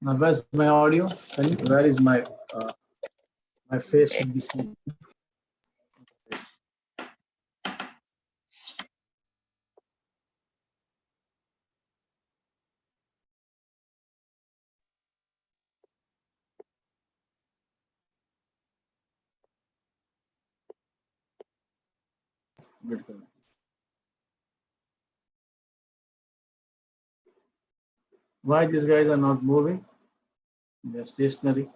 Now, where's my audio? Where is my my face should be seen? Why these guys are not moving? They're stationary.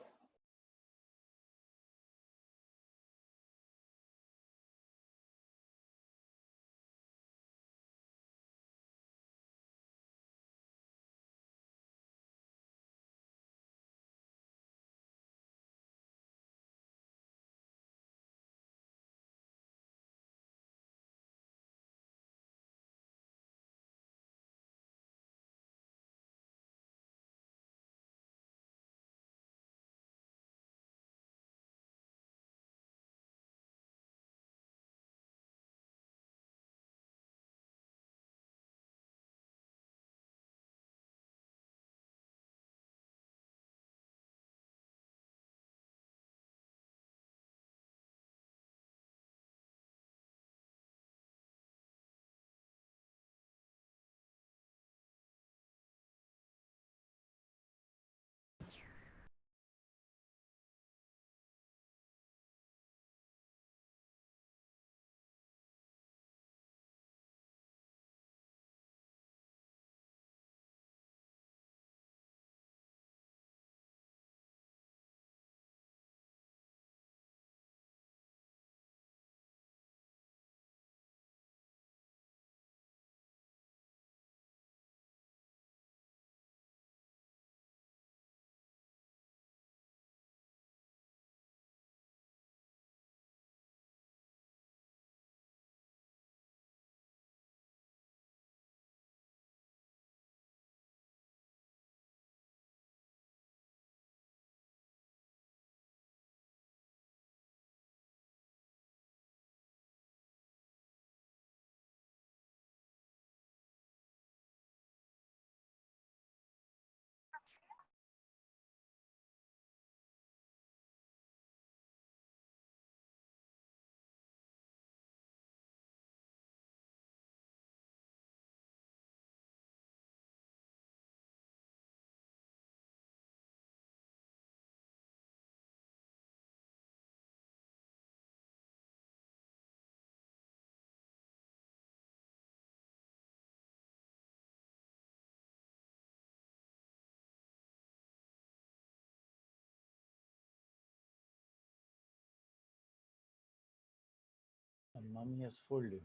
Mommy has folded.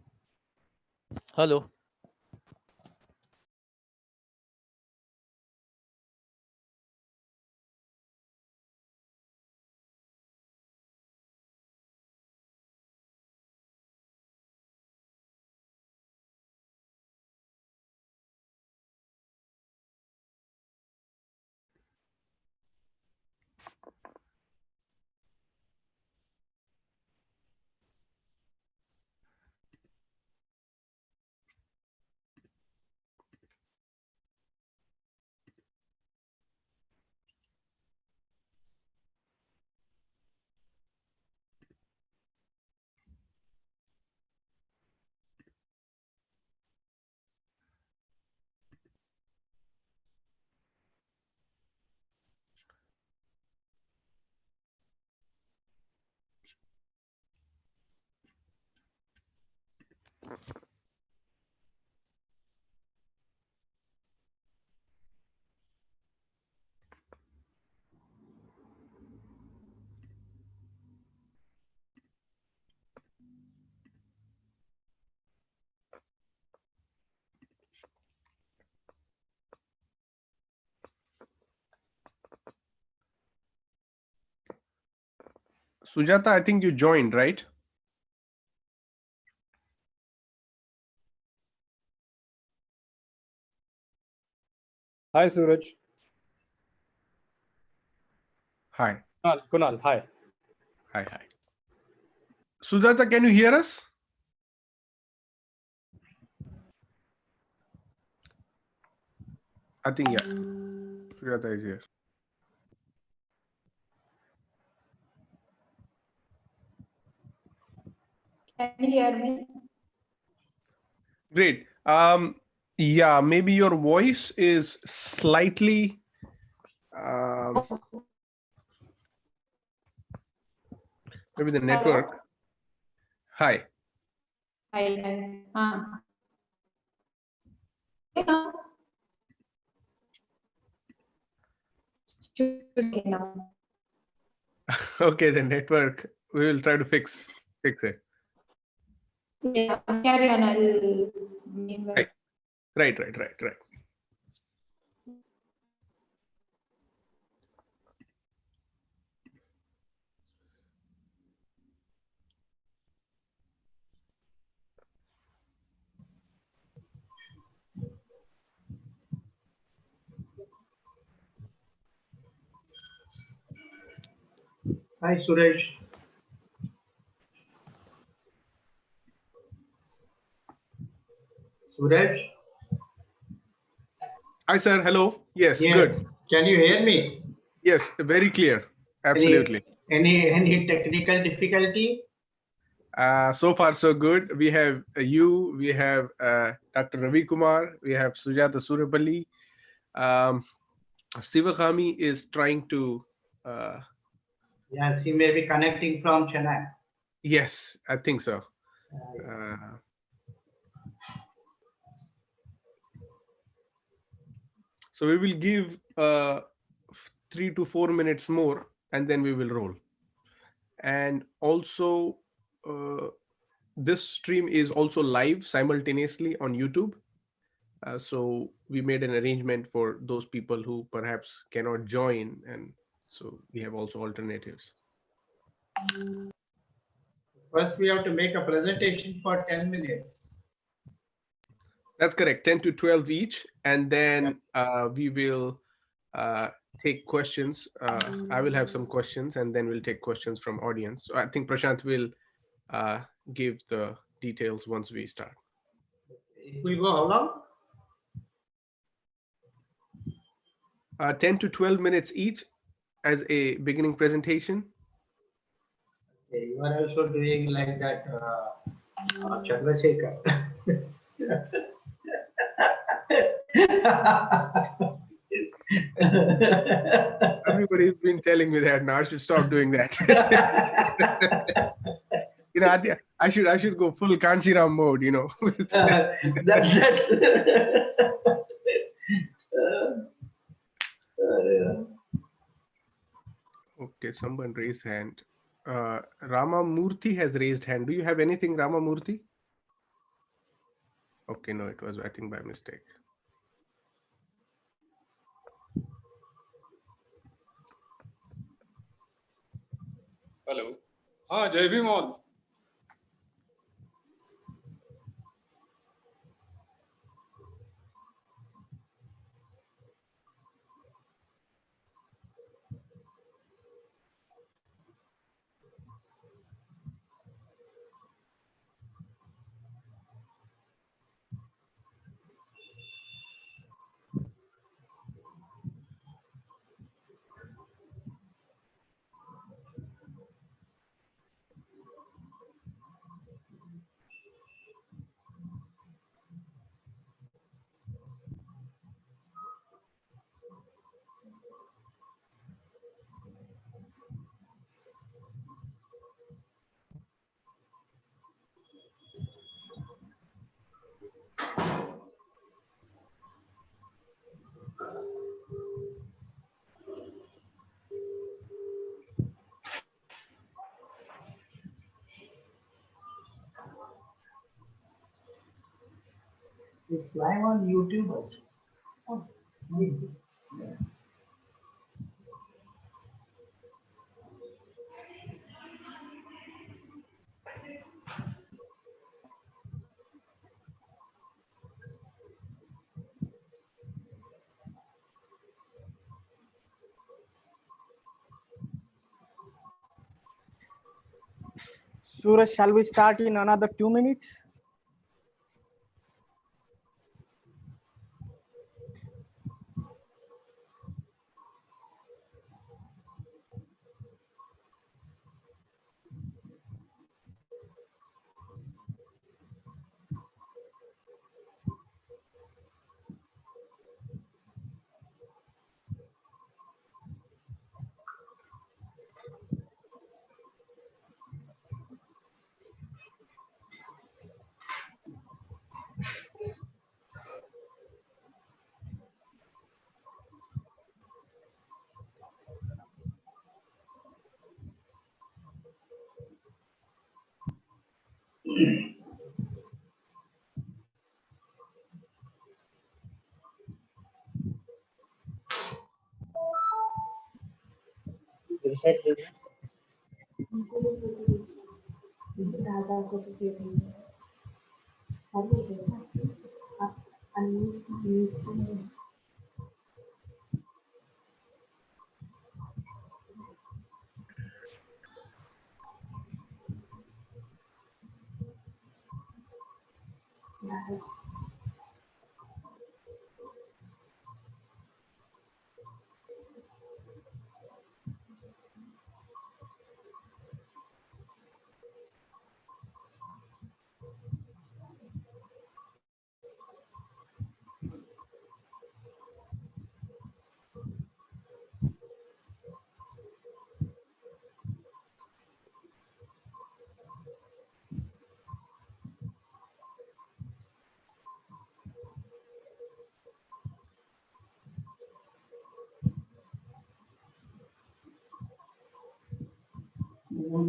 Hello. Sujata, I think you joined, right? Hi, Suraj. Hi. Kunal, hi. Hi, hi. Sujata, can you hear us? I think, yeah. Sujata is here. Can you hear me? Great. Yeah, maybe your voice is slightly maybe the network. Hi. Hi. Okay, the network. We will try to fix it. Yeah, carry on. I'll meanwhile. Right. Hi, Suresh. Suresh? Hi, sir. Hello. Yes, Yes. good. Can you hear me? Yes, very clear. Absolutely. Any technical difficulty? So far, so good. We have you, we have Dr. Ravikumar, we have Sujata Suravali. Sivagami is trying to, Yes, he may be connecting from Chennai. yes, I think so. So we will give 3 to 4 minutes more and then we will roll. And also, this stream is also live simultaneously on YouTube. So we made an arrangement for those people who perhaps cannot join, and so we have also alternatives. First, we have to make a presentation for 10 minutes. That's correct, 10 to 12 each, and then we will take questions. I will have some questions, and then we'll take questions from audience. So I think Prashant will give the details once we start. It will go how long? 10 to 12 minutes each as a beginning presentation. Okay, you are also doing like that, Chandrasekhar. Everybody's been telling me that now I should stop doing that. You know, I should go full Kanchiram mode, you know. Okay, someone raised hand. Rama Murthy has raised hand. Do you have anything, Rama Murthy? Okay, no, it was, I think, by mistake. Hello. Jai Bhim all. It's live on YouTube also. Oh, amazing. Yeah. Suresh, shall we start in another 2 minutes?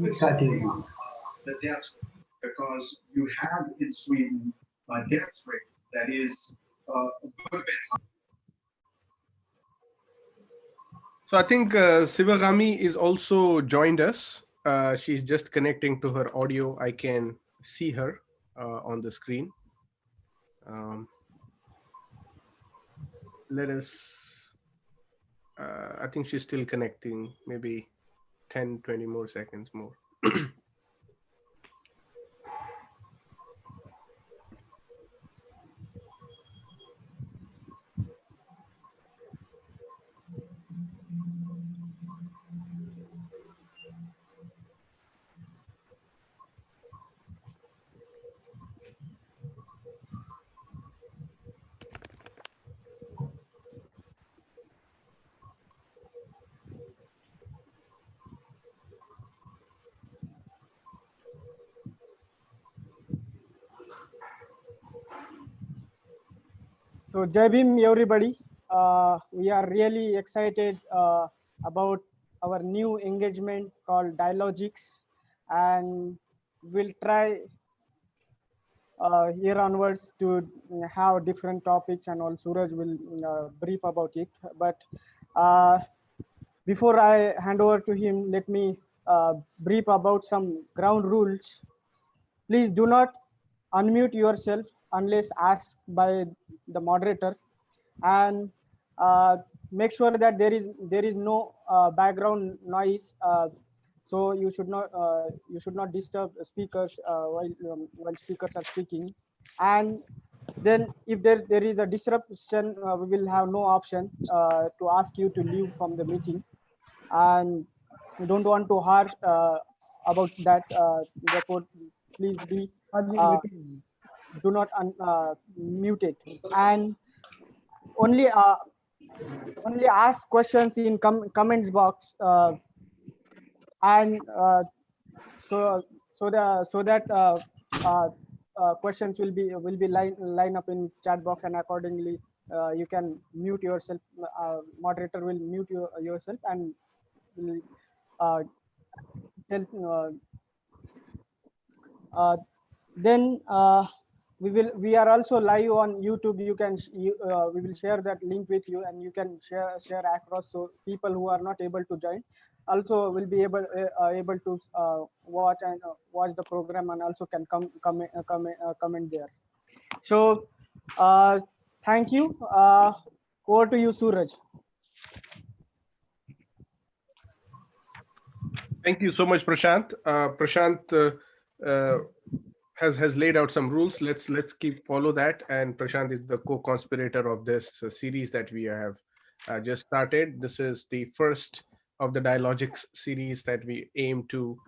Exciting. the death rate, because you have in Sweden a death rate that is a good bit higher. So I think Sivagami is also joined us. She's just connecting to her audio. I can see her on the screen. Let us, I think she's still connecting, maybe 10, 20 more seconds more. So Jai Bhim, everybody. We are really excited about our new engagement called Dialogics, and we'll try here onwards to have different topics, and all Suraj will brief about it. But before I hand over to him, let me brief about some ground rules. Please do not unmute yourself unless asked by the moderator, and make sure that there is no background noise. So you should not disturb speakers while speakers are speaking. And then if there is a disruption, we will have no option to ask you to leave from the meeting, and we don't want to harsh about that. Therefore, please be do not mute it, and only ask questions in comments box, and so that questions will be line up in chat box, and accordingly you can mute yourself. Moderator will mute yourself and will tell. Then we are also live on YouTube. You can we will share that link with you, and you can share across, so people who are not able to join also will be able to watch the program, and also can comment there. So thank you. Over to you, Suraj. Thank you so much, Prashant. Prashant has laid out some rules. Let's follow that. And Prashant is the co-conspirator of this series that we have just started. This is the first of the Dialogics series that we aim to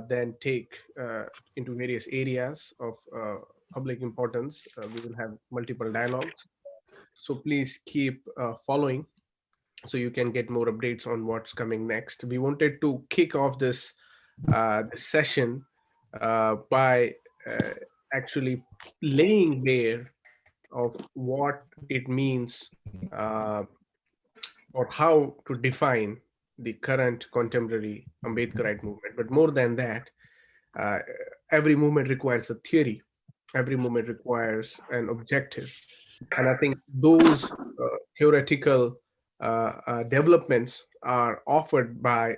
then take into various areas of public importance. We will have multiple dialogues. So please keep following, so you can get more updates on what's coming next. We wanted to kick off this session by actually laying bare of what it means or how to define the current contemporary Ambedkarite movement. But more than that, uh, every movement requires a theory, every movement requires an objective. And I think those theoretical developments are offered by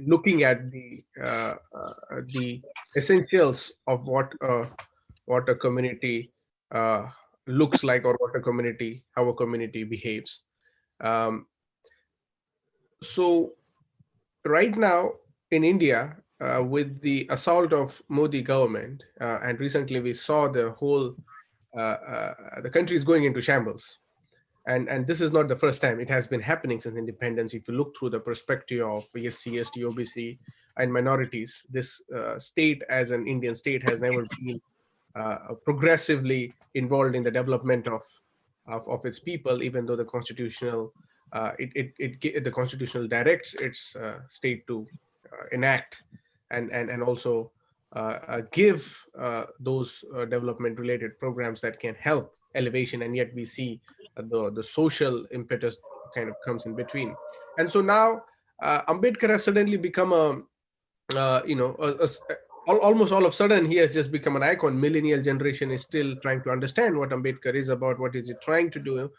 looking at the essentials of what a community uh, looks like, or what a community how a community behaves. Um, so right now in India, with the assault of Modi government, and recently we saw the country is going into shambles. And this is not the first time. It has been happening since independence. If you look through the perspective of SC, ST, OBC, and minorities, this state as an Indian state has never been progressively involved in the development of its people, even though the constitutional the constitutional directs its state to enact and also give those development related programs that can help elevation, and yet we see the social impetus kind of comes in between. And so now Ambedkar has suddenly become almost all of a sudden he has just become an icon. Millennial generation is still trying to understand what Ambedkar is about, what is he trying to do,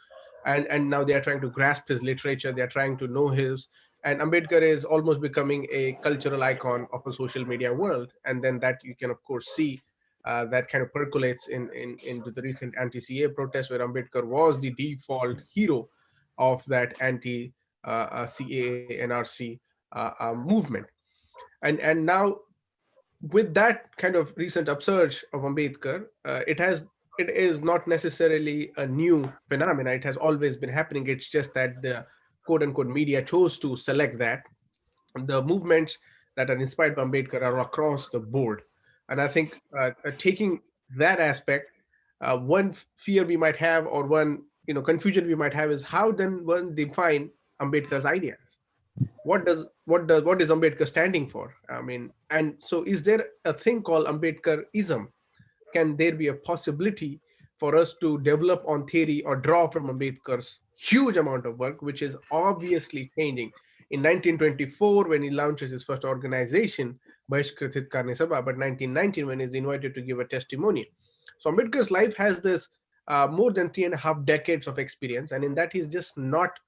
and now they are trying to grasp his literature, they are trying to know his. And Ambedkar is almost becoming a cultural icon of a social media world. And then that you can of course see that kind of percolates into the recent anti-CA protest, where Ambedkar was the default hero of that anti-CA NRC movement. And now with that kind of recent upsurge of Ambedkar, it is not necessarily a new phenomena. It has always been happening. It's just that the quote unquote media chose to select that. The movements that are inspired by Ambedkar are across the board. And I think taking that aspect, one fear we might have, or one confusion we might have, is how then one define Ambedkar's ideas. What is Ambedkar standing for? I mean, and so is there a thing called Ambedkarism? Can there be a possibility for us to develop on theory or draw from Ambedkar's huge amount of work, which is obviously changing? In 1924, when he launches his first organization, Bahishkrit Hitkarni Sabha, but 1919, when he's invited to give a testimony. So Ambedkar's life has this more than 3.5 decades of experience, and in that he's just not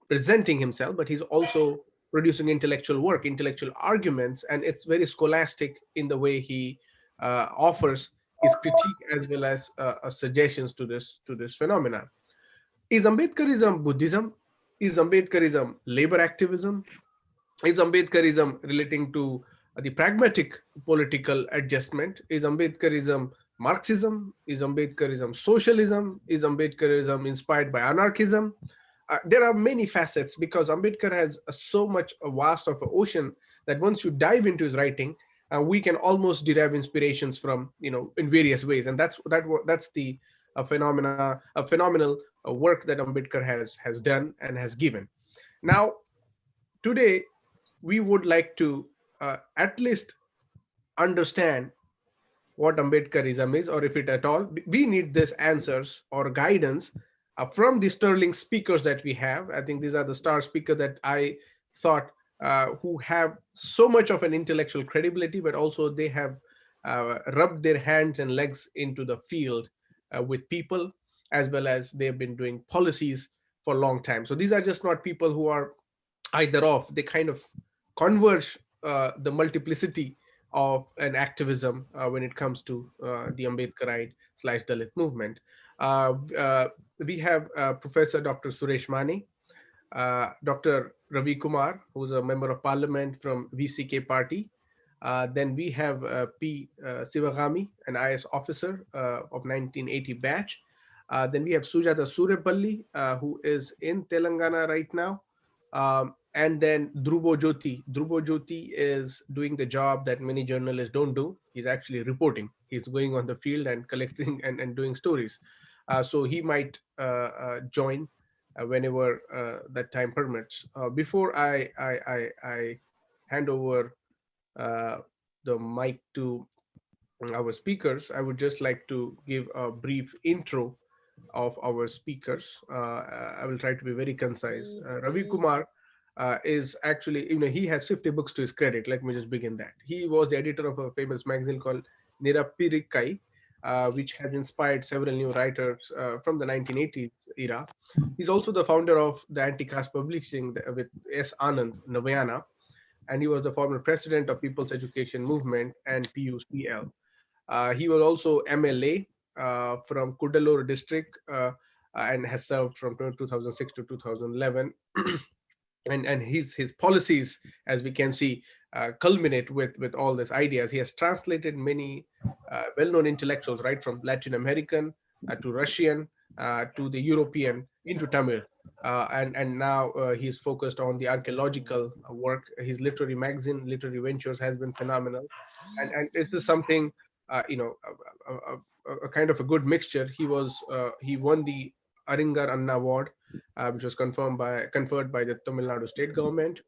presenting himself, but he's also producing intellectual work, intellectual arguments, and it's very scholastic in the way he offers his critique as well as suggestions to this phenomena. Is Ambedkarism Buddhism? Is Ambedkarism labor activism? Is Ambedkarism relating to the pragmatic political adjustment? Is Ambedkarism Marxism? Is Ambedkarism socialism? Is Ambedkarism inspired by anarchism? There are many facets, because Ambedkar has so much a vast of an ocean that once you dive into his writing, we can almost derive inspirations from in various ways, and that's the phenomenal work that Ambedkar has done and has given. Now, today we would like to at least understand what Ambedkarism is, or if it at all. We need these answers or guidance from the sterling speakers that we have. I think these are the star speakers that I thought who have so much of an intellectual credibility, but also they have rubbed their hands and legs into the field with people, as well as they've been doing policies for a long time. So these are just not people who are either off. They kind of converge the multiplicity of an activism when it comes to the Ambedkarite / Dalit movement. We have Professor Dr. Suresh Mani, Dr. Ravikumar, who's a member of parliament from VCK party. Then we have P. Sivagami, an IS officer of 1980 batch. Then we have Sujata Surepally, who is in Telangana right now. And then Dhruvo Jyoti. Dhruvo Jyoti is doing the job that many journalists don't do. He's actually reporting. He's going on the field and collecting and doing stories. So he might join whenever that time permits. Before I hand over the mic to our speakers, I would just like to give a brief intro of our speakers. I will try to be very concise. Ravikumar is actually, he has 50 books to his credit. Let me just begin that. He was the editor of a famous magazine called Nirapirikai, which has inspired several new writers from the 1980s era. He's also the founder of the Anti-Caste Publishing with S. Anand Navayana, and he was the former president of People's Education Movement and PUCL. He was also MLA from Kudalur district and has served from 2006 to 2011. And his policies, as we can see, culminate with all these ideas. He has translated many well-known intellectuals, right, from Latin American to Russian to the European into Tamil. And now he's focused on the archaeological work. His literary magazine, Literary Ventures, has been phenomenal. And this is something, a kind of a good mixture. He won the Aringar Anna Award, which was conferred by the Tamil Nadu state government.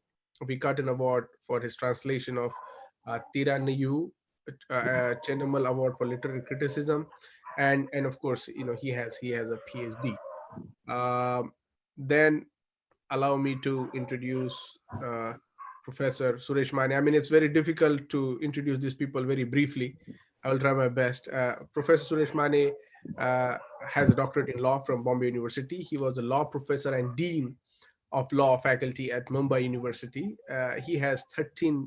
We got an award for his translation of Tiraniyu, Chenamal Award for Literary Criticism, and of course, he has a PhD. Then allow me to introduce Professor Suresh Mane. I mean, it's very difficult to introduce these people very briefly. I will try my best. Professor Suresh Mane has a doctorate in law from Bombay University. He was a law professor and dean of law faculty at Mumbai University. He has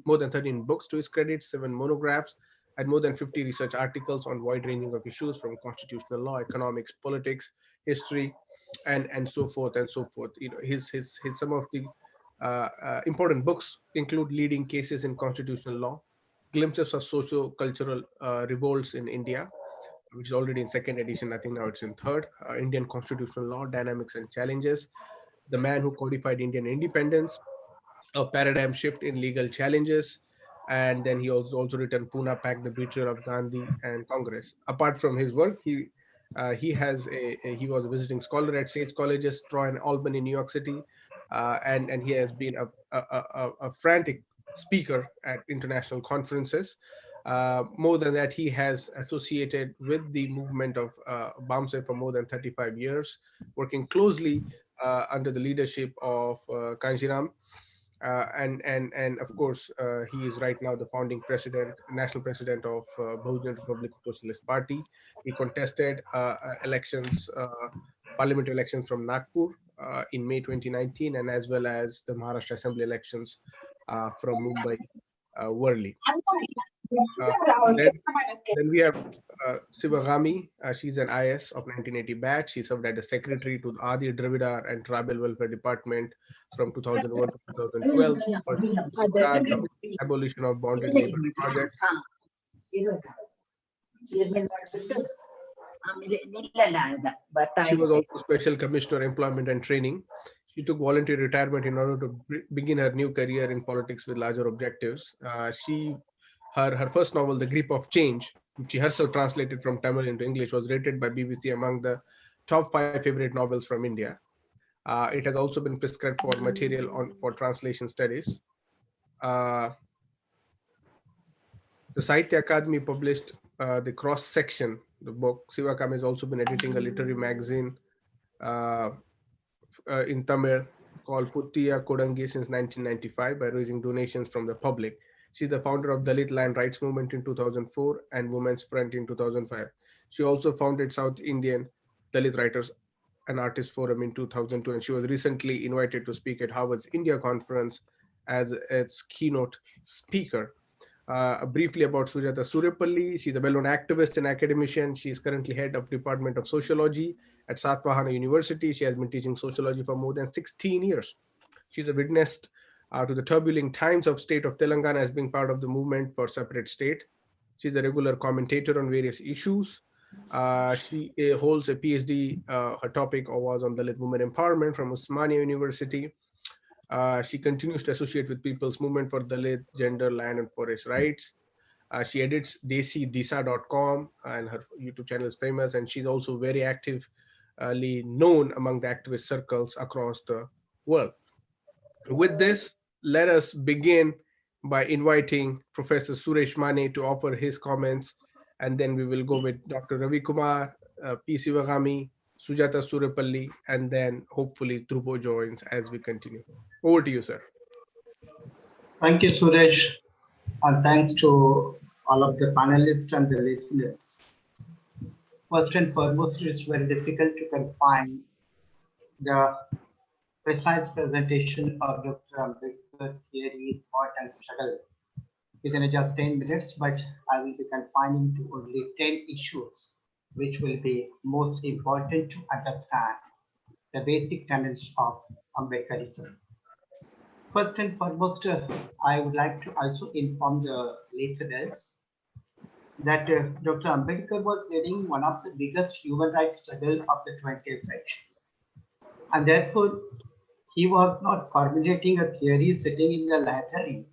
more than 13 books to his credit, 7 monographs, and more than 50 research articles on wide ranging of issues from constitutional law, economics, politics, history, and so forth and so forth. His some of the important books include Leading Cases in Constitutional Law, Glimpses of Socio-Cultural Revolts in India, which is already in second edition. I think now it's in third. Indian Constitutional Law, Dynamics and Challenges, The Man Who Codified Indian Independence, A Paradigm Shift in Legal Challenges, and then he also written Pune Pact, The Betrayal of Gandhi and Congress. Apart from his work, he was a visiting scholar at Sage Colleges, Troy and Albany, New York City, and he has been a frantic speaker at international conferences. More than that, he has associated with the movement of Bamse for more than 35 years, working closely under the leadership of Kanjiram. And of course, he is right now the founding national president of Bahujan Republican Socialist Party. He contested parliamentary elections from Nagpur in May 2019, and as well as the Maharashtra Assembly elections from Mumbai, Worli. Then we have Sivagami. She's an IS of 1980 batch. She served as a secretary to the Adi Dravida and Tribal Welfare Department from 2001 to 2012. Abolition of bonded labor project. She was also Special Commissioner Employment and Training. She took voluntary retirement in order to begin her new career in politics with larger objectives. Her first novel, The Grip of Change, which she herself translated from Tamil into English, was rated by BBC among the top 5 favorite novels from India. It has also been prescribed for material for translation studies. The Sahitya Akademi published the Cross Section, the book. Sivakami has also been editing a literary magazine in Tamil called Puttiya Kodangi since 1995 by raising donations from the public. She's the founder of Dalit Land Rights Movement in 2004 and Women's Front in 2005. She also founded South Indian Dalit Writers and Artists Forum in 2002, and she was recently invited to speak at Harvard's India Conference as its keynote speaker. Briefly about Sujata Surepally, she's a well-known activist and academician. She's currently head of Department of Sociology at Satvahana University. She has been teaching sociology for more than 16 years. She's a witness to the turbulent times of state of Telangana as being part of the movement for separate state. She's a regular commentator on various issues. She holds a PhD. Her topic was on Dalit women empowerment from Osmania University. She continues to associate with People's Movement for Dalit, Gender, Land and Forest Rights. She edits desidisa.com and her YouTube channel is famous, and she's also very actively known among the activist circles across the world. With this, let us begin by inviting Professor Suresh Mane to offer his comments, and then we will go with Dr. Ravikumar, P. Sivagami, Sujata Surepally, and then hopefully Dhruvo joins as we continue. Over to you, sir. Thank you, Suresh, and thanks to all of the panelists and the listeners. First and foremost, it's very difficult to confine the precise presentation of Dr. Ambedkar's theory, thought, and struggle within just 10 minutes, but I will be confining to only 10 issues, which will be most important to understand the basic tenets of Ambedkarism. First and foremost, I would like to also inform the listeners that Dr. Ambedkar was leading one of the biggest human rights struggles of the 20th century. And therefore, he was not formulating a theory sitting in the library,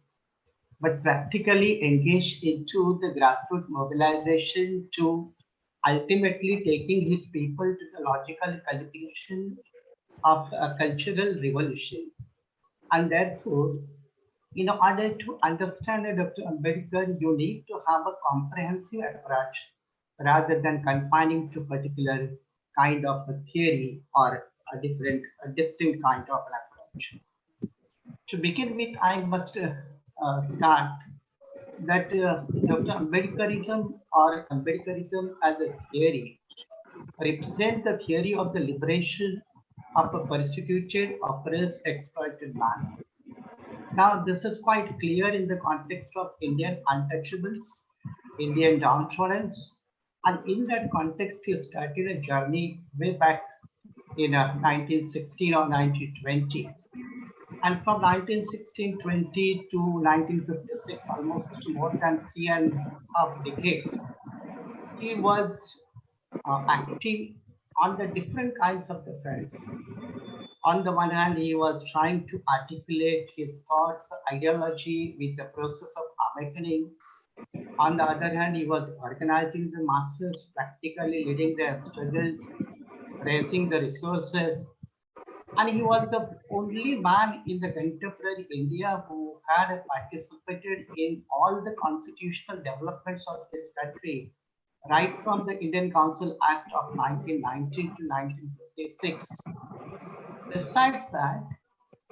but practically engaged into the grassroots mobilization to ultimately taking his people to the logical culmination of a cultural revolution. And therefore, in order to understand Dr. Ambedkar, you need to have a comprehensive approach rather than confining to particular kind of a theory or a distinct kind of an approach. To begin with, I must start that Dr. Ambedkarism or Ambedkarism as a theory represents the theory of the liberation of a persecuted, oppressed, exploited man. Now, this is quite clear in the context of Indian untouchables, Indian downtrodden, and in that context, he started a journey way back in 1916 or 1920. And from 1916-20 to 1956, almost more than 3.5 decades, he was active on the different kinds of defense. On the one hand, he was trying to articulate his thoughts, ideology with the process of awakening. On the other hand, he was organizing the masses, practically leading their struggles, raising the resources. And he was the only man in the contemporary India who had participated in all the constitutional developments of this country, right from the Indian Council Act of 1919 to 1956. Besides that,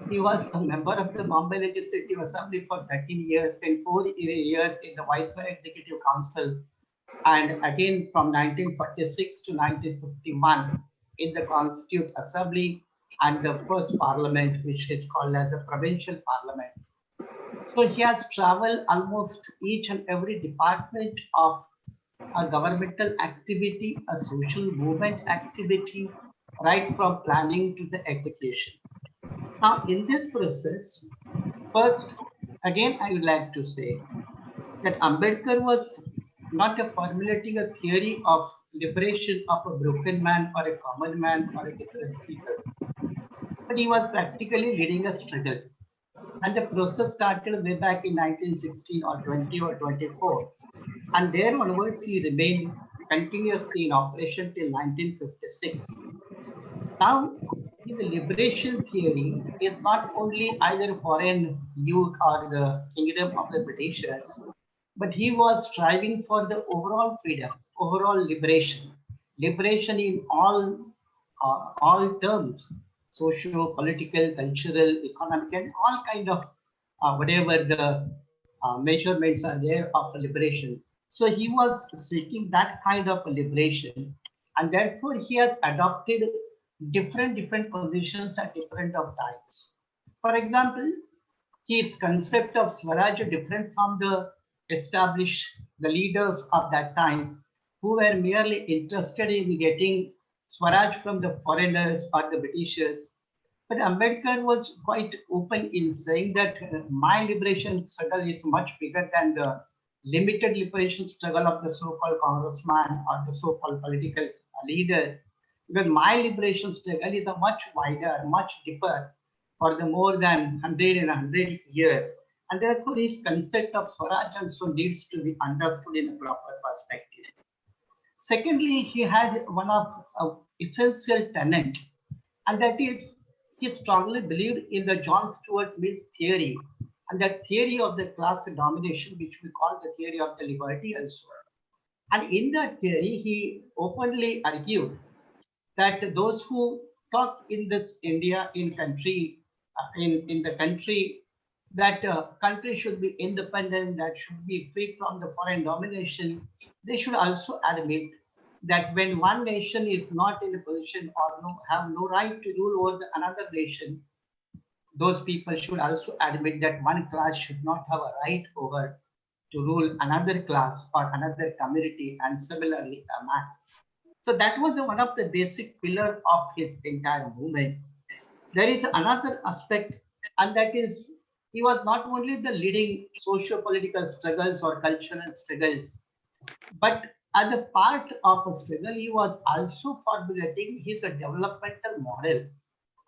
he was a member of the Bombay Legislative Assembly for 13 years and 4 years in the Viceroy Executive Council, and again from 1946 to 1951 in the Constituent Assembly and the first parliament, which is called as the provincial parliament. So he has traveled almost each and every department of a governmental activity, a social movement activity, right from planning to the execution. Now, in this process, first, again, I would like to say that Ambedkar was not formulating a theory of liberation of a broken man or a common man or a depressed people, but he was practically leading a struggle. And the process started way back in 1916 or 20 or 24. And there onwards, he remained continuously in operation till 1956. Now, the liberation theory is not only either foreign youth or the kingdom of the Britishers, but he was striving for the overall freedom, overall liberation, liberation in all terms, socio, political, cultural, economic, and all kind of whatever the measurements are there of liberation. So he was seeking that kind of liberation, and therefore he has adopted different positions at different of times. For example, his concept of Swaraj is different from the established, the leaders of that time, who were merely interested in getting Swaraj from the foreigners or the Britishers. But Ambedkar was quite open in saying that my liberation struggle is much bigger than the limited liberation struggle of the so-called congressman or the so-called political leaders. Because my liberation struggle is a much wider, much deeper for the more than 100 and 100 years. And therefore, his concept of Swaraj also needs to be understood in a proper perspective. Secondly, he has one of essential tenets, and that is he strongly believed in the John Stuart Mill's theory, and that theory of the class domination, which we call the theory of the liberty also. And in that theory, he openly argued that those who talk in this India in country, in the country, that country should be independent, that should be free from the foreign domination, they should also admit that when one nation is not in a position or have no right to rule over another nation, those people should also admit that one class should not have a right over to rule another class or another community, and similarly a man. So that was one of the basic pillars of his entire movement. There is another aspect, and that is he was not only the leading socio-political struggles or cultural struggles, but as a part of a struggle, he was also formulating his developmental model.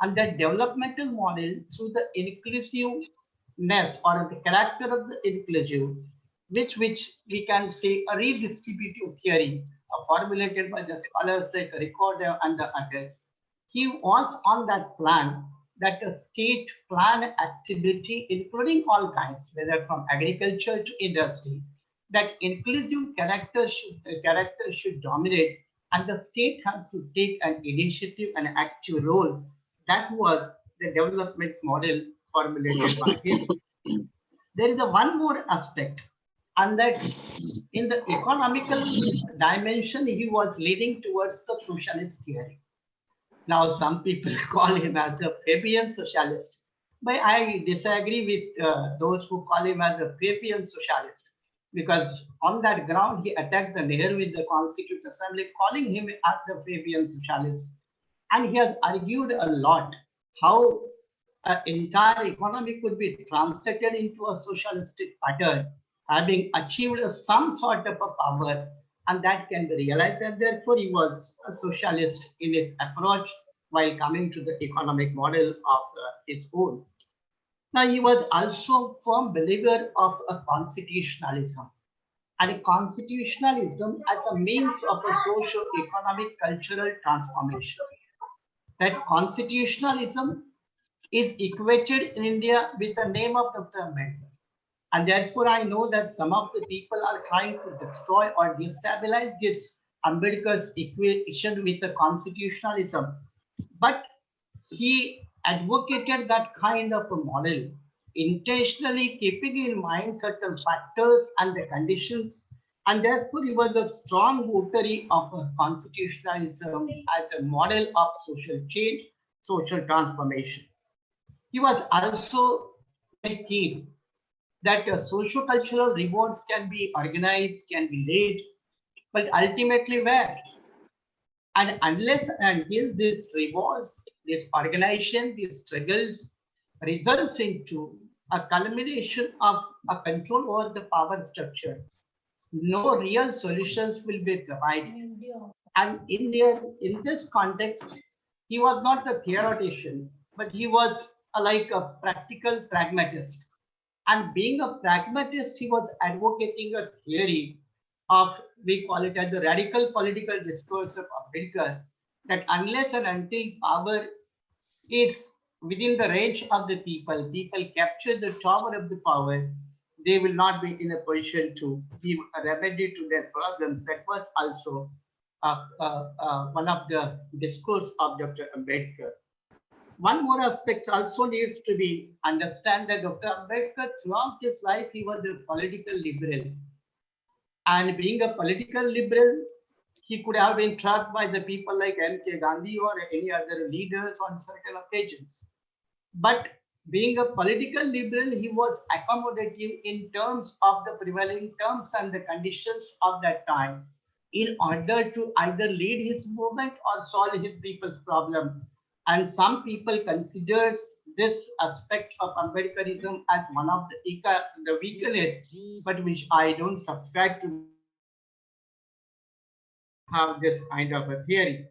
And that developmental model, through the inclusiveness or the character of the inclusive, which we can say a redistributive theory formulated by the scholars like Ricardo and the others. He was on that plan, that a state plan activity, including all kinds, whether from agriculture to industry, that inclusive character should dominate, and the state has to take an initiative and active role. That was the development model formulated by him. There is one more aspect, and that in the economical dimension, he was leading towards the socialist theory. Now, some people call him as the Fabian socialist, but I disagree with those who call him as the Fabian socialist, because on that ground, he attacked the Nehru with the Constituent Assembly, calling him as the Fabian socialist. And he has argued a lot how an entire economy could be translated into a socialistic pattern, having achieved some sort of a power, and that can be realized. And therefore, he was a socialist in his approach while coming to the economic model of his own. Now, he was also a firm believer of a constitutionalism, and a constitutionalism as a means of a socio-economic cultural transformation. That constitutionalism is equated in India with the name of Dr. Ambedkar. And therefore, I know that some of the people are trying to destroy or destabilize this Ambedkar's equation with the constitutionalism. But he advocated that kind of a model, intentionally keeping in mind certain factors and the conditions. And therefore, he was a strong votary of a constitutionalism as a model of social change, social transformation. He was also very keen that socio-cultural rewards can be organized, can be laid, but ultimately where? And unless and until this rewards, this organization, these struggles results into a culmination of a control over the power structure, no real solutions will be provided. And in this context, he was not a theoretician, but he was like a practical pragmatist. And being a pragmatist, he was advocating a theory of, we call it as the radical political discourse of Ambedkar, that unless and until power is within the range of the people, people capture the tower of the power, they will not be in a position to give a remedy to their problems. That was also one of the discourse of Dr. Ambedkar. One more aspect also needs to be understand that Dr. Ambedkar, throughout his life, he was a political liberal. And being a political liberal, he could have been trapped by the people like M.K. Gandhi or any other leaders on certain occasions. But being a political liberal, he was accommodative in terms of the prevailing terms and the conditions of that time in order to either lead his movement or solve his people's problem. And some people considers this aspect of Ambedkarism as one of the weakness, but which I don't subscribe to have this kind of a theory.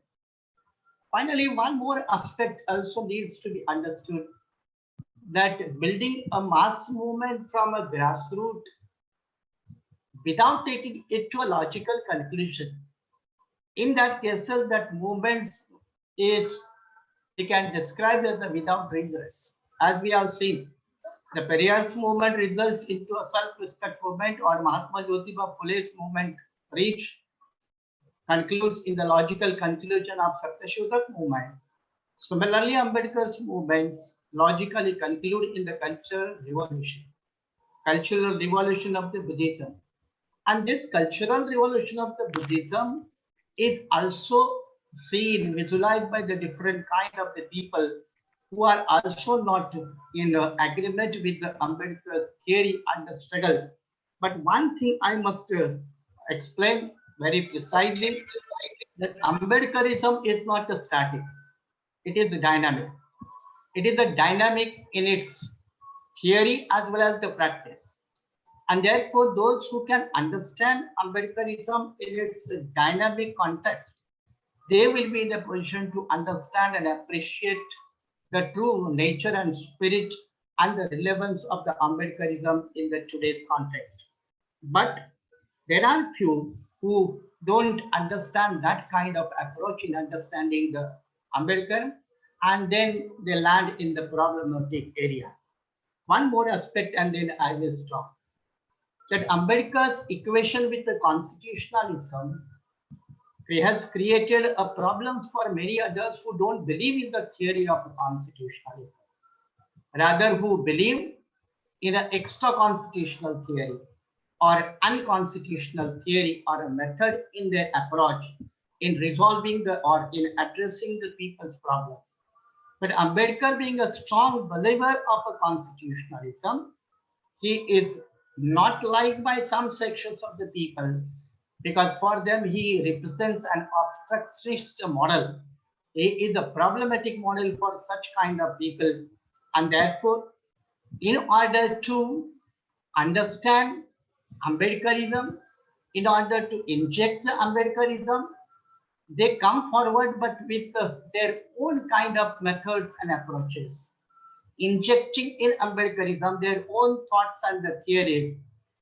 Finally, one more aspect also needs to be understood, that building a mass movement from a grassroots without taking it to a logical conclusion. In that case, that movements is, we can describe as the without regrets. As we have seen, the Periyar's movement results into a self-respect movement, or Mahatma Jyotiba Phule's movement reach concludes in the logical conclusion of Satyashuddha movement. Similarly, Ambedkar's movements logically conclude in the cultural revolution of the Buddhism. And this cultural revolution of the Buddhism is also seen, visualized by the different kind of the people who are also not in agreement with the Ambedkar's theory and the struggle. But one thing I must explain very precisely, that Ambedkarism is not a static, it is a dynamic. It is a dynamic in its theory as well as the practice. And therefore, those who can understand Ambedkarism in its dynamic context, they will be in a position to understand and appreciate the true nature and spirit and the relevance of the Ambedkarism in the today's context. But there are few who don't understand that kind of approach in understanding the Ambedkar, and then they land in the problematic area. One more aspect and then I will stop. That Ambedkar's equation with the constitutionalism has created a problems for many others who don't believe in the theory of constitutionalism, rather who believe in an extra constitutional theory or unconstitutional theory or a method in their approach in resolving the or in addressing the people's problem. But Ambedkar, being a strong believer of a constitutionalism, he is not liked by some sections of the people, because for them he represents an obstructionist model. He is a problematic model for such kind of people, and therefore, in order to understand Ambedkarism, in order to inject the Ambedkarism, they come forward but with their own kind of methods and approaches, injecting in Ambedkarism their own thoughts and the theories,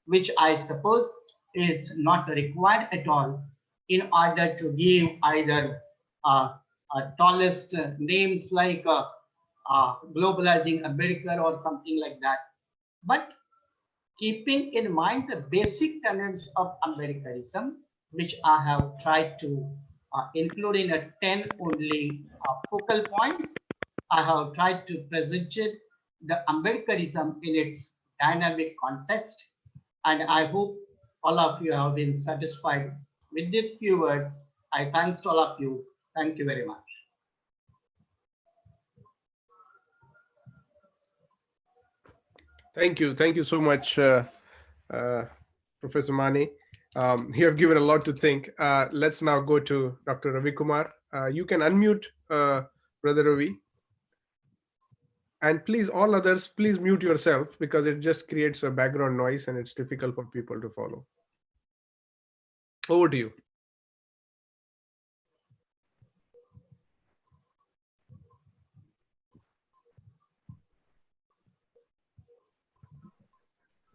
which I suppose is not required at all in order to give either tallest names like globalizing Ambedkar or something like that. But keeping in mind the basic tenets of Ambedkarism, which I have tried to include in a 10 only focal points, I have tried to present it, the Ambedkarism in its dynamic context, and I hope all of you have been satisfied with these few words. I thanks to all of you. Thank you very much. Thank you so much, Professor Mani. You have given a lot to think. Let's now go to Dr. Ravikumar. You can unmute Brother Ravi. And please, all others, please mute yourself, because it just creates a background noise and it's difficult for people to follow. Over to you.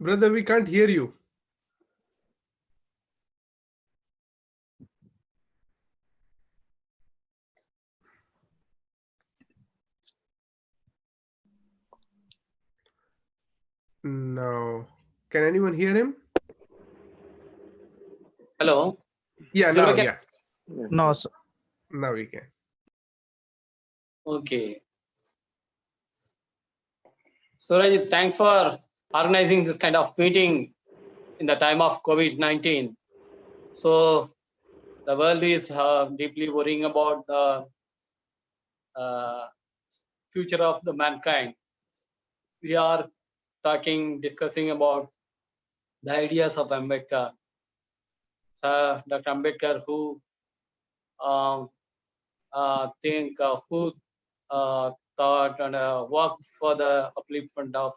Brother, we can't hear you. No. Can anyone hear him? Hello. Yeah, So now, we can- yeah. No, sir. Now we can. Okay. Suraj, thanks for organizing this kind of meeting in the time of COVID-19. So the world is deeply worrying about the future of the mankind. We are discussing about the ideas of Ambedkar. So Dr. Ambedkar, who thought and worked for the upliftment of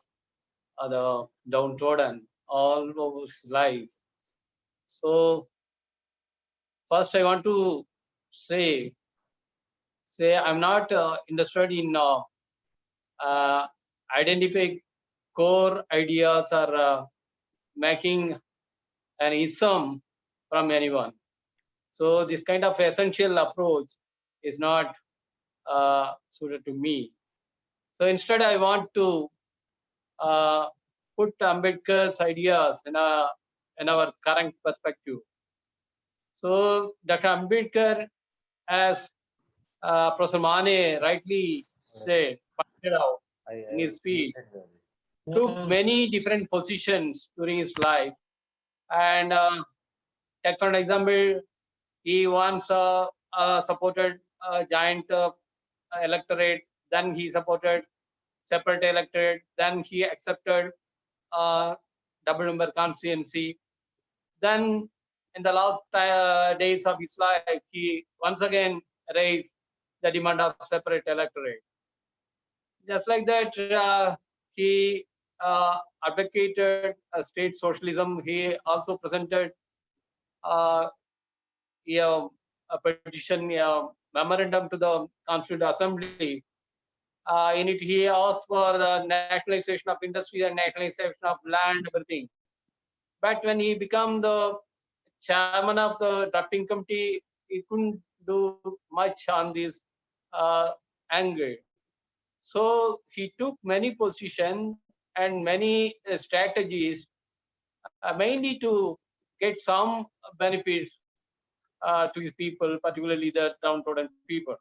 the downtrodden all over his life. So first I want to say I'm not interested in identifying core ideas or making an ism from anyone. So this kind of essential approach is not suited to me. So instead, I want to put Ambedkar's ideas in our current perspective. So Dr. Ambedkar, as Professor Mane rightly said, pointed out in his speech, took many different positions during his life. And take for an example, he once supported a giant electorate, then he supported separate electorate, then he accepted double number constituency. Then in the last days of his life, he once again raised the demand of separate electorate. Just like that, he advocated state socialism. He also presented uh, a petition, a memorandum to the Constituent Assembly. In it, he asked for the nationalization of industry and nationalization of land, everything. But when he became the chairman of the drafting committee, he couldn't do much on this angle. So he took many positions and many strategies, mainly to get some benefits to his people, particularly the downtrodden people.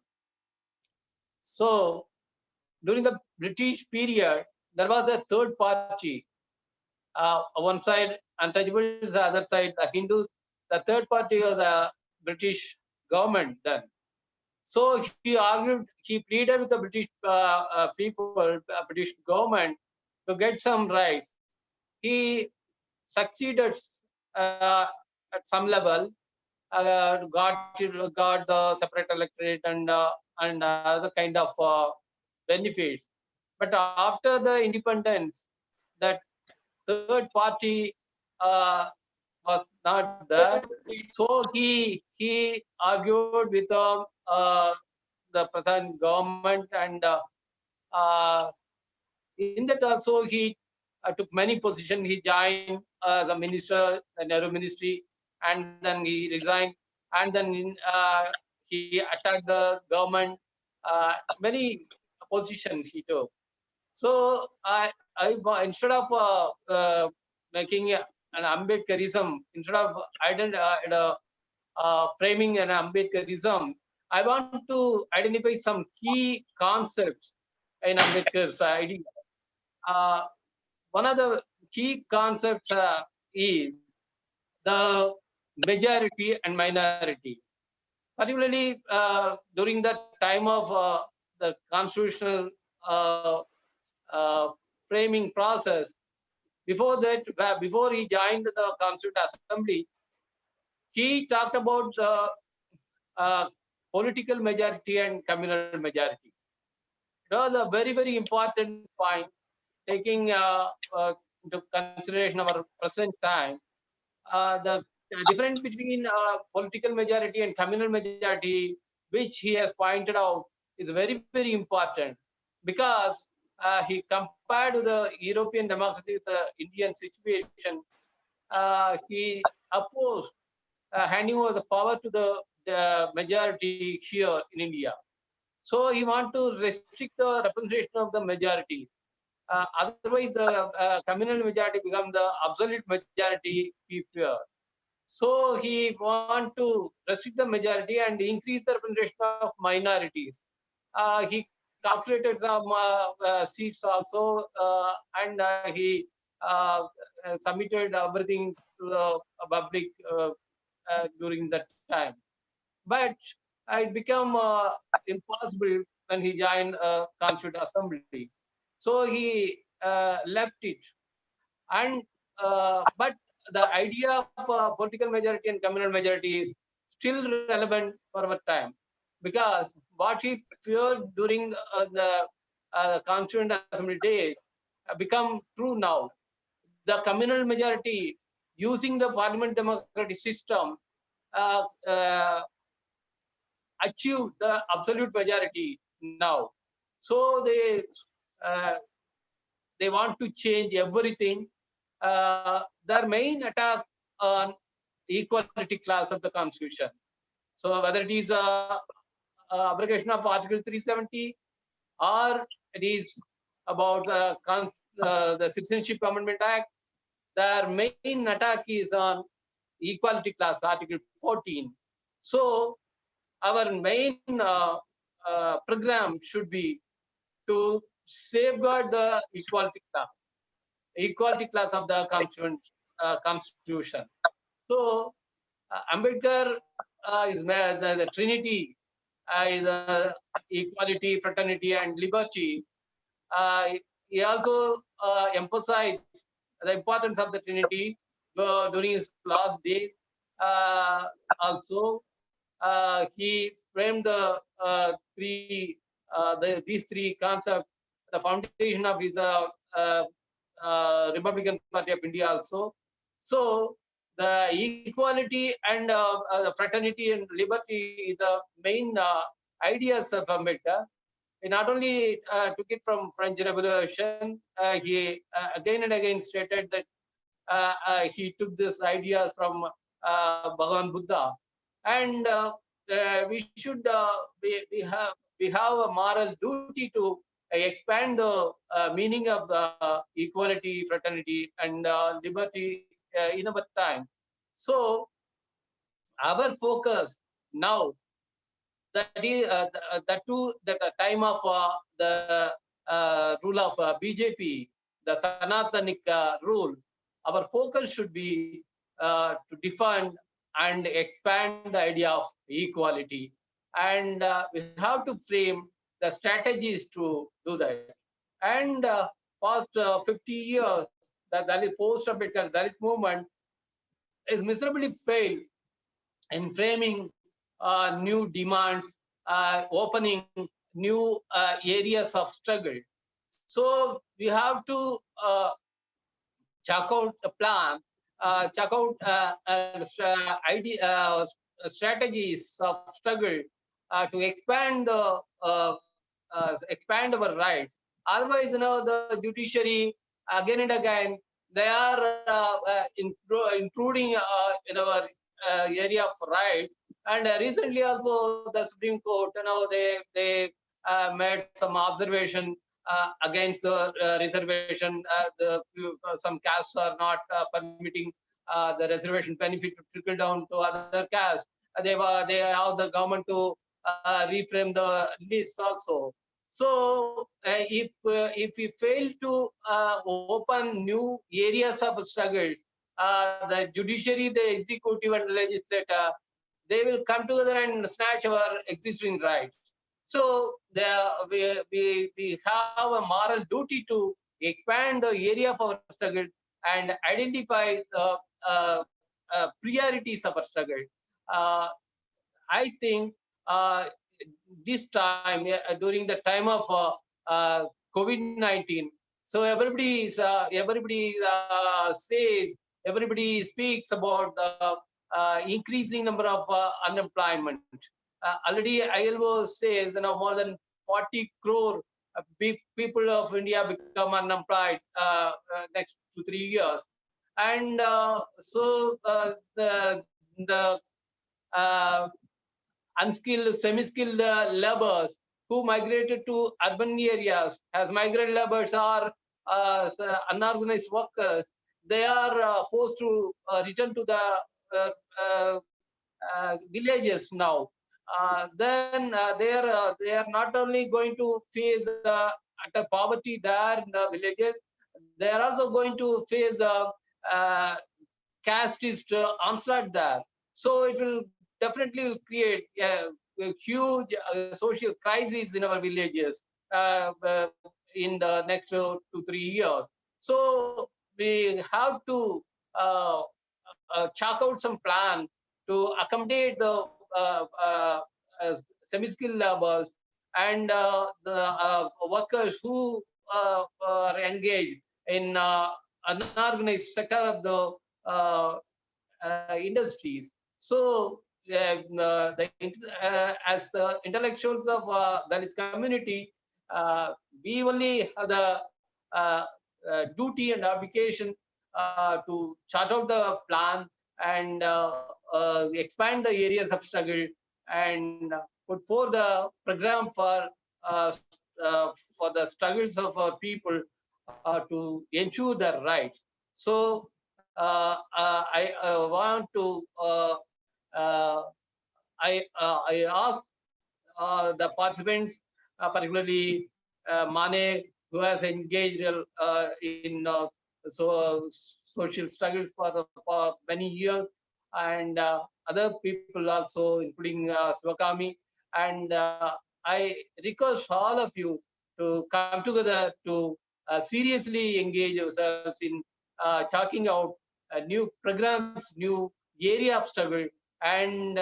So during the British period, there was a third party. One side untouchables, the other side the Hindus. The third party was the British government then. So he argued, he pleaded with the British people, British government to get some rights. He succeeded at some level, got the separate electorate and other kind of benefits. But after the independence, that third party was not there. So he argued with the present government, and in that also he took many positions. He joined as a minister, the Nehru ministry, and then he resigned, and then he attacked the government. Many positions he took. So I instead of making an Ambedkarism, instead of framing an Ambedkarism, I want to identify some key concepts in Ambedkar's idea. One of the key concepts is the majority and minority. Particularly during the time of the constitutional uh, framing process, before that, before he joined the Constituent Assembly, he talked about the political majority and communal majority. It was a very, very important point, taking into consideration our present time. The difference between political majority and communal majority, which he has pointed out, is very, very important, because he compared the European democracy with the Indian situation. He opposed handing over the power to the majority here in India. So he want to restrict the representation of the majority. Otherwise, the communal majority become the absolute majority he fear. So he want to restrict the majority and increase the representation of minorities. He calculated some seats also, and he submitted everything to the public during that time. But it became impossible when he joined Constituent Assembly. So he left it. And but the idea of political majority and communal majority is still relevant for our time, because what he feared during the Constituent Assembly days become true now. The communal majority, using the parliament democratic system, uh, uh, achieve the absolute majority now. So they want to change everything. Their main attack on equality clause of the constitution. So whether it is abrogation of Article 370, or it is about the Citizenship Amendment Act, their main attack is on equality clause, Article 14. So our main program should be to safeguard the equality clause of the Constitution. So Ambedkar is the Trinity is equality, fraternity, and liberty. He also emphasized the importance of the Trinity during his last days. Also, he framed the these three concepts, the foundation of his Republican Party of India also. So the equality and the fraternity and liberty, the main ideas of Ambedkar. He not only took it from French Revolution, he again and again stated that he took these ideas from Bhagavan Buddha, and we should we have a moral duty to expand the meaning of equality, fraternity, and liberty in our time. So our focus now, that is that too, that the time of the rule of BJP, the Sanatanic rule, our focus should be to define and expand the idea of equality, and we have to frame the strategies to do that. And past 50 years, the Dalit post-Ambedkar Dalit movement is miserably failed in framing new demands, opening new areas of struggle. So we have to check out a plan, check out strategies of struggle to expand expand our rights. Otherwise, the judiciary again and again, they are intruding in our area of rights. And recently also the Supreme Court, they made some observation against the reservation. Some castes are not permitting the reservation benefit to trickle down to other castes. They have the government to reframe the list also. So if we fail to open new areas of struggle, the judiciary, the executive, and the legislature, they will come together and snatch our existing rights. So we have a moral duty to expand the area of our struggle and identify the priorities of our struggle. I think this time, during the time of COVID-19, so everybody says, everybody speaks about the increasing number of unemployment. Already ILO says more than 40 crore people of India become unemployed next 2 3 years, and so the unskilled, semi-skilled laborers who migrated to urban areas, as migrant laborers are unorganized workers, they are forced to return to the villages now. Then they are not only going to face utter poverty there in the villages, they are also going to face casteist onslaught there. So it will definitely create a huge social crisis in our villages in the next 2 3 years. So we have to chalk out some plan to accommodate the semi-skilled laborers and the workers who are engaged in unorganized sector of the industries. So as the intellectuals of Dalit community, we only have the duty and obligation to chart out the plan and expand the areas of struggle and put forth the program for the struggles of our people to ensure their rights. So I want to I ask the participants, particularly Mane, who has engaged in social struggles for many years, and other people also, including Sivakami. And I request all of you to come together to seriously engage yourselves in chalking out new programs, new area of struggle, and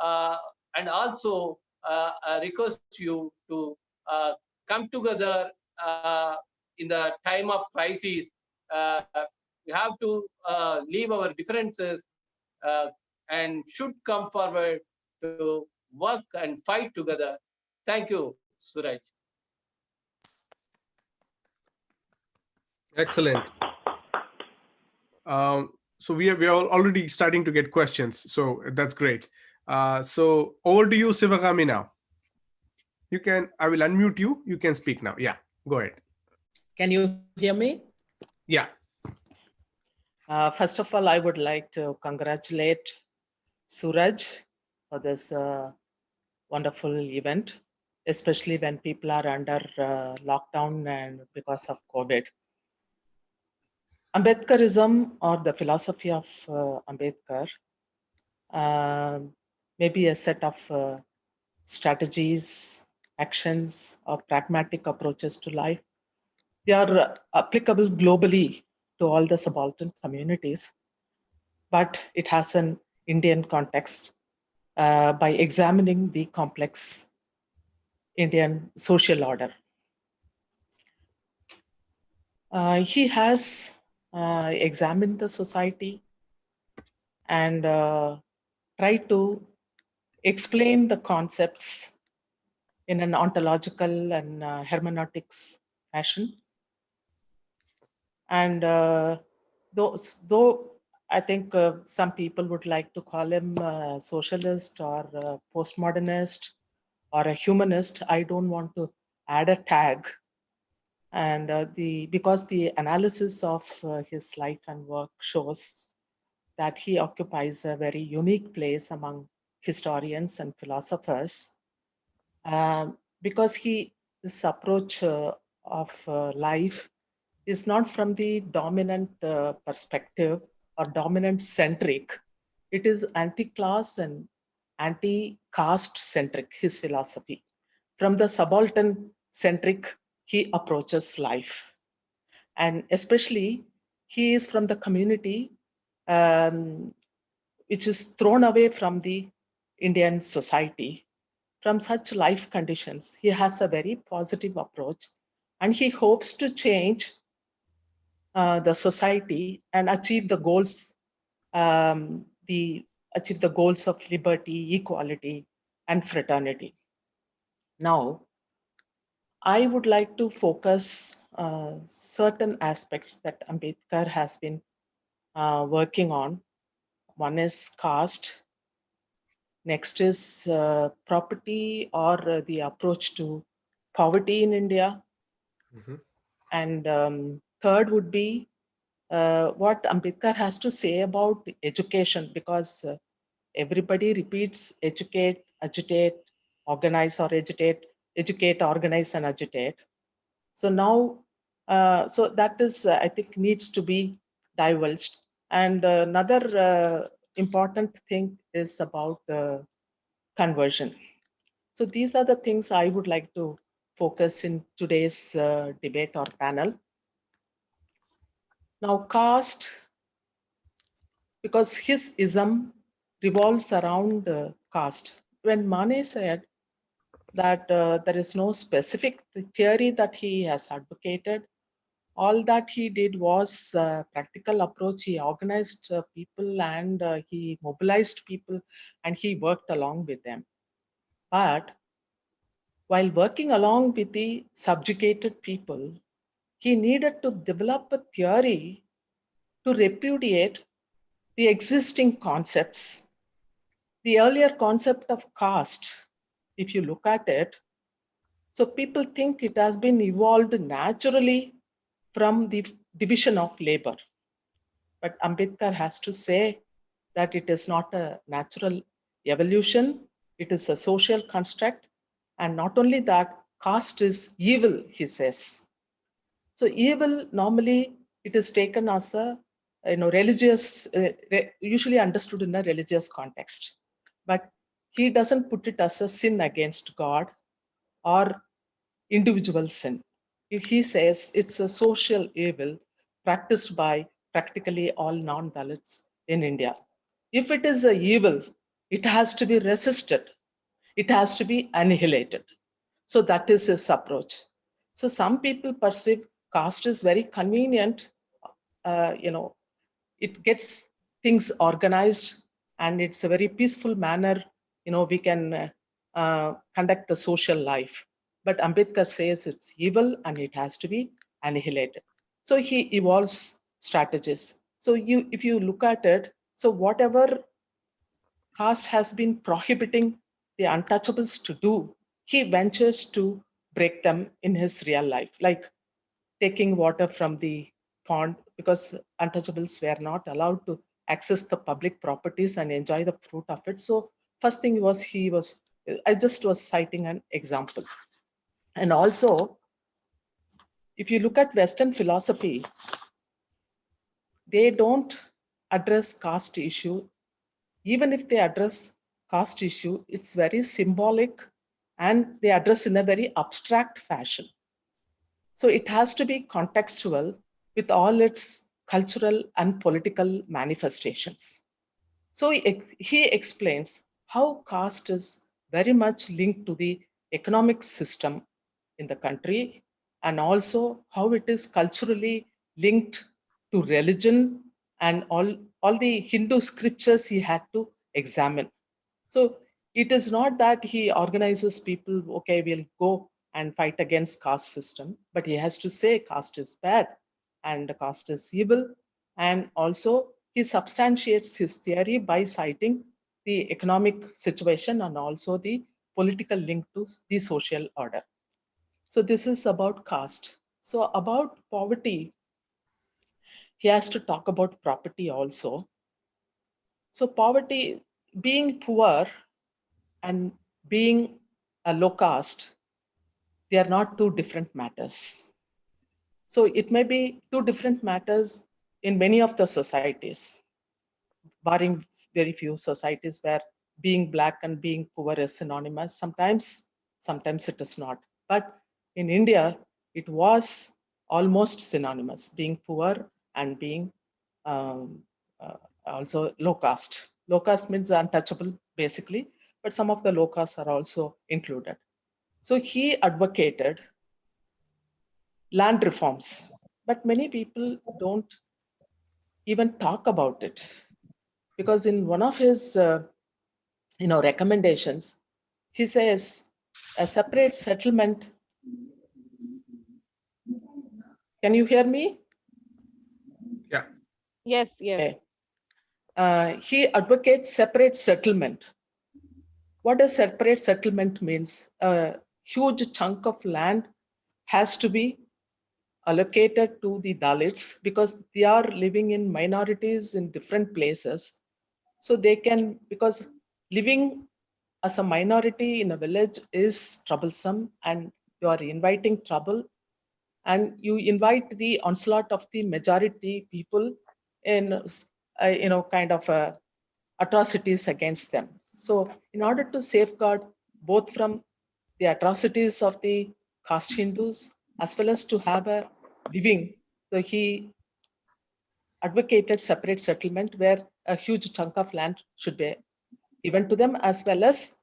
uh, and also request you to come together in the time of crisis. Uh, we have to leave our differences uh, and should come forward to work and fight together. Thank you, Suraj. Excellent. So we are already starting to get questions. So that's great. So over to you, Sivagami now. I will unmute you. You can speak now. Yeah, go ahead. Can you hear me? Yeah. First of all, I would like to congratulate Suraj for this wonderful event, especially when people are under lockdown and because of COVID. Ambedkarism, or the philosophy of Ambedkar, may be a set of strategies, actions, or pragmatic approaches to life. They are applicable globally to all the subaltern communities, but it has an Indian context by examining the complex Indian social order. He has examined the society and tried to explain the concepts in an ontological and hermeneutics fashion. And though I think some people would like to call him a socialist or a postmodernist or a humanist, I don't want to add a tag. And because the analysis of his life and work shows that he occupies a very unique place among historians and philosophers, because this approach of life is not from the dominant perspective or dominant centric. It is anti-class and anti-caste centric, his philosophy. From the subaltern centric, he approaches life. And especially, he is from the community which is thrown away from the Indian society. From such life conditions, he has a very positive approach, and he hopes to change the society and achieve the goals, achieve the goals of liberty, equality, and fraternity. Now, I would like to focus certain aspects that Ambedkar has been working on. One is caste. Next is property or the approach to poverty in India. Mm-hmm. And third would be what Ambedkar has to say about education, because everybody repeats educate, agitate, organize or agitate, educate, organize and agitate. So now, so that is, I think, needs to be divulged. And another important thing is about conversion. So these are the things I would like to focus in today's debate or panel. Now, caste, because his ism revolves around caste. When Mane said that there is no specific theory that he has advocated, all that he did was practical approach. He organized people and he mobilized people and he worked along with them. But while working along with the subjugated people, he needed to develop a theory to repudiate the existing concepts. The earlier concept of caste, if you look at it, so people think it has been evolved naturally from the division of labor. But Ambedkar has to say that it is not a natural evolution, it is a social construct. And not only that, caste is evil, he says. So evil, normally it is taken as a religious, usually understood in a religious context. But he doesn't put it as a sin against God or individual sin. He says it's a social evil practiced by practically all non-Dalits in India. If it is a evil, it has to be resisted. It has to be annihilated. So that is his approach. So some people perceive caste is very convenient. It gets things organized and it's a very peaceful manner. We can conduct the social life. But Ambedkar says it's evil and it has to be annihilated. So he evolves strategies. So if you look at it, so whatever caste has been prohibiting the untouchables to do, he ventures to break them in his real life, like taking water from the pond, because untouchables were not allowed to access the public properties and enjoy the fruit of it. So first thing was I just was citing an example. And also, if you look at Western philosophy, they don't address caste issue. Even if they address caste issue, it's very symbolic and they address in a very abstract fashion. So it has to be contextual with all its cultural and political manifestations. So he explains how caste is very much linked to the economic system in the country, and also how it is culturally linked to religion and all the Hindu scriptures he had to examine. So it is not that he organizes people, okay, we'll go and fight against caste system, but he has to say caste is bad and caste is evil. And also he substantiates his theory by citing the economic situation and also the political link to the social order. So this is about caste. So about poverty, he has to talk about property also. So poverty, being poor and being a low caste, they are not two different matters. So it may be two different matters in many of the societies, barring very few societies where being black and being poor is synonymous. Sometimes it is not. But in India, it was almost synonymous, being poor and being also low caste. Low caste means untouchable, basically, but some of the low castes are also included. So he advocated land reforms, but many people don't even talk about it, because in one of his recommendations, he says a separate settlement. Can you hear me? Yeah. Yes, yes. Okay. He advocates separate settlement. What does separate settlement means? A huge chunk of land has to be allocated to the Dalits because they are living in minorities in different places. So they can, because living as a minority in a village is troublesome and you are inviting trouble, and you invite the onslaught of the majority people in kind of atrocities against them. So in order to safeguard both from the atrocities of the caste Hindus as well as to have a living, so he advocated separate settlement where a huge chunk of land should be given to them, as well as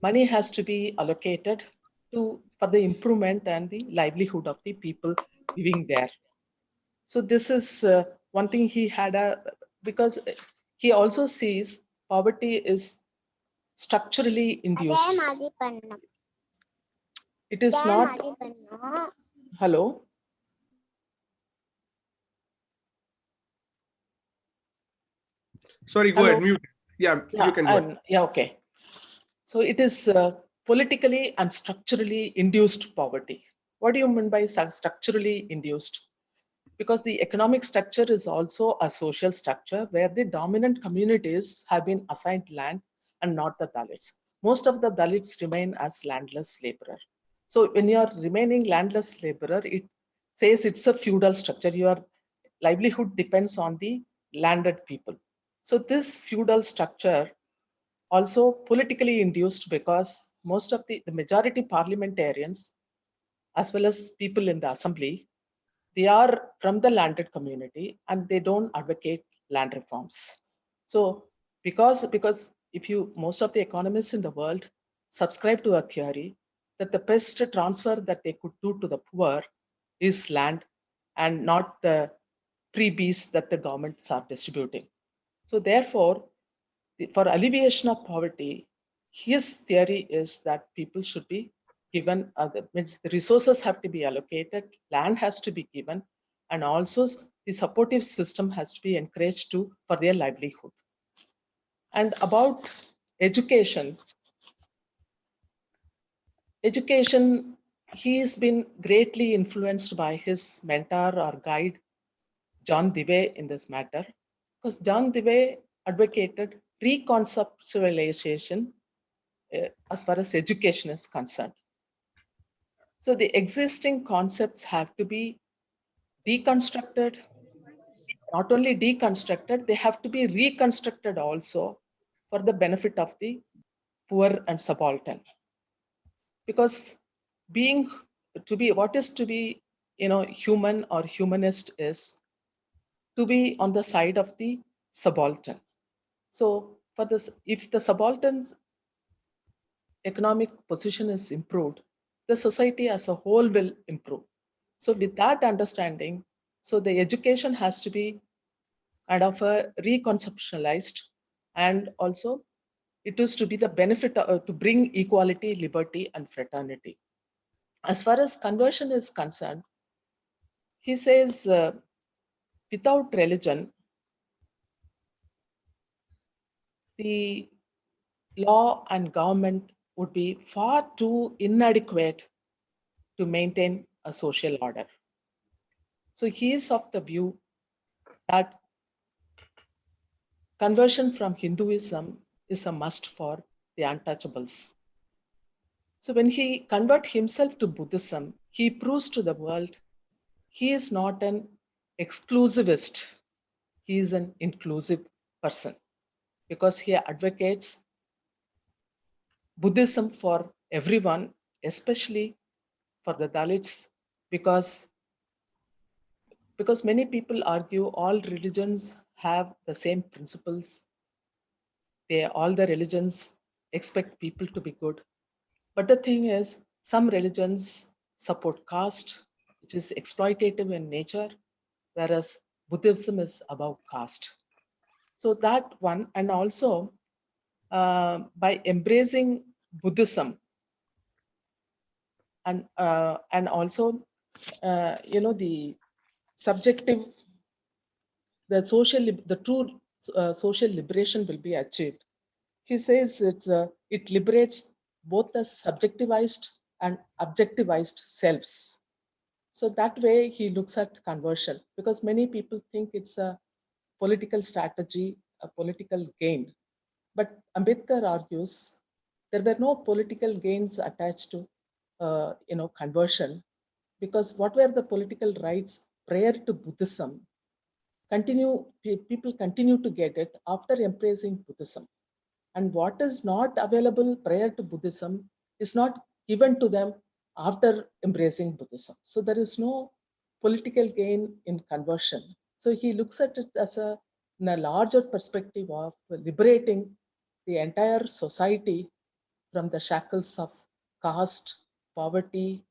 money has to be allocated for the improvement and the livelihood of the people living there. So this is one thing he had because he also sees poverty is structurally induced. It is not. Hello. Sorry, go Hello? ahead, mute. Yeah, you can go ahead. Yeah, okay. So it is politically and structurally induced poverty. What do you mean by structurally induced? because the economic structure is also a social structure where the dominant communities have been assigned land and not the Dalits. Most of the Dalits remain as landless laborer. So when you are remaining landless laborer, it says it's a feudal structure. Your livelihood depends on the landed people. So this feudal structure also politically induced, because most of the majority parliamentarians as well as people in the assembly, they are from the landed community and they don't advocate land reforms. So because if you, most of the economists in the world subscribe to a theory that the best transfer that they could do to the poor is land and not the freebies that the governments are distributing. So therefore, for alleviation of poverty, his theory is that people should be given, means the resources have to be allocated, land has to be given, and also the supportive system has to be encouraged to for their livelihood. And about education, he has been greatly influenced by his mentor or guide, John Dewey, in this matter, because John Dewey advocated reconceptualization as far as education is concerned. So the existing concepts have to be deconstructed, not only deconstructed, they have to be reconstructed also for the benefit of the poor and subaltern. Because what is to be, human or humanist is to be on the side of the subaltern. So for this, if the subaltern's economic position is improved, the society as a whole will improve. So with that understanding, so the education has to be kind of reconceptualized, and also it is to be the benefit to bring equality, liberty, and fraternity. As far as conversion is concerned, he says without religion, the law and government would be far too inadequate to maintain a social order. So he is of the view that conversion from Hinduism is a must for the untouchables. So when he converts himself to Buddhism, he proves to the world he is not an exclusivist, he is an inclusive person, because he advocates Buddhism for everyone, especially for the Dalits, because many people argue all religions have the same principles. All the religions expect people to be good. But the thing is, some religions support caste, which is exploitative in nature, whereas Buddhism is about caste. So that one, and also by embracing Buddhism, and also the subjective, the true social liberation will be achieved. He says it liberates both the subjectivized and objectivized selves. So that way he looks at conversion, because many people think it's a political strategy, a political gain. But Ambedkar argues there were no political gains attached to conversion, because what were the political rights prior to Buddhism? People continue to get it after embracing Buddhism. And what is not available prior to Buddhism is not given to them after embracing Buddhism. So there is no political gain in conversion. So he looks at it as in a larger perspective of liberating the entire society from the shackles of caste, poverty,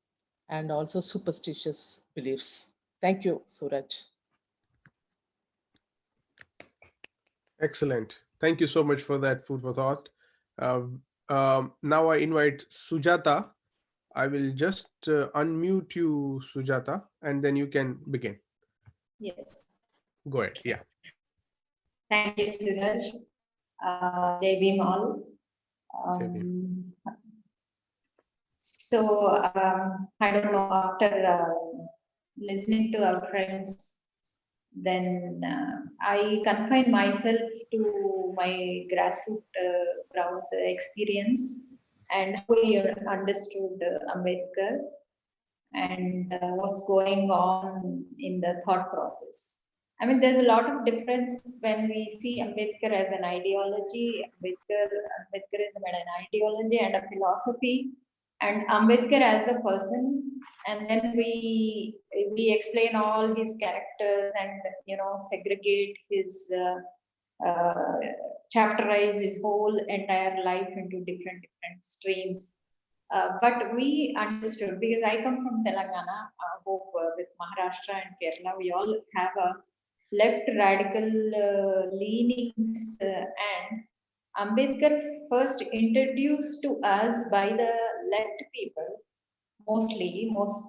and also superstitious beliefs. Thank you, Suraj. Excellent. Thank you so much for that food for thought. Now I invite Sujata. I will just unmute you, Sujata, and then you can begin. Yes. Go ahead. Yeah. Thank you, Suraj. Jai Bhim all. Jai Bhim. So I don't know, after listening to our friends, then I confine myself to my grassroots ground experience and how we understood Ambedkar and what's going on in the thought process. I mean, there's a lot of difference when we see Ambedkar as an ideology, Ambedkarism as an ideology and a philosophy, and Ambedkar as a person. And then we explain all his characters and segregate his chapterize his whole entire life into different streams. But we understood, because I come from Telangana, hope with Maharashtra and Kerala, we all have a left radical leanings, and Ambedkar first introduced to us by the left people, most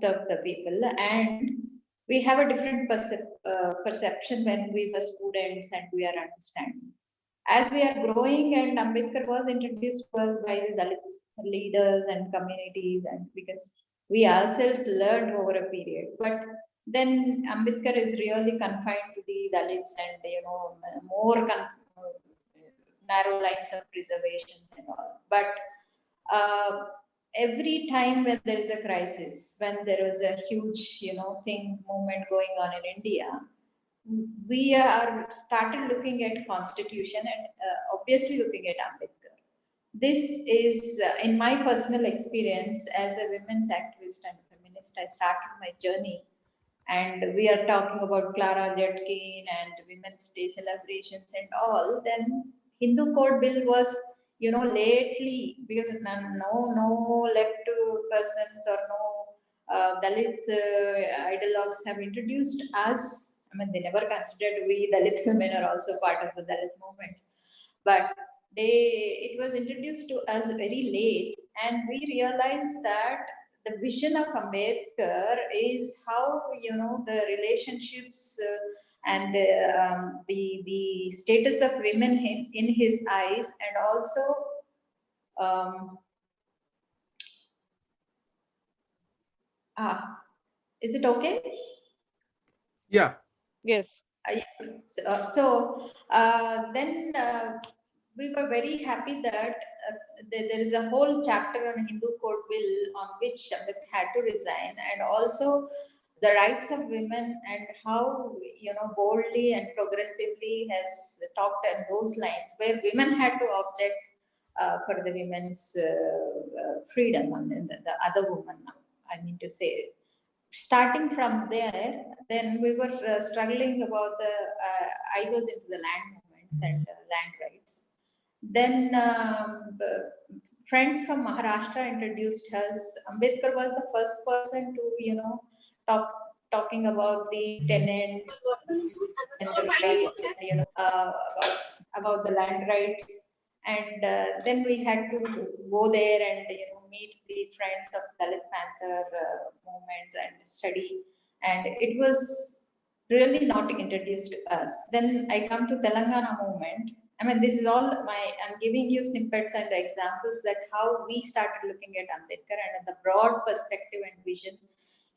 of the people, and we have a different perception when we were students and we are understanding. As we are growing, and Ambedkar was introduced to us by the Dalit leaders and communities, and because we ourselves learned over a period. But then Ambedkar is really confined to the Dalits and more narrow lines of preservations and all. But every time when there is a crisis, when there is a huge movement going on in India, we are started looking at constitution and obviously looking at Ambedkar. This is in my personal experience as a women's activist and feminist. I started my journey, and we are talking about Clara Zetkin and Women's Day celebrations and all. Then Hindu Code Bill was lately, because no left persons or no Dalit ideologues have introduced us. I mean, they never considered we Dalit women are also part of the Dalit movements, but it was introduced to us very late, and we realized that the vision of Ambedkar is how the relationships and the status of women in his eyes, and also is it okay? Yeah. Yes. Then we were very happy that there is a whole chapter on Hindu Code Bill on which Ambedkar had to resign, and also the rights of women and how boldly and progressively has talked on those lines, where women had to object for the women's freedom, and the other woman, I mean to say. Starting from there, then we were struggling about I was into the land movements and land rights. Then friends from Maharashtra introduced us. Ambedkar was the first person to talking about the tenant and the rights, about the land rights. And then we had to go there and meet the friends of Dalit Panther movements and study. And it was really not introduced to us. Then I come to Telangana movement. I mean, this is all I'm giving you snippets and examples that how we started looking at Ambedkar, and the broad perspective and vision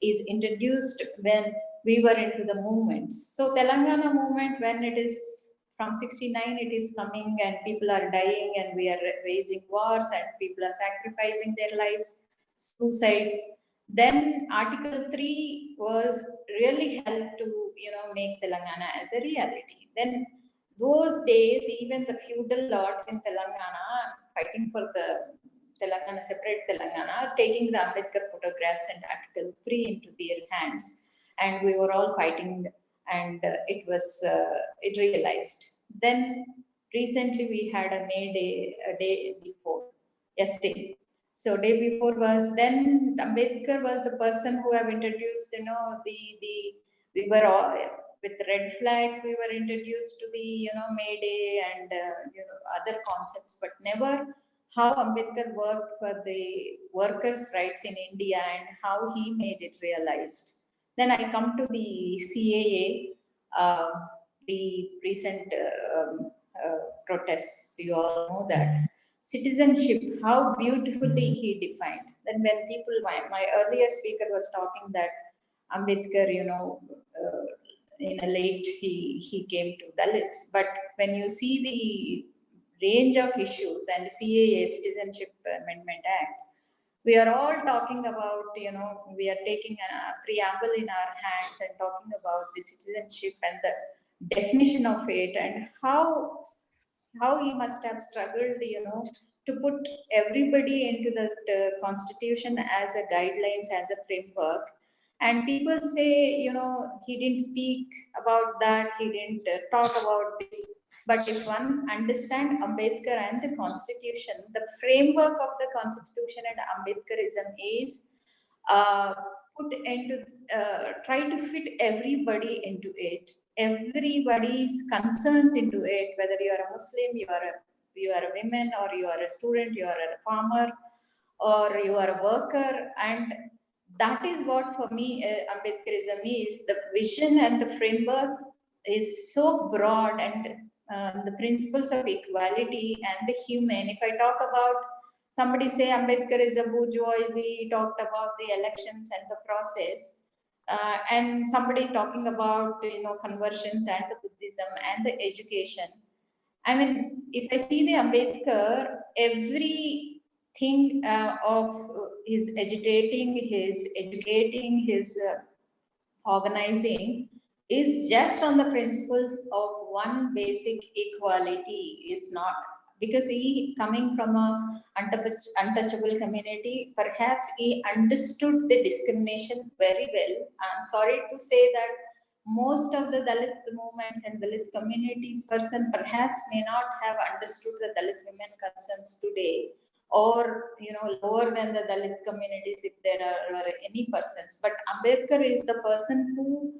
is introduced when we were into the movements. So Telangana movement, when it is from 69, it is coming and people are dying and we are waging wars and people are sacrificing their lives, suicides. Then Article 3 was really helped to make Telangana as a reality. Then those days, even the feudal lords in Telangana fighting for the Telangana, separate Telangana, taking the Ambedkar photographs and Article 3 into their hands, and we were all fighting, and it realized. Then recently we had a May Day, a day before, yesterday. So day before was, then Ambedkar was the person who have introduced, we were all, with red flags, we were introduced to the, May Day and, other concepts, but never how Ambedkar worked for the workers' rights in India and how he made it realized. Then I come to the CAA, the recent protests, you all know that. Citizenship, how beautifully he defined. Then when people, my earlier speaker was talking that Ambedkar, in a late he came to Dalits. But when you see the range of issues and CAA, Citizenship Amendment Act, we are all talking about, we are taking a preamble in our hands and talking about the citizenship and the definition of it, and how he must have struggled, to put everybody into the constitution as a guidelines, as a framework. And people say, he didn't speak about that, he didn't talk about this. But if one understands Ambedkar and the constitution, the framework of the constitution and Ambedkarism is put into, try to fit everybody into it, everybody's concerns into it, whether you are a Muslim, you are a woman, or you are a student, you are a farmer, or you are a worker. And that is what for me Ambedkarism is. The vision and the framework is so broad, and the principles of equality and the human. If I talk about, somebody say Ambedkar is a bourgeoisie, he talked about the elections and the process, and somebody talking about, conversions and the Buddhism and the education. I mean, if I see the Ambedkar, everything of his agitating, his educating, his organizing is just on the principles of one basic equality. Is not because he coming from a untouchable community, perhaps he understood the discrimination very well. I'm sorry to say that most of the Dalit movements and Dalit community person perhaps may not have understood the Dalit women concerns today, or lower than the Dalit communities if there are any persons. But Ambedkar is the person who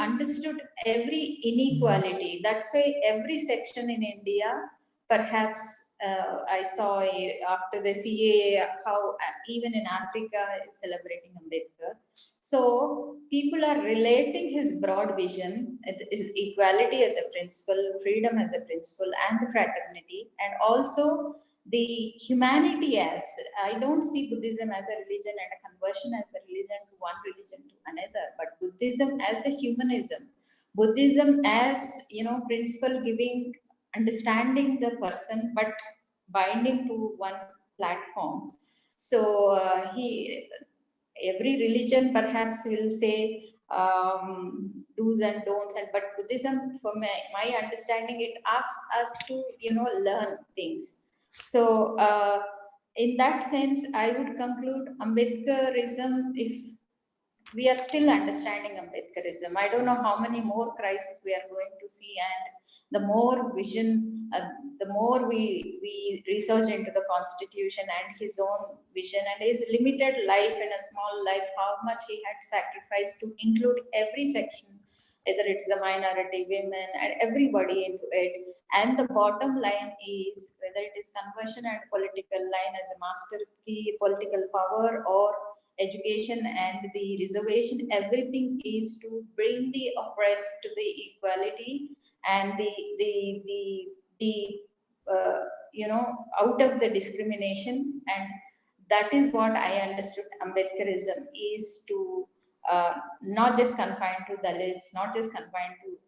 understood every inequality. That's why every section in India, perhaps I saw after the CAA how even in Africa is celebrating Ambedkar. So people are relating his broad vision, his equality as a principle, freedom as a principle, and the fraternity, and also the humanity as, I don't see Buddhism as a religion and a conversion as a religion to one religion to another, but Buddhism as a humanism, Buddhism as, principle giving, understanding the person, but binding to one platform. So every religion perhaps will say do's and don'ts, and but Buddhism, for my understanding, it asks us to learn things. So in that sense, I would conclude Ambedkarism, if we are still understanding Ambedkarism, I don't know how many more crises we are going to see, and the more vision, the more we research into the constitution and his own vision and his limited life in a small life, how much he had sacrificed to include every section, whether it's the minority, women, and everybody into it. And the bottom line is, whether it is conversion and political line as a master key, political power, or education and the reservation, everything is to bring the oppressed to the equality and out of the discrimination. And that is what I understood Ambedkarism is, to not just confined to Dalits, not just confined to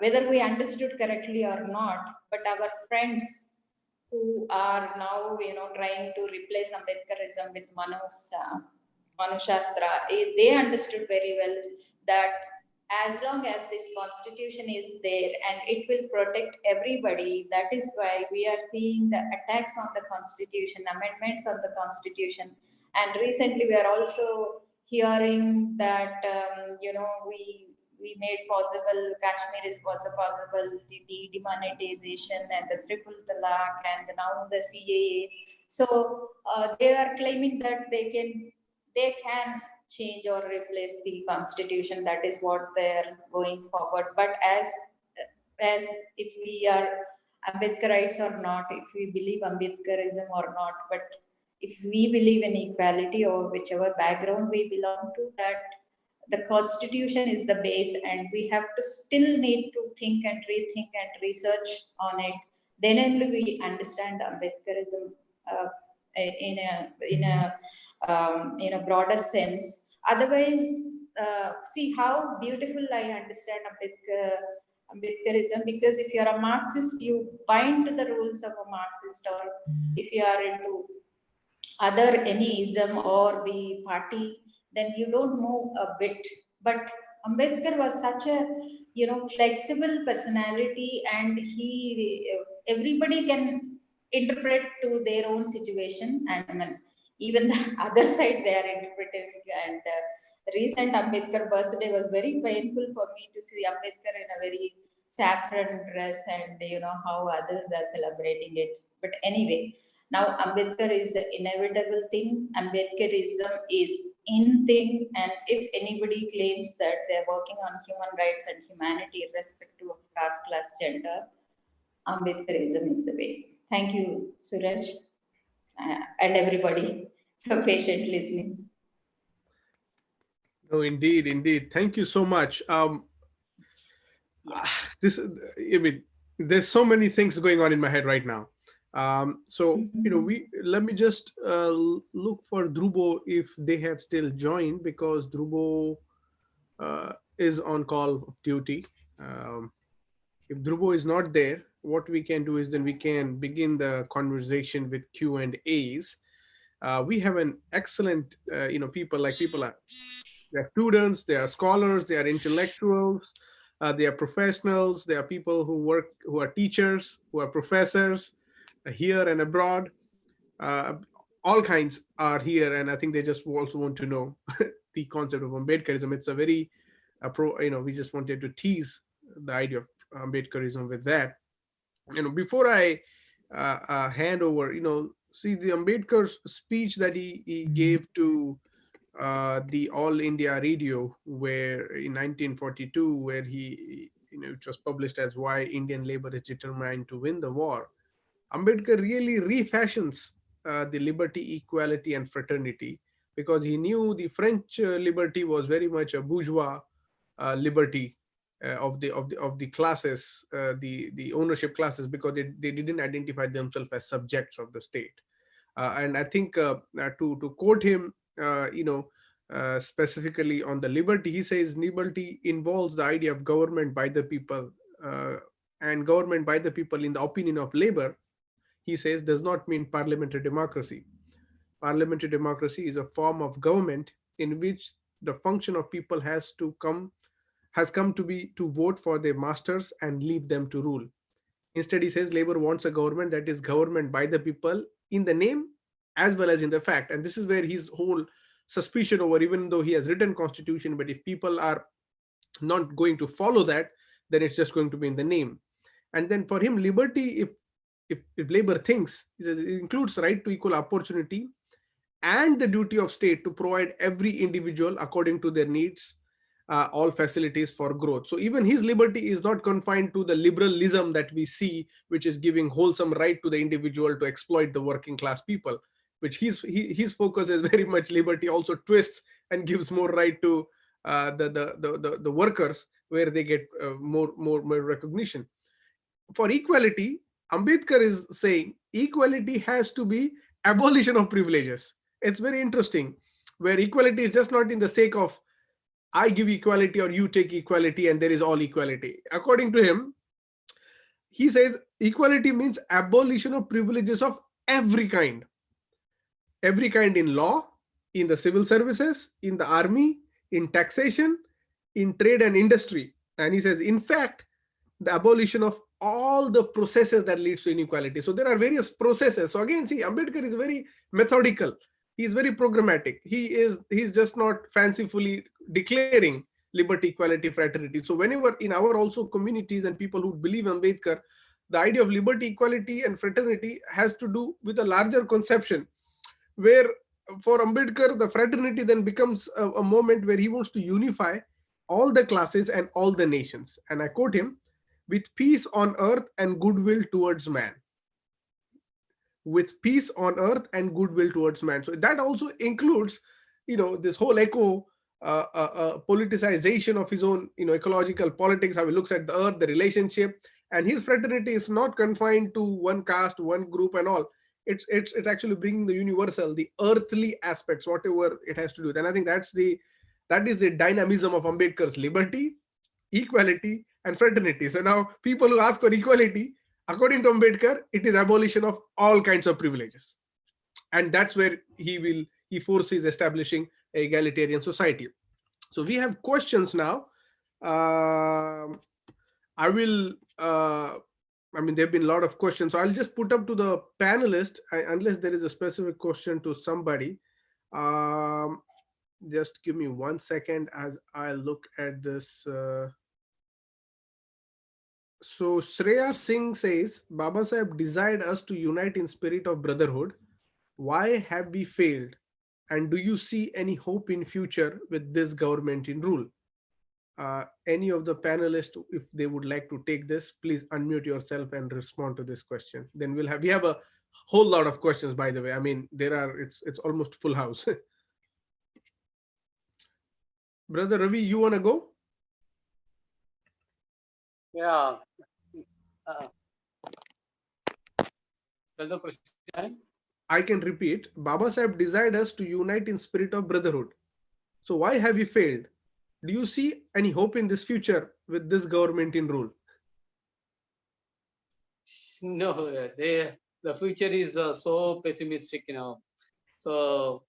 whether we understood correctly or not, but our friends who are now trying to replace Ambedkarism with Manu Shastra, they understood very well that as long as this constitution is there and it will protect everybody, that is why we are seeing the attacks on the constitution, amendments on the constitution. And recently we are also hearing that we made possible, Kashmir was a possible, the demonetization and the triple talaq and now the CAA. So they are claiming that they can change or replace the constitution. That is what they are going forward. But as if we are Ambedkarites or not, if we believe Ambedkarism or not, but if we believe in equality or whichever background we belong to, that the constitution is the base, and we have to still need to think and rethink and research on it. Then only we understand Ambedkarism in a broader sense. Otherwise, see how beautiful I understand Ambedkarism, because if you're a Marxist, you bind to the rules of a Marxist, or if you are into other any ism or the party, then you don't move a bit. But Ambedkar was such a flexible personality, and everybody can interpret to their own situation, and I mean, even the other side they are interpreting. And recent Ambedkar birthday was very painful for me to see Ambedkar in a very saffron dress, and how others are celebrating it. But anyway, now Ambedkar is an inevitable thing. Ambedkarism is in thing, and if anybody claims that they're working on human rights and humanity irrespective of caste, class, gender, Ambedkarism is the way. Thank you, Suresh, and everybody for patient listening. No, indeed, indeed. Thank you so much. This, I mean, there's so many things going on in my head right now. So let me just look for Dhruvo if they have still joined, because Dhruvo is on call of duty. If Dhruvo is not there, what we can do is then we can begin the conversation with Q&As. We have an excellent, people are, they are students, they are scholars, they are intellectuals, they are professionals, they are people who are teachers, who are professors here and abroad. All kinds are here, and I think they just also want to know the concept of Ambedkarism. It's a very we just wanted to tease the idea of Ambedkarism with that. Before I hand over, see the Ambedkar's speech that he gave to the All India Radio, where in 1942, where he, it was published as Why Indian Labor is Determined to Win the War. Ambedkar really refashions the liberty, equality, and fraternity, because he knew the French liberty was very much a bourgeois liberty of the classes, the ownership classes, because they didn't identify themselves as subjects of the state. And I think to quote him, specifically on the liberty, he says liberty involves the idea of government by the people, and government by the people, in the opinion of labor, he says, does not mean parliamentary democracy. Parliamentary democracy is a form of government in which the function of people has come to be to vote for their masters and leave them to rule. Instead, he says labor wants a government that is government by the people in the name as well as in the fact. And this is where his whole suspicion over, even though he has written constitution, but if people are not going to follow that, then it's just going to be in the name. And then for him, liberty, if labor thinks, it includes right to equal opportunity and the duty of state to provide every individual according to their needs all facilities for growth. So even his liberty is not confined to the liberalism that we see, which is giving wholesome right to the individual to exploit the working class people, which his focus is very much liberty also twists and gives more right to the workers, where they get more recognition. For equality, Ambedkar is saying equality has to be abolition of privileges. It's very interesting, where equality is just not in the sake of I give equality or you take equality and there is all equality. According to him, he says equality means abolition of privileges of every kind in law, in the civil services, in the army, in taxation, in trade and industry. And he says, in fact, the abolition of all the processes that leads to inequality. So there are various processes. So again, see, Ambedkar is very methodical. He is very programmatic. He's just not fancifully declaring liberty, equality, fraternity. So whenever in our also communities and people who believe Ambedkar, the idea of liberty, equality, and fraternity has to do with a larger conception, where for Ambedkar, the fraternity then becomes a moment where he wants to unify all the classes and all the nations. And I quote him, with peace on earth and goodwill towards man. With peace on earth and goodwill towards man. So that also includes, this whole politicization of his own, ecological politics, how he looks at the earth, the relationship. And his fraternity is not confined to one caste, one group and all. It's actually bringing the universal, the earthly aspects, whatever it has to do with. And I think that's the That is the dynamism of Ambedkar's liberty, equality, and fraternity. So now people who ask for equality, according to Ambedkar, it is abolition of all kinds of privileges. And that's where he foresees establishing an egalitarian society. So we have questions now. I will, I mean, there have been a lot of questions. So I'll just put up to the panelist, unless there is a specific question to somebody. Just give me 1 second as I look at this. So Shreya Singh says, Baba Sahib desired us to unite in spirit of brotherhood. Why have we failed? And do you see any hope in future with this government in rule? Any of the panelists, if they would like to take this, please unmute yourself and respond to this question. Then we have a whole lot of questions, by the way. I mean, it's almost full house. Brother Ravi, you want to go? Yeah. There's a question. I can repeat. Baba Sahib desired us to unite in spirit of brotherhood. So why have we failed? Do you see any hope in this future with this government in rule? No, the future is so pessimistic, So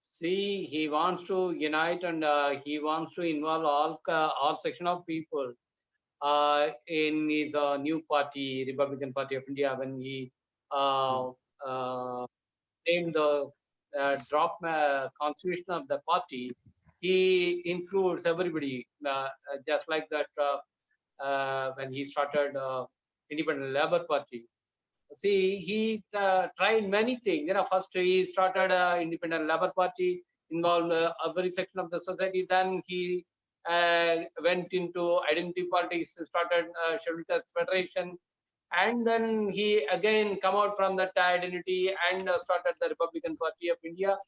see, he wants to unite and he wants to involve all section of people in his new party, Republican Party of India, when he named the draft constitution of the party. He includes everybody, just like that when he started Independent Labour Party. See, he tried many things. First he started Independent Labour Party, involved every section of the society. Then he went into identity politics, started Scheduled Caste Federation, and then he again come out from that identity and started the Republican Party of India,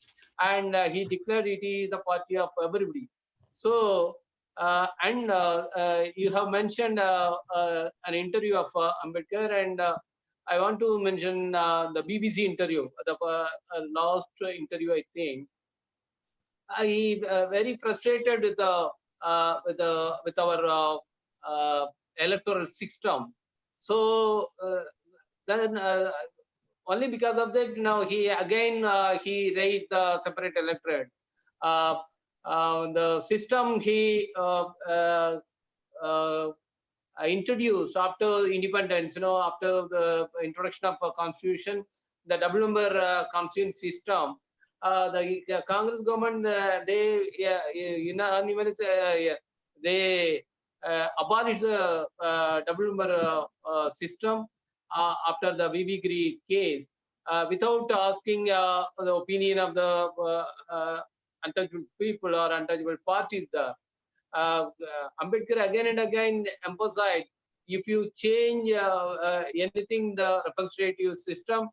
and he declared it is a party of everybody. So you have mentioned an interview of Ambedkar, and I want to mention the BBC interview, the last interview, I think. I very frustrated with our electoral system. So then only because of that, now he again he raised the separate electorate. The system he introduced after independence, after the introduction of a constitution, the double number constitution system. The Congress government, they abolished the double number system after the VV Giri case, without asking the opinion of the untouchable people or untouchable parties there. Ambedkar again and again emphasized, if you change anything, the representative system,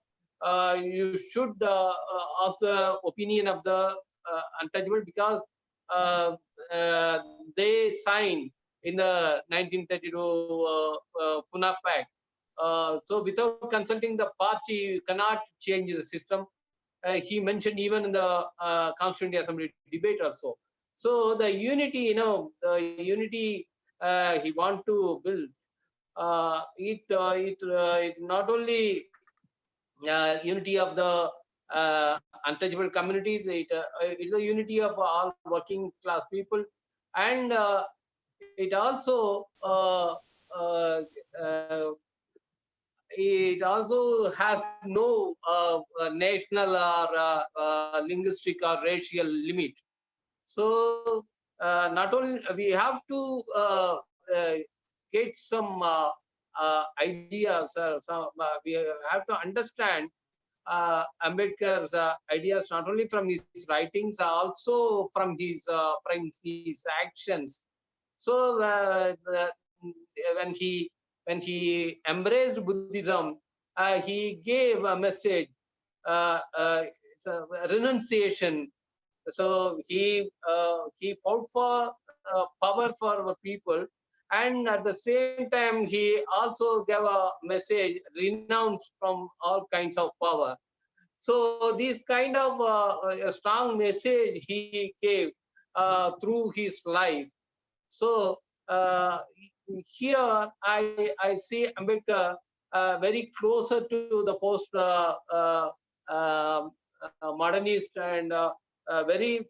you should ask the opinion of the untouchable, because they signed in the 1932 Pune Pact. So without consulting the party, you cannot change the system. He mentioned even in the Constituent Assembly debate also. So the unity, the unity he want to build, it not only unity of the untouchable communities, it's a unity of all working class people, and it also has no national or linguistic or racial limit. So not only we have to get some ideas, we have to understand Ambedkar's ideas not only from his writings, also from his actions. So when he embraced Buddhism, he gave a message, it's a renunciation. So he fought for power for our people, and at the same time he also gave a message, renounce from all kinds of power. So this kind of a strong message he gave, through his life. So here I see Ambedkar very closer to the post modernist and very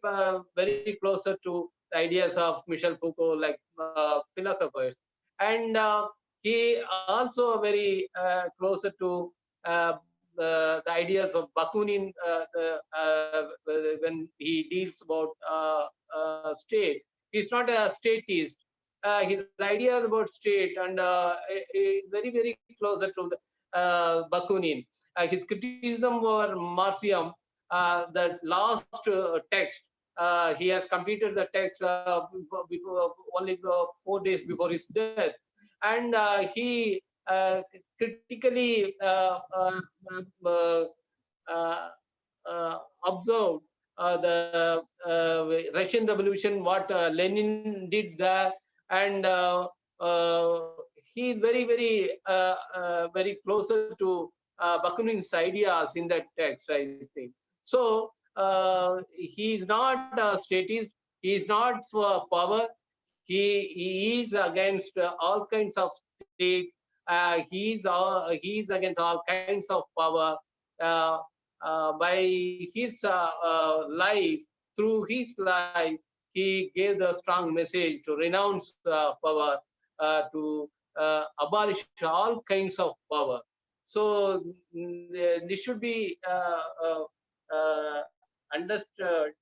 closer to the ideas of Michel Foucault, like philosophers. And he also very closer to the ideas of Bakunin when he deals about state. He's not a statist. His ideas about state and is very closer to the Bakunin. His criticism over Marxium, the last text, he has completed the text before only 4 days before his death, and he critically observed the Russian Revolution, what Lenin did there, and he is very closer to Bakunin's ideas in that text, I think. So he is not a statist. He is not for power. He is against all kinds of state. He is against all kinds of power. By his life, through his life, he gave the strong message to renounce power, to abolish all kinds of power. So this should be understood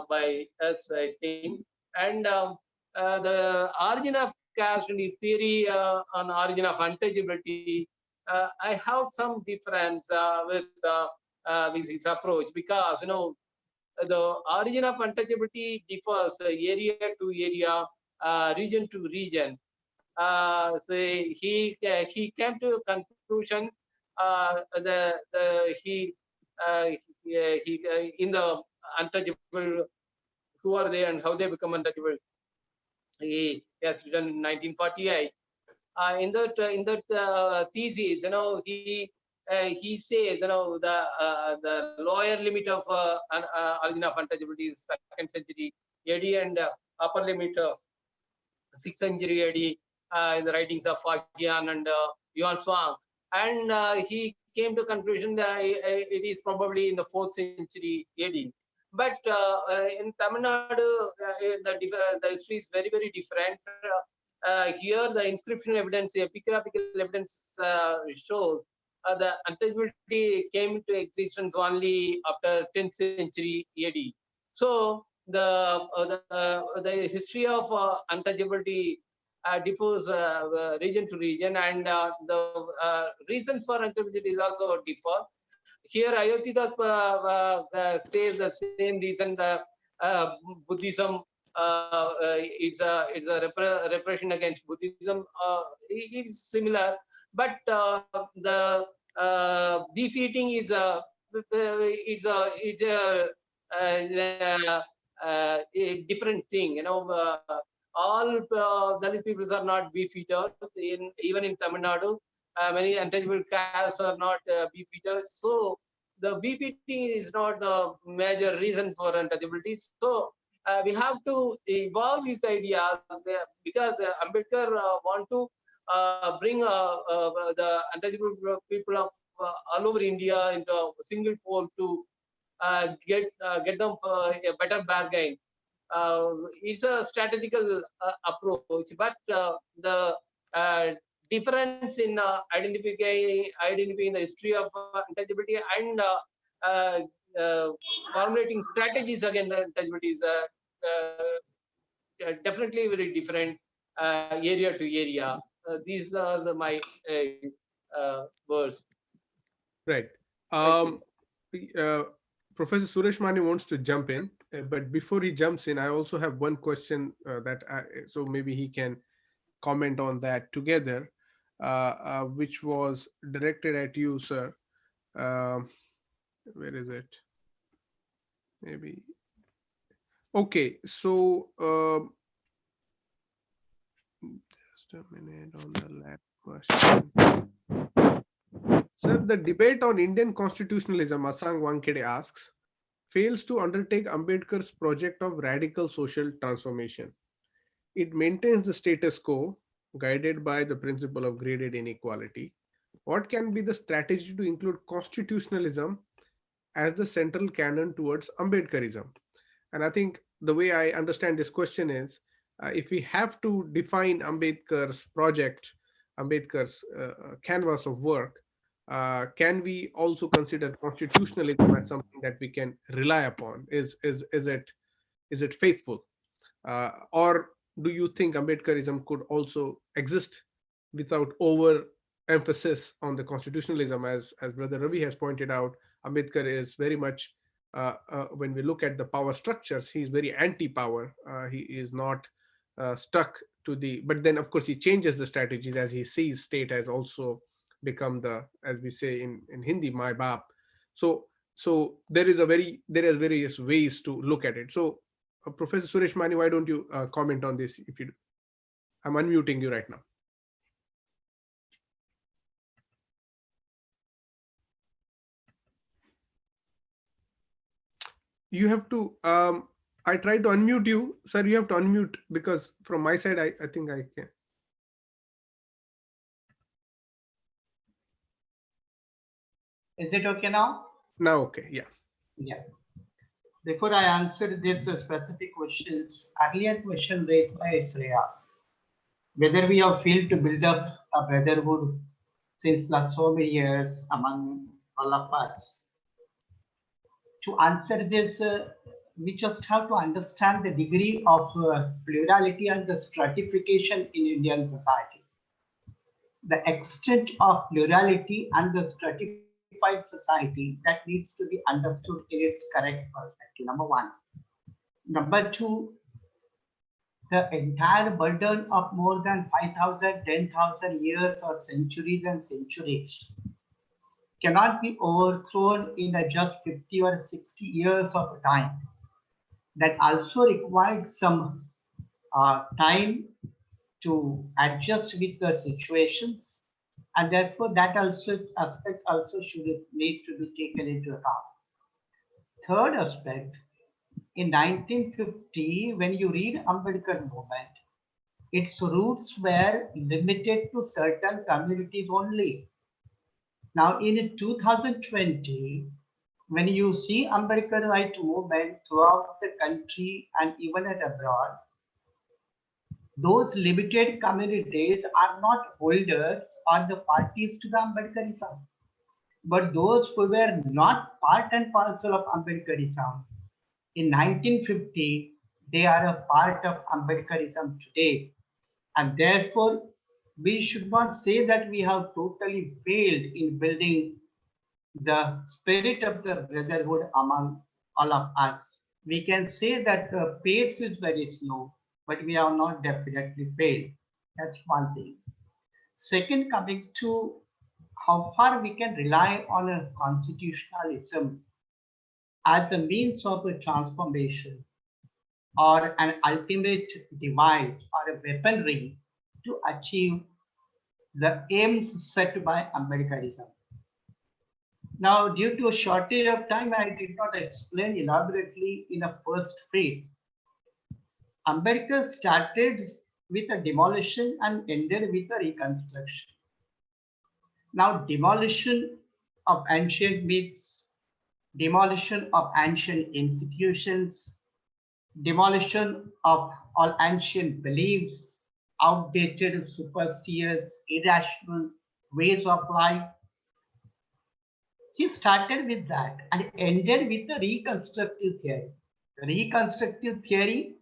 by us, I think. And the origin of caste and his theory on origin of untouchability, I have some difference with his approach, because the origin of untouchability differs area to area, region to region. So he came to a conclusion in the untouchable, who are they and how they become untouchable. He has written in 1948. In that thesis, he says, the lower limit of origin of untouchability is 2nd century AD, and upper limit 6th century AD in the writings of Fagian and Yuan Shuang. And he came to conclusion that it is probably in the 4th century AD. But in Tamil Nadu, the history is very different. Here, the inscription evidence, the epigraphical evidence shows the untouchability came into existence only after 10th century AD. So the history of untouchability differs region to region, and the reasons for untouchability also differ. Here, Ayodhya says the same reason. Buddhism, it's a repression against Buddhism. It is similar, but the beef eating is a different thing. All Dalit peoples are not beef eaters. Even in Tamil Nadu, many untouchable castes are not beef eaters. So the beef eating is not the major reason for untouchability. So we have to evolve these ideas because Ambedkar want to bring the untouchable people of all over India into a single fold to get them a better bargain. It's a strategical approach, but the difference in identifying the history of untouchability and formulating strategies against untouchability is definitely very different area to area. These are my words. Right. Professor Suresh Mani wants to jump in, but before he jumps in, I also have one question so maybe he can comment on that together, which was directed at you, sir. Where is it? Maybe. Okay, so just a minute on the last question. Sir, the debate on Indian constitutionalism, Asang Wankede asks, fails to undertake Ambedkar's project of radical social transformation. It maintains the status quo, guided by the principle of graded inequality. What can be the strategy to include constitutionalism as the central canon towards Ambedkarism? And I think the way I understand this question is, if we have to define Ambedkar's project, Ambedkar's canvas of work, can we also consider constitutionalism as something that we can rely upon? Is it faithful, or do you think Ambedkarism could also exist without over emphasis on the constitutionalism? As Brother Ravi has pointed out, Ambedkar is very much, when we look at the power structures, he's very anti-power. He is not stuck to the, but then of course he changes the strategies as he sees state has also become the, as we say in Hindi, my baap. So there is various ways to look at it. So Professor Suresh Mani, why don't you comment on this? If you do. I'm unmuting you right now. You have to, I tried to unmute you, sir. You have to unmute, because from my side, I think I can. Is it okay now? Now, okay, yeah. Yeah. Before I answer these specific questions, earlier question raised by Shreya, whether we have failed to build up a brotherhood since last so many years among all of us. To answer this, we just have to understand the degree of plurality and the stratification in Indian society. The extent of plurality and the stratified society that needs to be understood in its correct perspective, number one. Number two, the entire burden of more than 5,000, 10,000 years or centuries and centuries cannot be overthrown in just 50 or 60 years of time. That also required some time to adjust with the situations, and therefore that also aspect also should need to be taken into account. Third aspect, in 1950, when you read Ambedkar movement, its roots were limited to certain communities only. Now in 2020, when you see Ambedkar right movement throughout the country and even at abroad, those limited communities are not holders or the parties to the Ambedkarism, but those who were not part and parcel of Ambedkarism in 1950, they are a part of Ambedkarism today. And therefore, we should not say that we have totally failed in building the spirit of the brotherhood among all of us. We can say that the pace is very slow, but we have not definitely failed. That's one thing. Second, coming to how far we can rely on a constitutionalism as a means of a transformation or an ultimate device or a weaponry to achieve the aims set by Ambedkarism. Now, due to a shortage of time, I did not explain elaborately in a first phase. Ambedkar started with a demolition and ended with a reconstruction. Now, demolition of ancient myths, demolition of ancient institutions, demolition of all ancient beliefs, outdated, superstitious, irrational ways of life. He started with that and ended with the reconstructive theory. The reconstructive theory,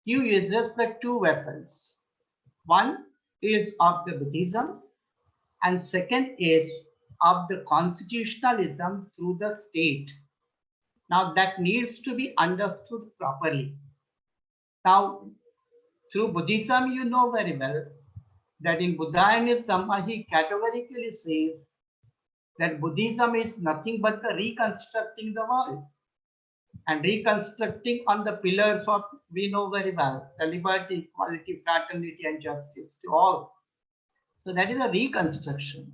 he uses the two weapons. One is of the Buddhism and second is of the constitutionalism through the state. Now that needs to be understood properly. Now, through Buddhism, you know very well that in Buddha and his Dhamma, he categorically says that Buddhism is nothing but the reconstructing the world and reconstructing on the pillars of, we know very well, the liberty, equality, fraternity, and justice to all. So that is a reconstruction.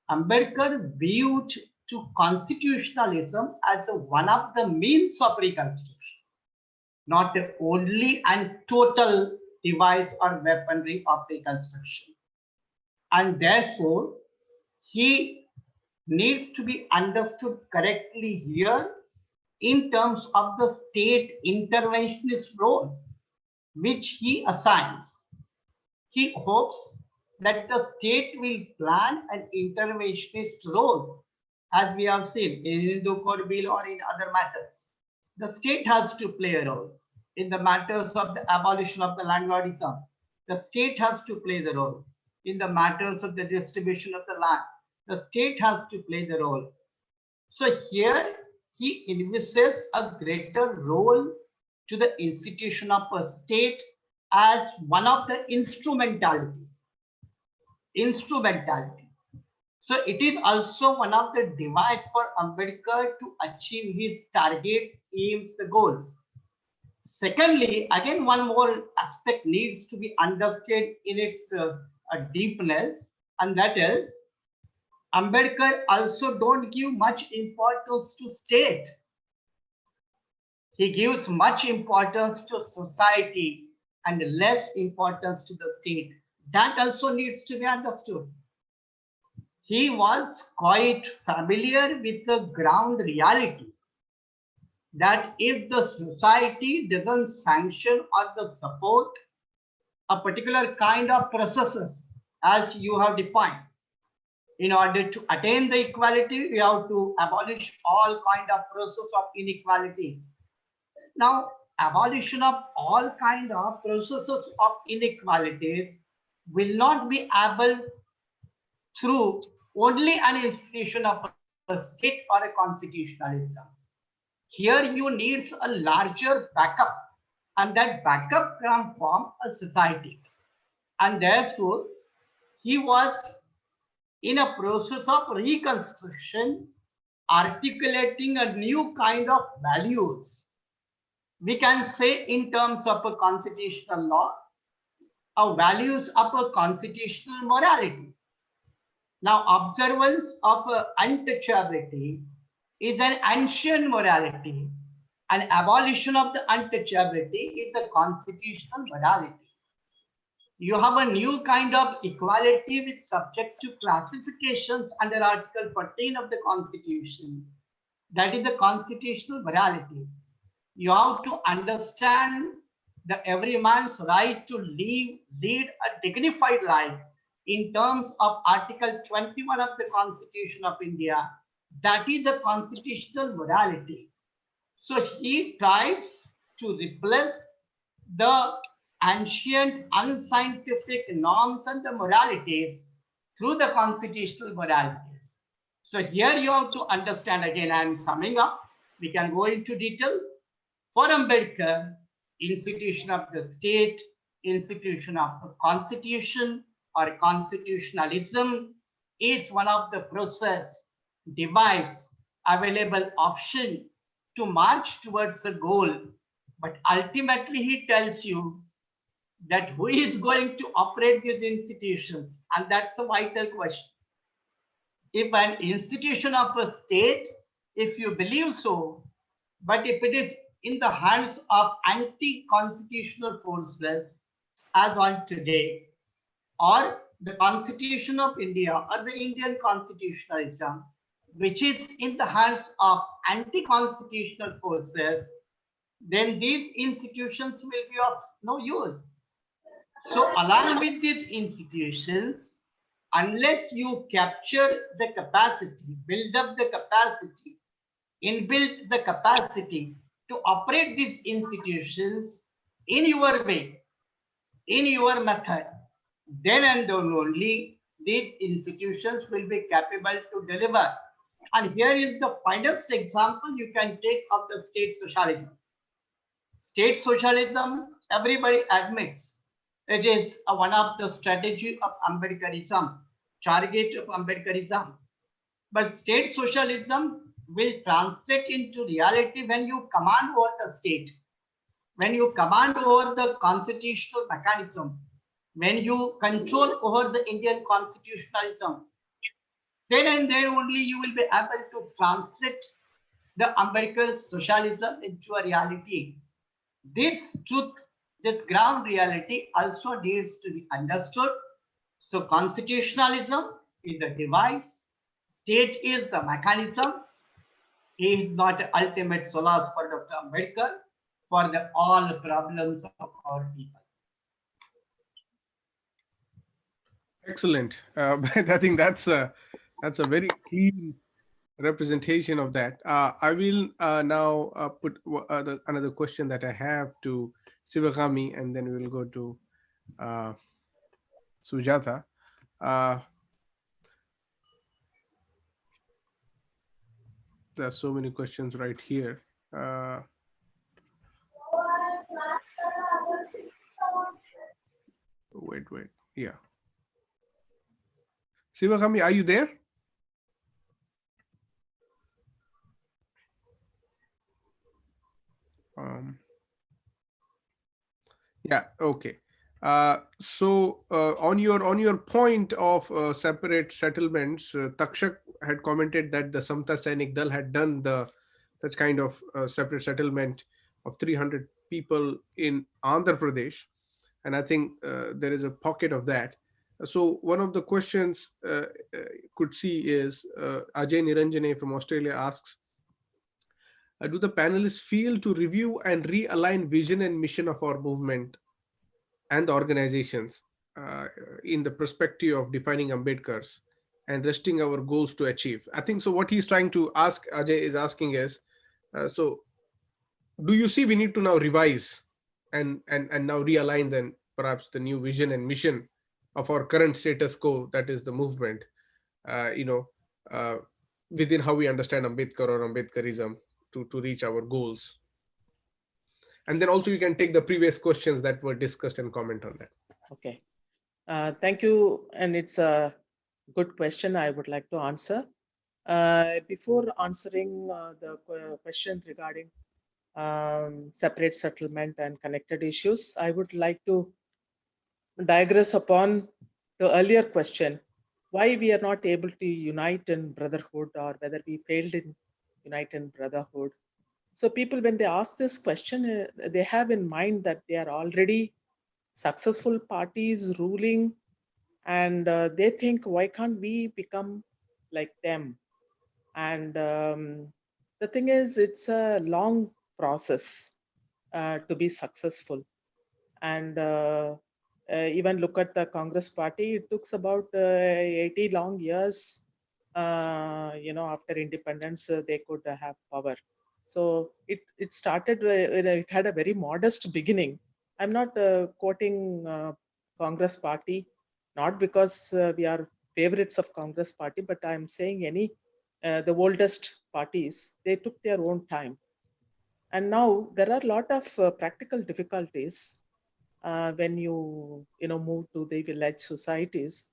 Ambedkar viewed to constitutionalism as one of the means of reconstruction, not the only and total device or weaponry of reconstruction. And therefore, he needs to be understood correctly here in terms of the state interventionist role which he assigns. He hopes that the state will plan an interventionist role, as we have seen in Hindu Code Bill or in other matters. The state has to play a role in the matters of the abolition of the landlordism. The state has to play the role in the matters of the distribution of the land. The state has to play the role. So here he envisages a greater role to the institution of a state as one of the instrumentality. So it is also one of the devices for Ambedkar to achieve his targets, aims, the goals. Secondly, again, one more aspect needs to be understood in its deepness, and that is Ambedkar also don't give much importance to state. He gives much importance to society and less importance to the state. That also needs to be understood. He was quite familiar with the ground reality that if the society doesn't sanction or the support a particular kind of processes as you have defined, in order to attain the equality, we have to abolish all kind of process of inequalities. Now, abolition of all kind of processes of inequalities will not be able through only an institution of a state or a constitutionalism. Here you need a larger backup, and that backup can form a society. And therefore, he was in a process of reconstruction, articulating a new kind of values. We can say in terms of a constitutional law, values of a constitutional morality. Now, observance of untouchability is an ancient morality, and abolition of the untouchability is a constitutional morality. You have a new kind of equality with subjects to classifications under Article 14 of the Constitution. That is the constitutional morality. You have to understand the every man's right to lead a dignified life in terms of Article 21 of the Constitution of India. That is a constitutional morality. So he tries to replace the ancient unscientific norms and the moralities through the constitutional moralities. So here you have to understand, again, I am summing up. We can go into detail. For Ambedkar, institution of the state, institution of a constitution or constitutionalism is one of the process, device, available option to march towards the goal. But ultimately he tells you that who is going to operate these institutions? And that's a vital question. If an institution of a state, if you believe so, but if it is in the hands of anti-constitutional forces as on today, or the Constitution of India or the Indian constitutionalism, which is in the hands of anti-constitutional forces, then these institutions will be of no use. So along with these institutions, unless you capture the capacity, build up the capacity, inbuild the capacity to operate these institutions in your way, in your method, then and then only these institutions will be capable to deliver. And here is the finest example you can take of the state socialism. State socialism, everybody admits, it is one of the strategy of Ambedkarism, target of Ambedkarism. But state socialism will translate into reality when you command over the state, when you command over the constitutional mechanism, when you control over the Indian constitutionalism. Then and then only you will be able to translate the Ambedkar's socialism into a reality. This truth, this ground reality also needs to be understood. So constitutionalism is the device, state is the mechanism. He is not the ultimate solace for Dr. Ambedkar for the all problems of our people. Excellent. I think that's a very clean representation of that. I will now put another question that I have to Sivagami, and then we will go to Sujatha. There are so many questions right here. Wait. Yeah. Sivakami, are you there? Yeah. Okay. So on your point of separate settlements, Takshak had commented that the Samta Sainik Dal had done such kind of separate settlement of 300 people in Andhra Pradesh, and I think there is a pocket of that. So one of the questions could see is Ajay Niranjane from Australia asks, do the panelists feel to review and realign vision and mission of our movement and the organizations in the perspective of defining Ambedkar's and resting our goals to achieve? I think so. What he's trying to ask, Ajay is asking is, so do you see we need to now revise and now realign then perhaps the new vision and mission of our current status quo, that is the movement, within how we understand Ambedkar or Ambedkarism to reach our goals? And then also you can take the previous questions that were discussed and comment on that. Okay. Thank you. And it's a good question I would like to answer. Before answering the question regarding separate settlement and connected issues, I would like to digress upon the earlier question, why we are not able to unite in brotherhood, or whether we failed in unite in brotherhood. So people, when they ask this question, they have in mind that they are already successful parties ruling, and they think, why can't we become like them? And the thing is, it's a long process to be successful. And even look at the Congress party, it took about 80 long years, after independence, they could have power. So it started, it had a very modest beginning. I'm not quoting Congress party, not because we are favorites of Congress party, but I'm saying the oldest parties, they took their own time. And now there are a lot of practical difficulties when you move to the village societies,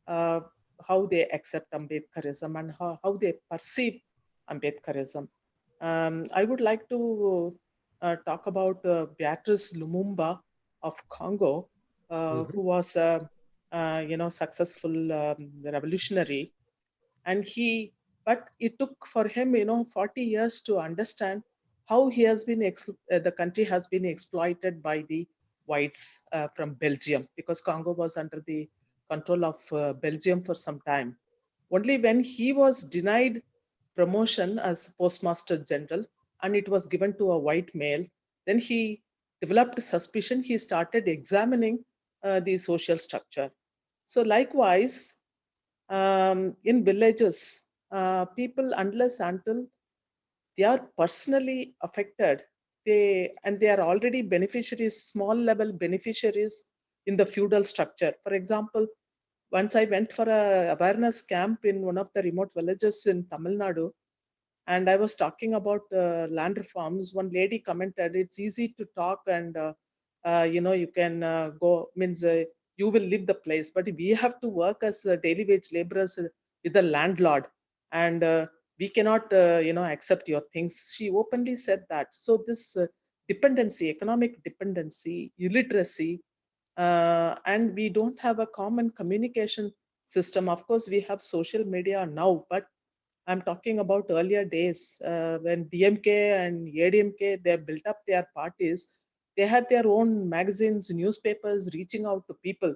how they accept Ambedkarism and how they perceive Ambedkarism. I would like to talk about Beatrice Lumumba of Congo, who was a successful revolutionary, and but it took for him 40 years to understand how he has been the country has been exploited by the whites from Belgium, because Congo was under the control of Belgium for some time. Only when he was denied promotion as postmaster general and it was given to a white male, then he developed suspicion. He started examining the social structure. So likewise, in villages, people, unless until they are personally affected, they are already beneficiaries, small level beneficiaries in the feudal structure. For example, once I went for a awareness camp in one of the remote villages in Tamil Nadu, and I was talking about land reforms. One lady commented, "It's easy to talk, and you can go, means you will leave the place, but we have to work as daily wage laborers with the landlord, and we cannot accept your things." She openly said that. So this dependency, economic dependency, illiteracy, and we don't have a common communication system. Of course, we have social media now, but I'm talking about earlier days when DMK and ADMK, they built up their parties. They had their own magazines, newspapers reaching out to people,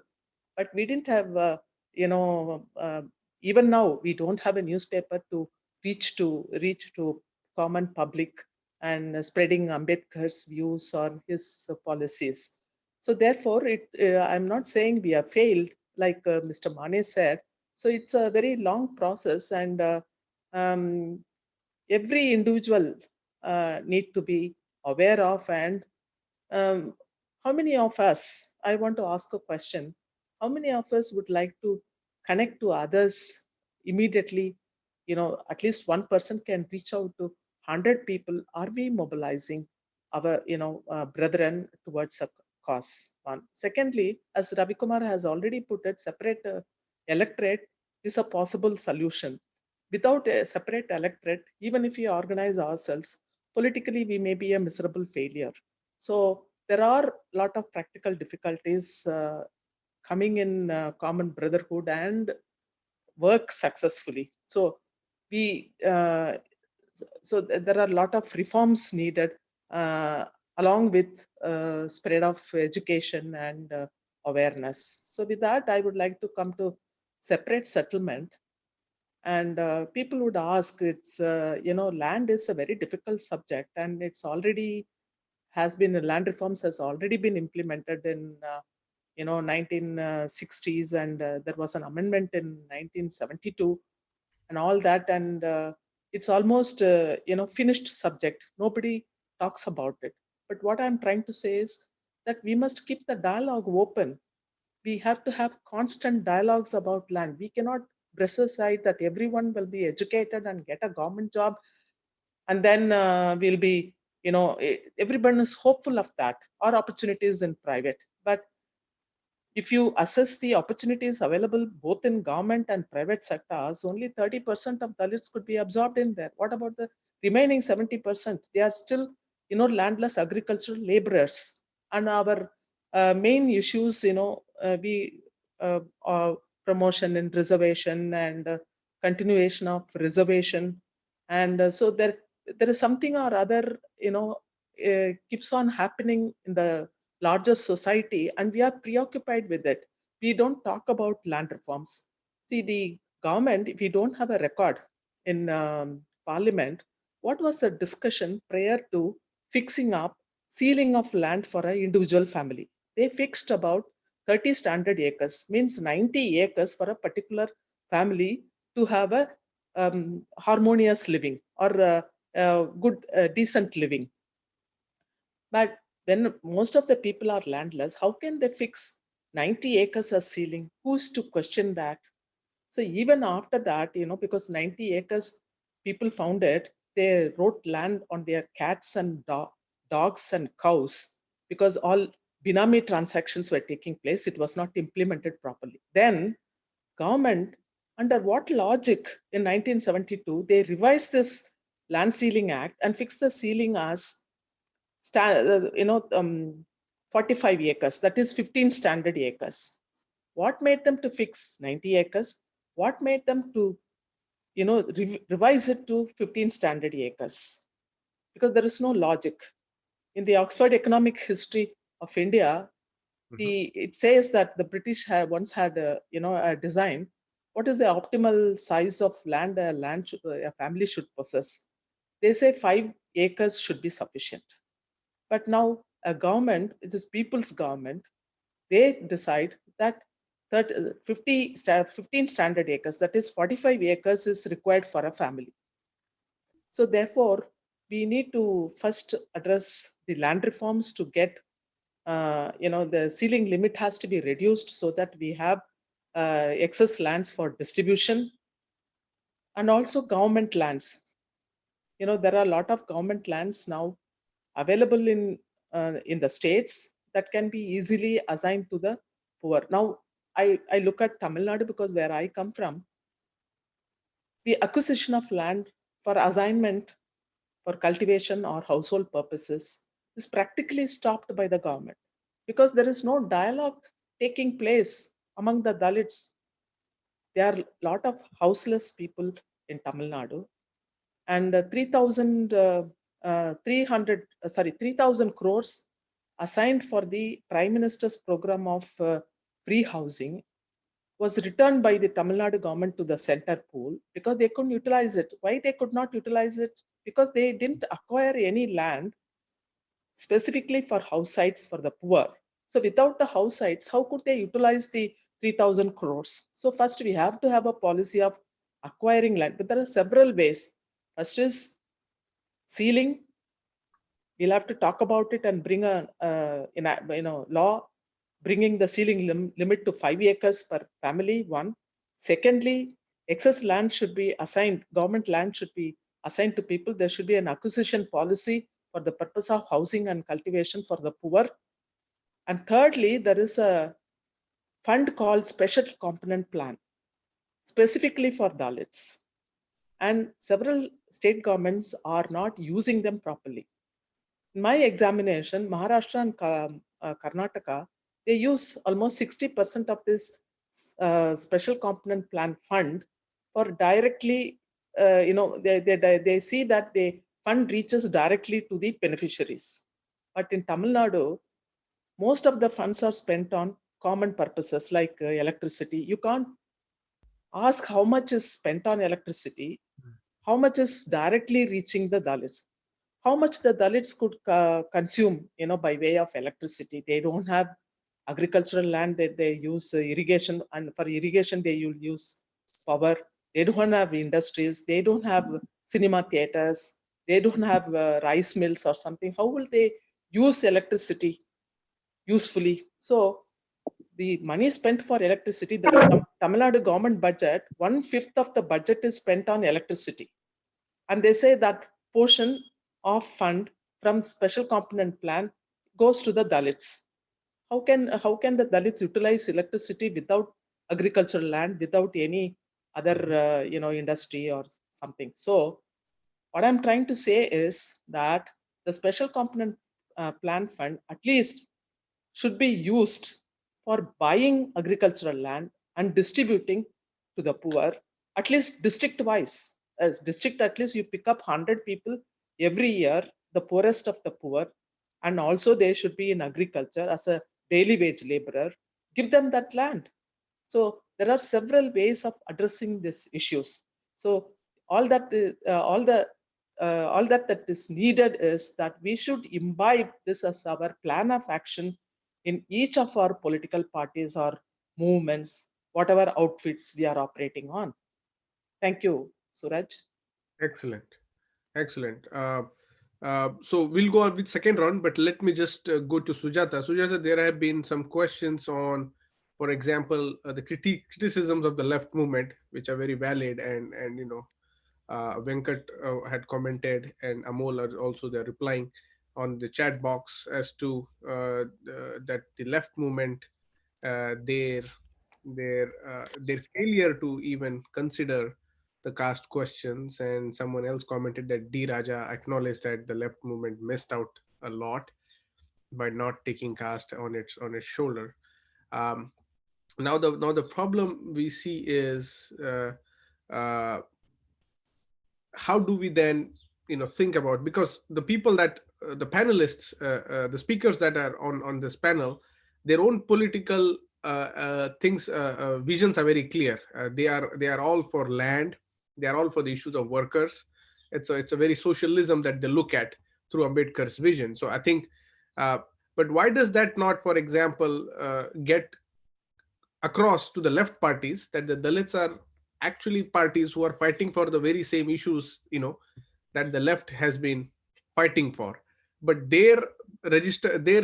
but we didn't have, even now we don't have a newspaper to reach to common public and spreading Ambedkar's views or his policies. So therefore, I'm not saying we have failed, like Mr. Mane said. So it's a very long process, and um, every individual need to be aware of. And um, how many of us, I want to ask a question, how many of us would like to connect to others immediately? At least one person can reach out to 100 people. Are we mobilizing our brethren towards a cause? One. Secondly, as Ravikumar has already put it, separate electorate is a possible solution. Without a separate electorate, even if we organize ourselves politically, we may be a miserable failure. So there are a lot of practical difficulties coming in common brotherhood and work successfully. So there are a lot of reforms needed along with spread of education and awareness. So with that, I would like to come to separate settlement. And people would ask, it's land is a very difficult subject, and it's already land reforms has already been implemented in 1960s, and there was an amendment in 1972 and all that, and it's almost finished subject. Nobody talks about it. But what I'm trying to say is that we must keep the dialogue open. We have to have constant dialogues about land. We cannot press aside that everyone will be educated and get a government job, and then we'll be, everyone is hopeful of that, or opportunities in private. But if you assess the opportunities available both in government and private sectors, only 30% of Dalits could be absorbed in there. What about the remaining 70%? They are still, landless agricultural laborers. And our main issues, promotion in reservation and continuation of reservation. And so there is something or other, keeps on happening in the larger society, and we are preoccupied with it. We don't talk about land reforms. See, the government, if we don't have a record in parliament, what was the discussion prior to fixing up ceiling of land for an individual family? They fixed about 30 standard acres, means 90 acres for a particular family to have a harmonious living or good, decent living. But when most of the people are landless, how can they fix 90 acres as ceiling? Who's to question that? So even after that, because 90 acres, people found it, they wrote land on their cats and dogs and cows, because all binami transactions were taking place. It was not implemented properly. Then government, under what logic in 1972, they revised this Land Ceiling Act and fixed the ceiling as 45 acres, that is 15 standard acres. What made them to fix 90 acres? What made them to revise it to 15 standard acres? Because there is no logic. In the Oxford Economic History of India, it says that the British once had a design. What is the optimal size of land a family should possess? They say 5 acres should be sufficient. But now a government, it is people's government, they decide that 15 standard acres, that is 45 acres is required for a family. So therefore, we need to first address the land reforms to get, the ceiling limit has to be reduced so that we have excess lands for distribution, and also government lands. There are a lot of government lands now available in the states that can be easily assigned to the poor. Now, I look at Tamil Nadu because where I come from, the acquisition of land for assignment for cultivation or household purposes is practically stopped by the government because there is no dialogue taking place among the Dalits. there are a lot of houseless people in Tamil Nadu, and 3,000 crores assigned for the Prime Minister's program of free housing was returned by the Tamil Nadu government to the center pool because they couldn't utilize it. Why they could not utilize it? Because they didn't acquire any land specifically for house sites for the poor. So without the house sites, how could they utilize the 3,000 crores? So first we have to have a policy of acquiring land, but there are several ways. First is ceiling. We'll have to talk about it and bring a law bringing the ceiling limit to 5 acres per family. One. Secondly, excess land should be assigned. Government land should be assigned to people. There should be an acquisition policy for the purpose of housing and cultivation for the poor. And thirdly, there is a fund called Special Component Plan, specifically for Dalits. And several state governments are not using them properly. In my examination, Maharashtra and Karnataka, they use almost 60% of this Special Component Plan fund for directly, they see that the fund reaches directly to the beneficiaries. But in Tamil Nadu, most of the funds are spent on common purposes like electricity. You can't ask how much is spent on electricity, how much is directly reaching the Dalits, how much the Dalits could consume, by way of electricity. They don't have agricultural land, that they use irrigation, and for irrigation they will use power. They don't have industries, they don't have cinema theaters, they don't have rice mills or something. How will they use electricity usefully? So the money spent for electricity, the Tamil Nadu government budget, 1/5 of the budget is spent on electricity. And they say that portion of fund from Special Component Plan goes to the Dalits. How can the Dalits utilize electricity without agricultural land, without any other industry or something? So what I'm trying to say is that the Special Component Plan fund at least should be used for buying agricultural land and distributing to the poor, at least district wise. As district, at least you pick up 100 people every year, the poorest of the poor, and also they should be in agriculture as a daily wage laborer. Give them that land. So there are several ways of addressing these issues. So all that that is needed is that we should imbibe this as our plan of action in each of our political parties or movements, whatever outfits we are operating on. Thank you, Suraj. Excellent. Excellent. So we'll go on with second round, but let me just go to Sujata. Sujata, there have been some questions on, for example, the criticisms of the left movement, which are very valid, and Venkat had commented, and Amol are also there replying on the chat box as to that the left movement, their failure to even consider the caste questions, and someone else commented that D Raja acknowledged that the left movement missed out a lot by not taking caste on its shoulder. Now the problem we see is how do we then think about, because the people that the panelists, the speakers that are on this panel, their own political visions are very clear. They are all for land, they are all for the issues of workers. It's a very socialism that they look at through Ambedkar's vision. So I think but why does that not, for example, get across to the left parties, that the Dalits are actually parties who are fighting for the very same issues that the left has been fighting for, but their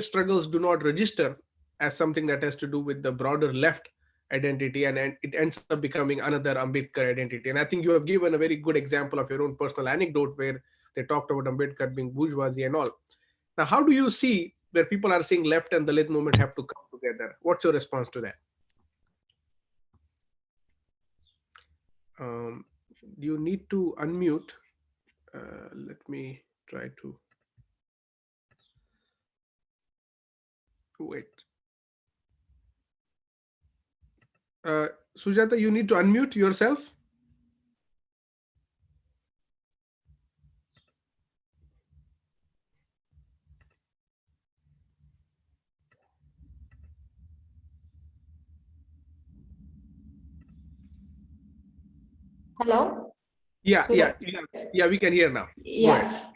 struggles do not register as something that has to do with the broader left identity, and it ends up becoming another Ambedkar identity. And I think you have given a very good example of your own personal anecdote where they talked about Ambedkar being bourgeoisie and all. Now, how do you see where people are saying left and the Dalit movement have to come together? What's your response to that? You need to unmute. Let me try to wait. Sujata, you need to unmute yourself. Hello? Yeah, yeah, Suresh? yeah, we can hear now. Go Yeah. ahead.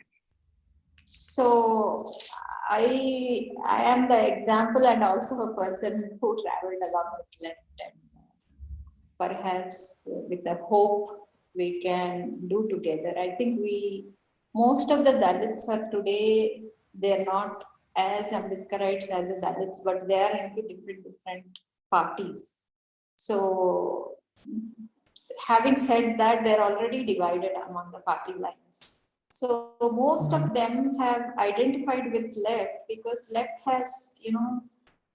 So I am the example and also a person who traveled along with left, and perhaps with the hope we can do together. I think most of the Dalits are today, they're not as Ambedkarites as the Dalits, but they are into different parties. So having said that, they're already divided among the party lines. So most of them have identified with left because left has,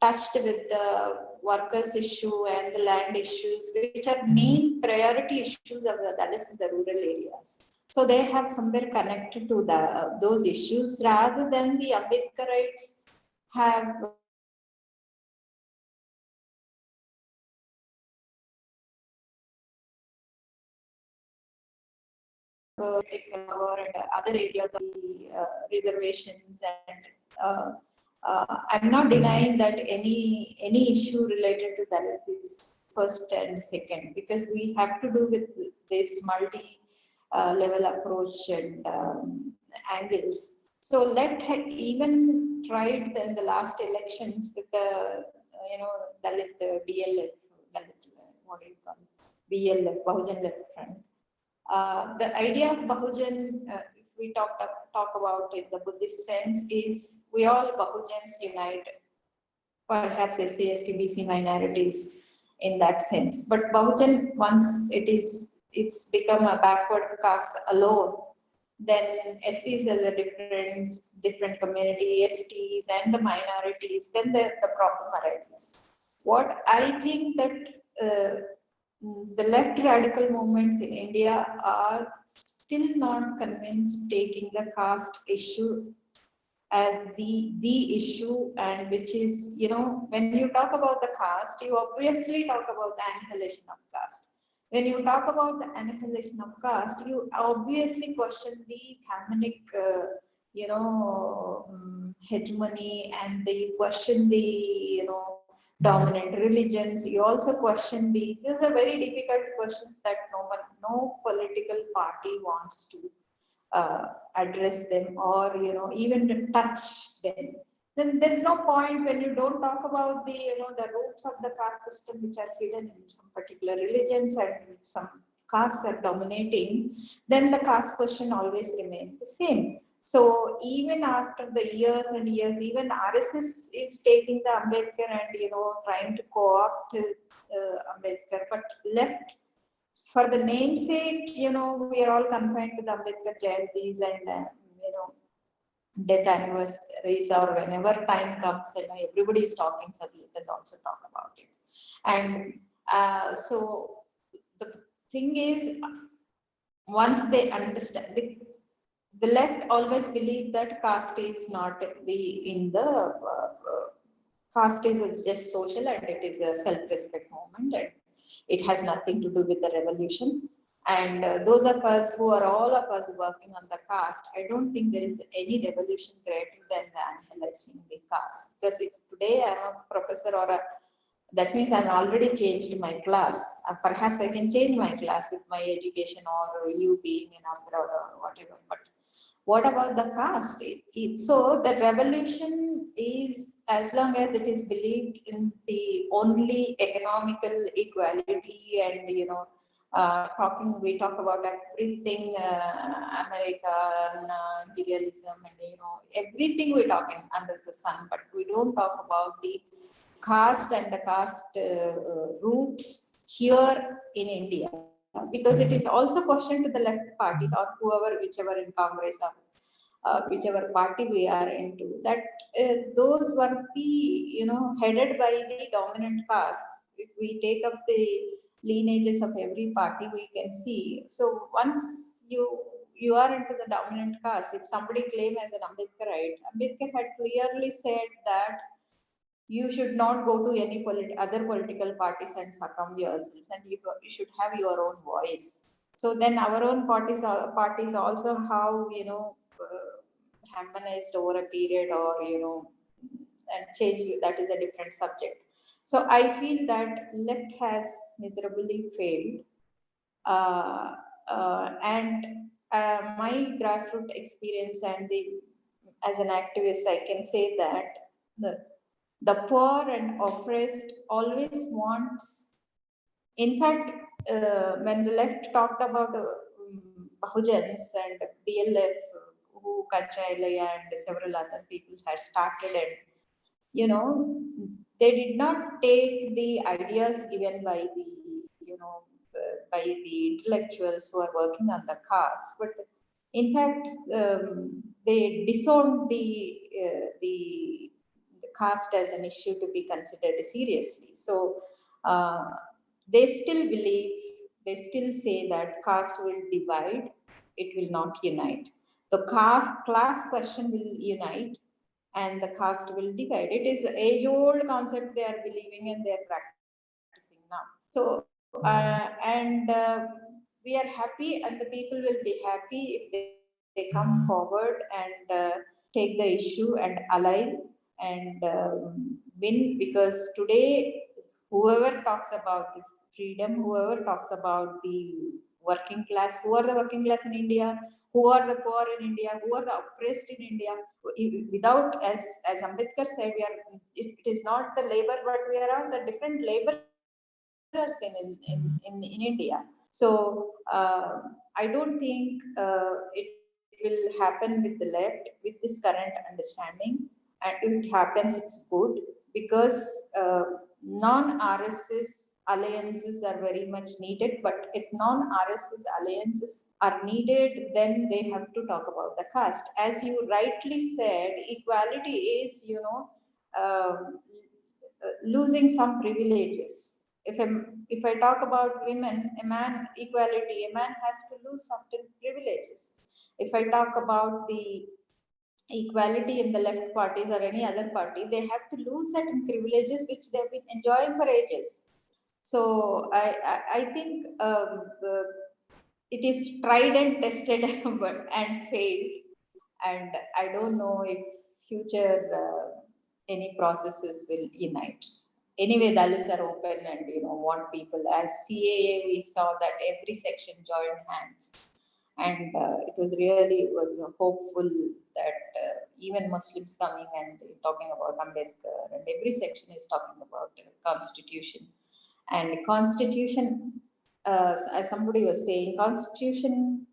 touched with the workers issue and the land issues, which are main priority issues of the Dalits in the rural areas. So they have somewhere connected to those issues rather than the Ambedkarites have taken over and other areas of the reservations, and I'm not denying that any issue related to Dalits is first and second, because we have to do with this multi level approach and angles. So left had even tried in the last elections with the Dalit BLF, Dalit, what do you call it? BLF, Bahujan Left Front. The idea of Bahujan, if we talk about in the Buddhist sense, is we all Bahujans unite, perhaps SC, ST, BC minorities in that sense. But Bahujan, once it's become a backward caste alone, then SCs as a different community, STs and the minorities, then the problem arises. What I think that the left radical movements in India are still not convinced taking the caste issue as the issue, and which is, when you talk about the caste, you obviously talk about the annihilation of caste. When you talk about the annihilation of caste, you obviously question the Thamanic, hegemony, and you question the, dominant religions. You also question these are very difficult questions that no political party wants to address them, or even to touch them. Then there's no point when you don't talk about the the roots of the caste system, which are hidden in some particular religions and some castes are dominating. Then the caste question always remains the same. So even after the years and years, even RSS is taking the Ambedkar and trying to co-opt Ambedkar, but left, for the namesake, we are all confined to the Ambedkar Jayantis and death anniversaries, or whenever time comes, everybody is talking, so let us also talk about it. And so the thing is, once they understand, the left always believe that caste is not caste is just social, and it is a self-respect movement, and it has nothing to do with the revolution. And those of us who are all of us working on the caste, I don't think there is any revolution greater than the annihilation the caste. Because if today I'm a professor that means I'm already changed my class. Perhaps I can change my class with my education, or you being in abroad or whatever. But what about the caste? So the revolution is, as long as it is believed in the only economical equality, and we talk about everything, American imperialism, and everything we talk under the sun, but we don't talk about the caste and the caste roots here in India, because it is also questioned to the left parties, or whichever in Congress, or whichever party we are into, that those were the headed by the dominant caste. If we take up the lineages of every party, we can see. So once you are into the dominant caste, if somebody claim as an Ambedkarite, Ambedkar had clearly said that you should not go to any other political parties and succumb yourselves, and you should have your own voice. So then our own parties also how, harmonized over a period, or and change, that is a different subject. So I feel that left has miserably failed, and my grassroots experience and as an activist, I can say that the poor and oppressed always wants. In fact, when the left talked about Bahujans and BLF, who Kanchailaya and several other people had started, and they did not take the ideas given by the by the intellectuals who are working on the caste, but in fact they disowned the caste as an issue to be considered seriously. So they still believe, they still say that caste will divide, it will not unite. The class question will unite, and the caste will divide. It is an age-old concept they are believing and they are practicing now. So, and we are happy, and the people will be happy if they come forward and take the issue and ally and win, because today, whoever talks about the freedom, whoever talks about the working class, who are the working class in India, who are the poor in India, who are the oppressed in India, without, as Ambedkar said, it is not the labor, but we are all the different laborers in India. So I don't think it will happen with the left with this current understanding, and if it happens, it's good, because non-RSS alliances are very much needed. But if non-RSS alliances are needed, then they have to talk about the caste. As you rightly said, equality is, losing some privileges. If I talk about women, a man equality, a man has to lose certain privileges. If I talk about the equality in the left parties or any other party, they have to lose certain privileges which they've been enjoying for ages. So I think it is tried and tested and failed, and I don't know if future any processes will unite. Anyway, Dalits are open and want people. As CAA, we saw that every section joined hands, and it was hopeful that even Muslims coming and talking about Ambedkar, and every section is talking about constitution. And constitution, as somebody was saying, constitution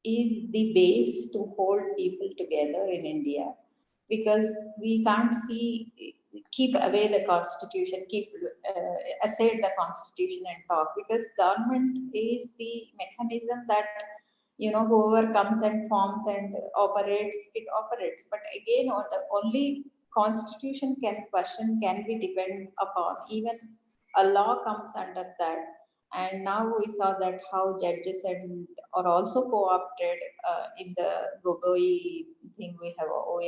is the base to hold people together in India, because we can't keep away the constitution, keep aside the constitution and talk, because government is the mechanism that whoever comes and forms and operates, it operates. But again, the only constitution question can be depend upon, even a law comes under that. And now we saw that how judges are also co-opted in the Gogoi thing. We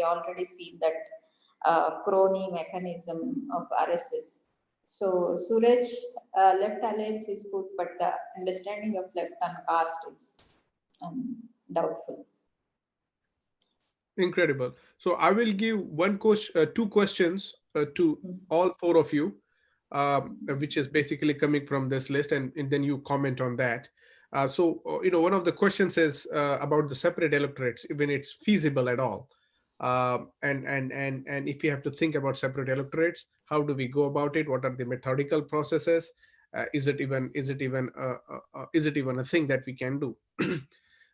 already seen that crony mechanism of RSS. So Suresh, left alliance is good, but the understanding of left and caste is doubtful. Incredible. So I will give two questions to all four of you, which is basically coming from this list, and then you comment on that. One of the questions is about the separate electorates, when it's feasible at all. And if you have to think about separate electorates, how do we go about it? What are the methodical processes? Is it even a thing that we can do?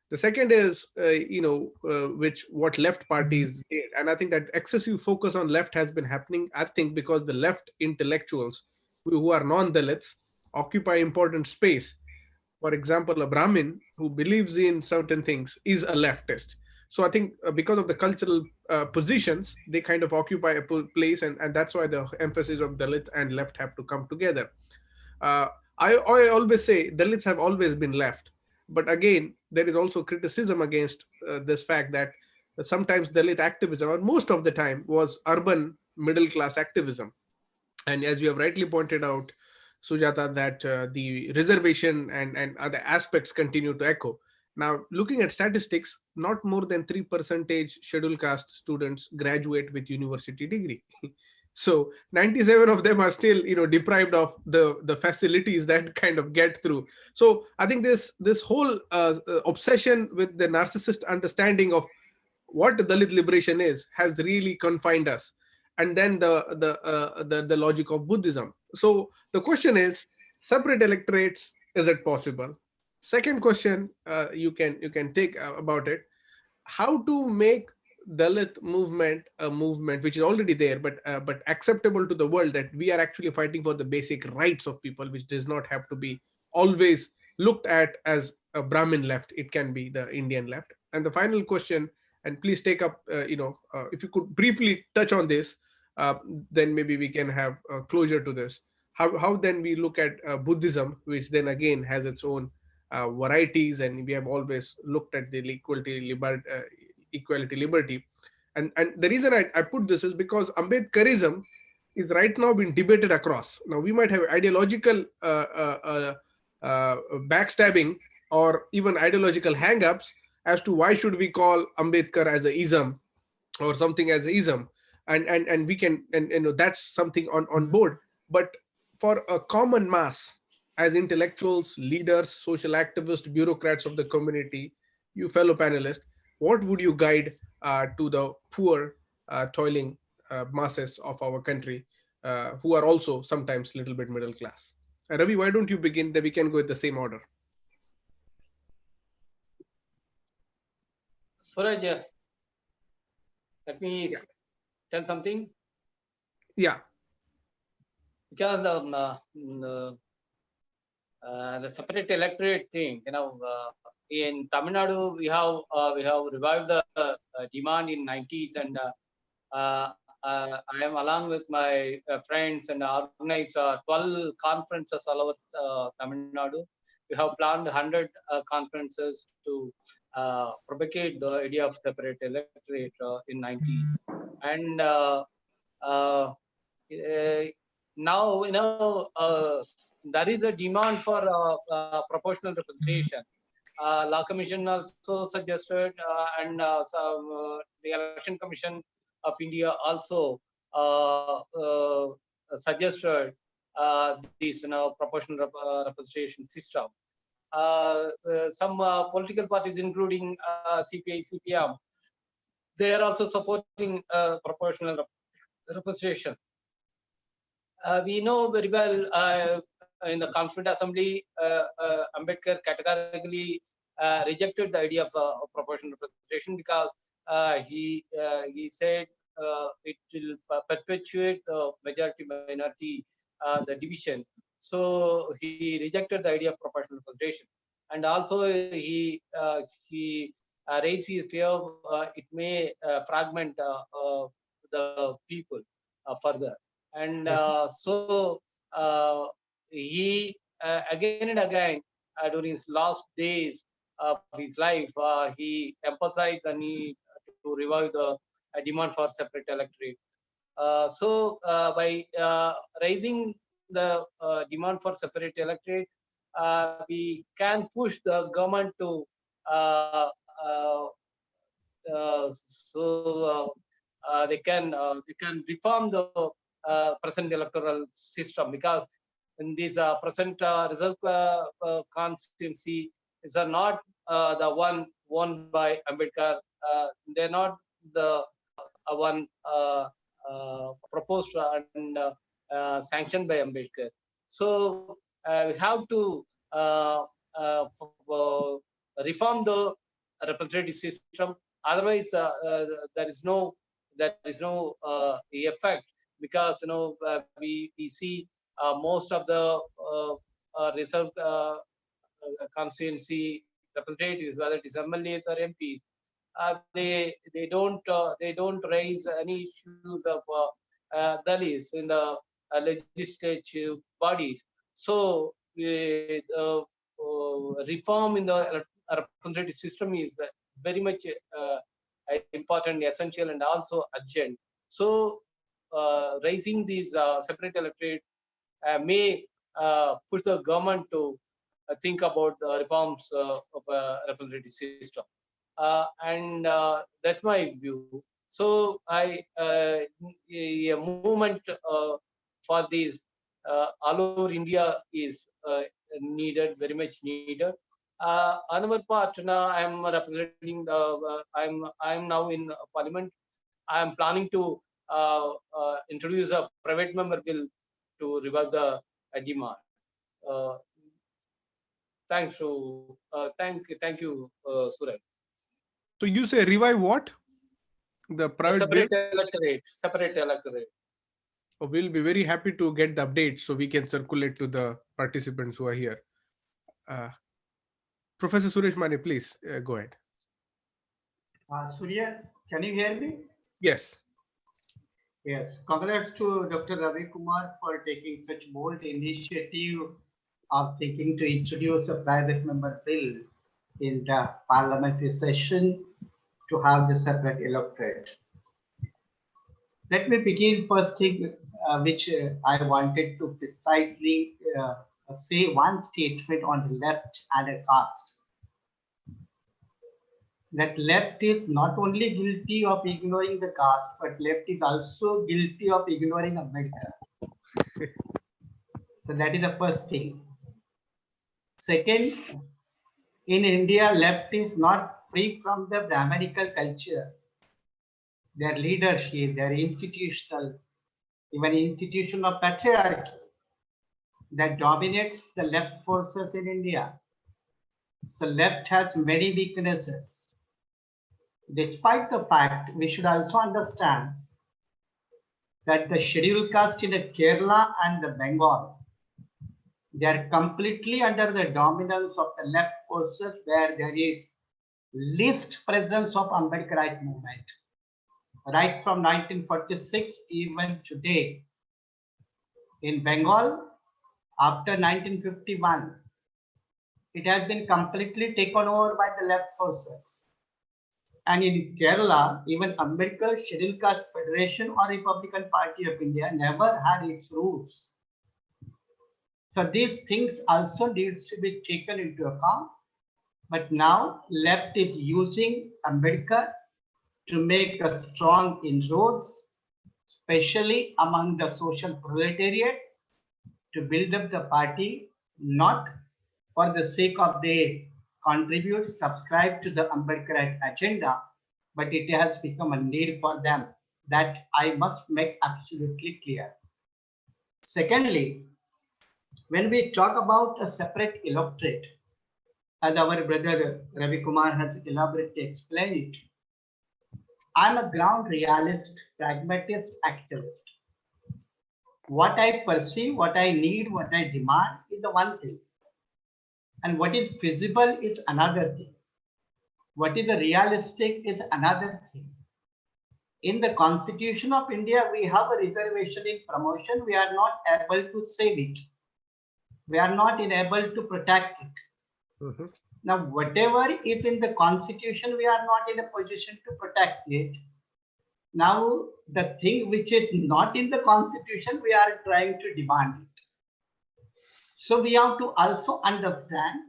The second is, what left parties did. And I think that excessive focus on left has been happening, I think, because the left intellectuals who are non-Dalits occupy important space. For example, a Brahmin who believes in certain things is a leftist. So I think because of the cultural positions, they kind of occupy a place, and that's why the emphasis of Dalit and left have to come together. I always say Dalits have always been left. But again, there is also criticism against this fact that sometimes Dalit activism, or most of the time, was urban middle class activism. And as you have rightly pointed out, Sujata, that the reservation and other aspects continue to echo. Now, looking at statistics, not more than 3% scheduled caste students graduate with university degree. So 97 of them are still, deprived of the facilities that kind of get through. So I think this whole obsession with the narcissist understanding of what Dalit liberation is has really confined us. And then the logic of Buddhism. So the question is, separate electorates, is it possible? Second question, you can take about it, how to make Dalit movement a movement which is already there, but acceptable to the world, that we are actually fighting for the basic rights of people, which does not have to be always looked at as a Brahmin left. It can be the Indian left. And the final question, and please take up, if you could briefly touch on this, then maybe we can have closure to this. How then we look at Buddhism, which then again has its own varieties, and we have always looked at the equality, liberty. And the reason I put this is because Ambedkarism is right now being debated across. Now we might have ideological backstabbing or even ideological hang-ups as to why should we call Ambedkar as a ism or something as a ism, and we can, and that's something on board. But for a common mass, as intellectuals, leaders, social activists, bureaucrats of the community, you fellow panelists, what would you guide to the poor, toiling masses of our country, who are also sometimes a little bit middle class? Ravi, why don't you begin? Then we can go in the same order. Suraj, let me tell something. Yeah. Because the separate electorate thing, in Tamil Nadu we have revived the demand in 90s, and I am along with my friends and organized 12 conferences all over Tamil Nadu. We have planned 100 conferences to propagate the idea of separate electorate in 90s. And now, there is a demand for proportional representation. Law Commission also suggested, and the Election Commission of India also suggested this proportional representation system. Some political parties, including CPI, CPM, they are also supporting proportional representation. We know very well in the Constituent Assembly, Ambedkar categorically rejected the idea of proportional representation because he said it will perpetuate the majority-minority the division. So he rejected the idea of proportional representation, and also he raised his fear it may fragment the people further. And so he again and again during his last days of his life, he emphasized the need to revive the demand for separate electorate. So by raising the demand for separate electorate, we can push the government to they can reform the present electoral system, because in this present result constituency is not the one won by Ambedkar. They're not the one proposed and sanctioned by Ambedkar. So we have to reform the representative system. Otherwise, there is no effect, because we see most of the reserve constituency representatives, whether it is MLAs or MPs, they don't raise any issues of Dalits in the legislative bodies. So reform in the representative system is very much important, essential, and also urgent. So raising these separate electorate may push the government to think about the reforms of a representative system. And that's my view. So a movement for these all over India is needed, very much needed. Another part now, I'm representing the. I'm now in Parliament. I am planning to introduce a private member bill to revive the demand. Uh, thanks to thank you, Suresh. So you say revive what? The private bill? Separate electorate. We'll be very happy to get the updates so we can circulate to the participants who are here. Professor Suresh Mane, please go ahead. Surya, can you hear me? Yes. Yes. Congrats to Dr. Ravikumar for taking such bold initiative of thinking to introduce a private member bill in the parliamentary session to have the separate electorate. Let me begin first thing which I wanted to precisely say one statement on the left and a caste. That left is not only guilty of ignoring the caste, but left is also guilty of ignoring Ambedkar. So that is the first thing. Second, in India, left is not free from the Brahmanical culture. Their leadership, their institutional, even institutional patriarchy that dominates the left forces in India. So left has many weaknesses. Despite the fact, we should also understand that the scheduled caste in Kerala and the Bengal, they are completely under the dominance of the left forces where there is least presence of Ambedkarite movement. Right from 1946, even today, in Bengal, after 1951, it has been completely taken over by the left forces. And in Kerala, even Ambedkar Scheduled Caste Federation or Republican Party of India never had its roots. So these things also needs to be taken into account. But now left is using Ambedkar to make a strong inroads, especially among the social proletariats, to build up the party, not for the sake of they contribute, subscribe to the Ambedkarite agenda, but it has become a need for them. That I must make absolutely clear. Secondly, when we talk about a separate electorate, as our brother Ravikumar has elaborately explained it, I'm a ground realist, pragmatist activist. What I perceive, what I need, what I demand is the one thing. And what is feasible is another thing. What is the realistic is another thing. In the Constitution of India, we have a reservation in promotion. We are not able to save it. We are not able to protect it. Now, whatever is in the Constitution, we are not in a position to protect it. Now, the thing which is not in the Constitution, we are trying to demand it. So we have to also understand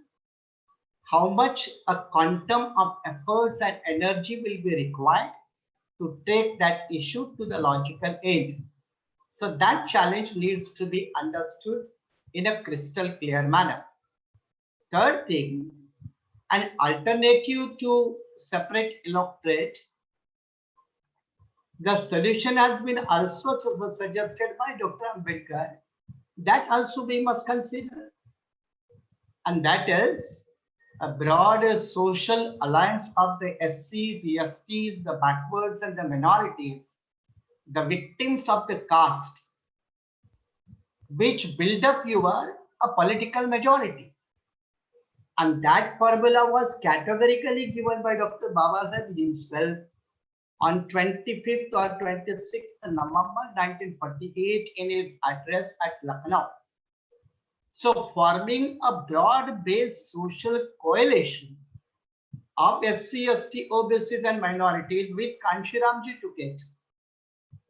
how much a quantum of efforts and energy will be required to take that issue to the logical end. So that challenge needs to be understood in a crystal clear manner. Third thing, an alternative to separate electorate, the solution has been also suggested by Dr. Ambedkar. That also we must consider. And that is a broader social alliance of the SCs, STs, the backwards and the minorities, the victims of the caste, which build up a political majority. And that formula was categorically given by Dr. Babasaheb himself on 25th or 26th November 1948 in his address at Lucknow. So forming a broad-based social coalition of SC, ST, OBCs and minorities, which Kanshiramji took it.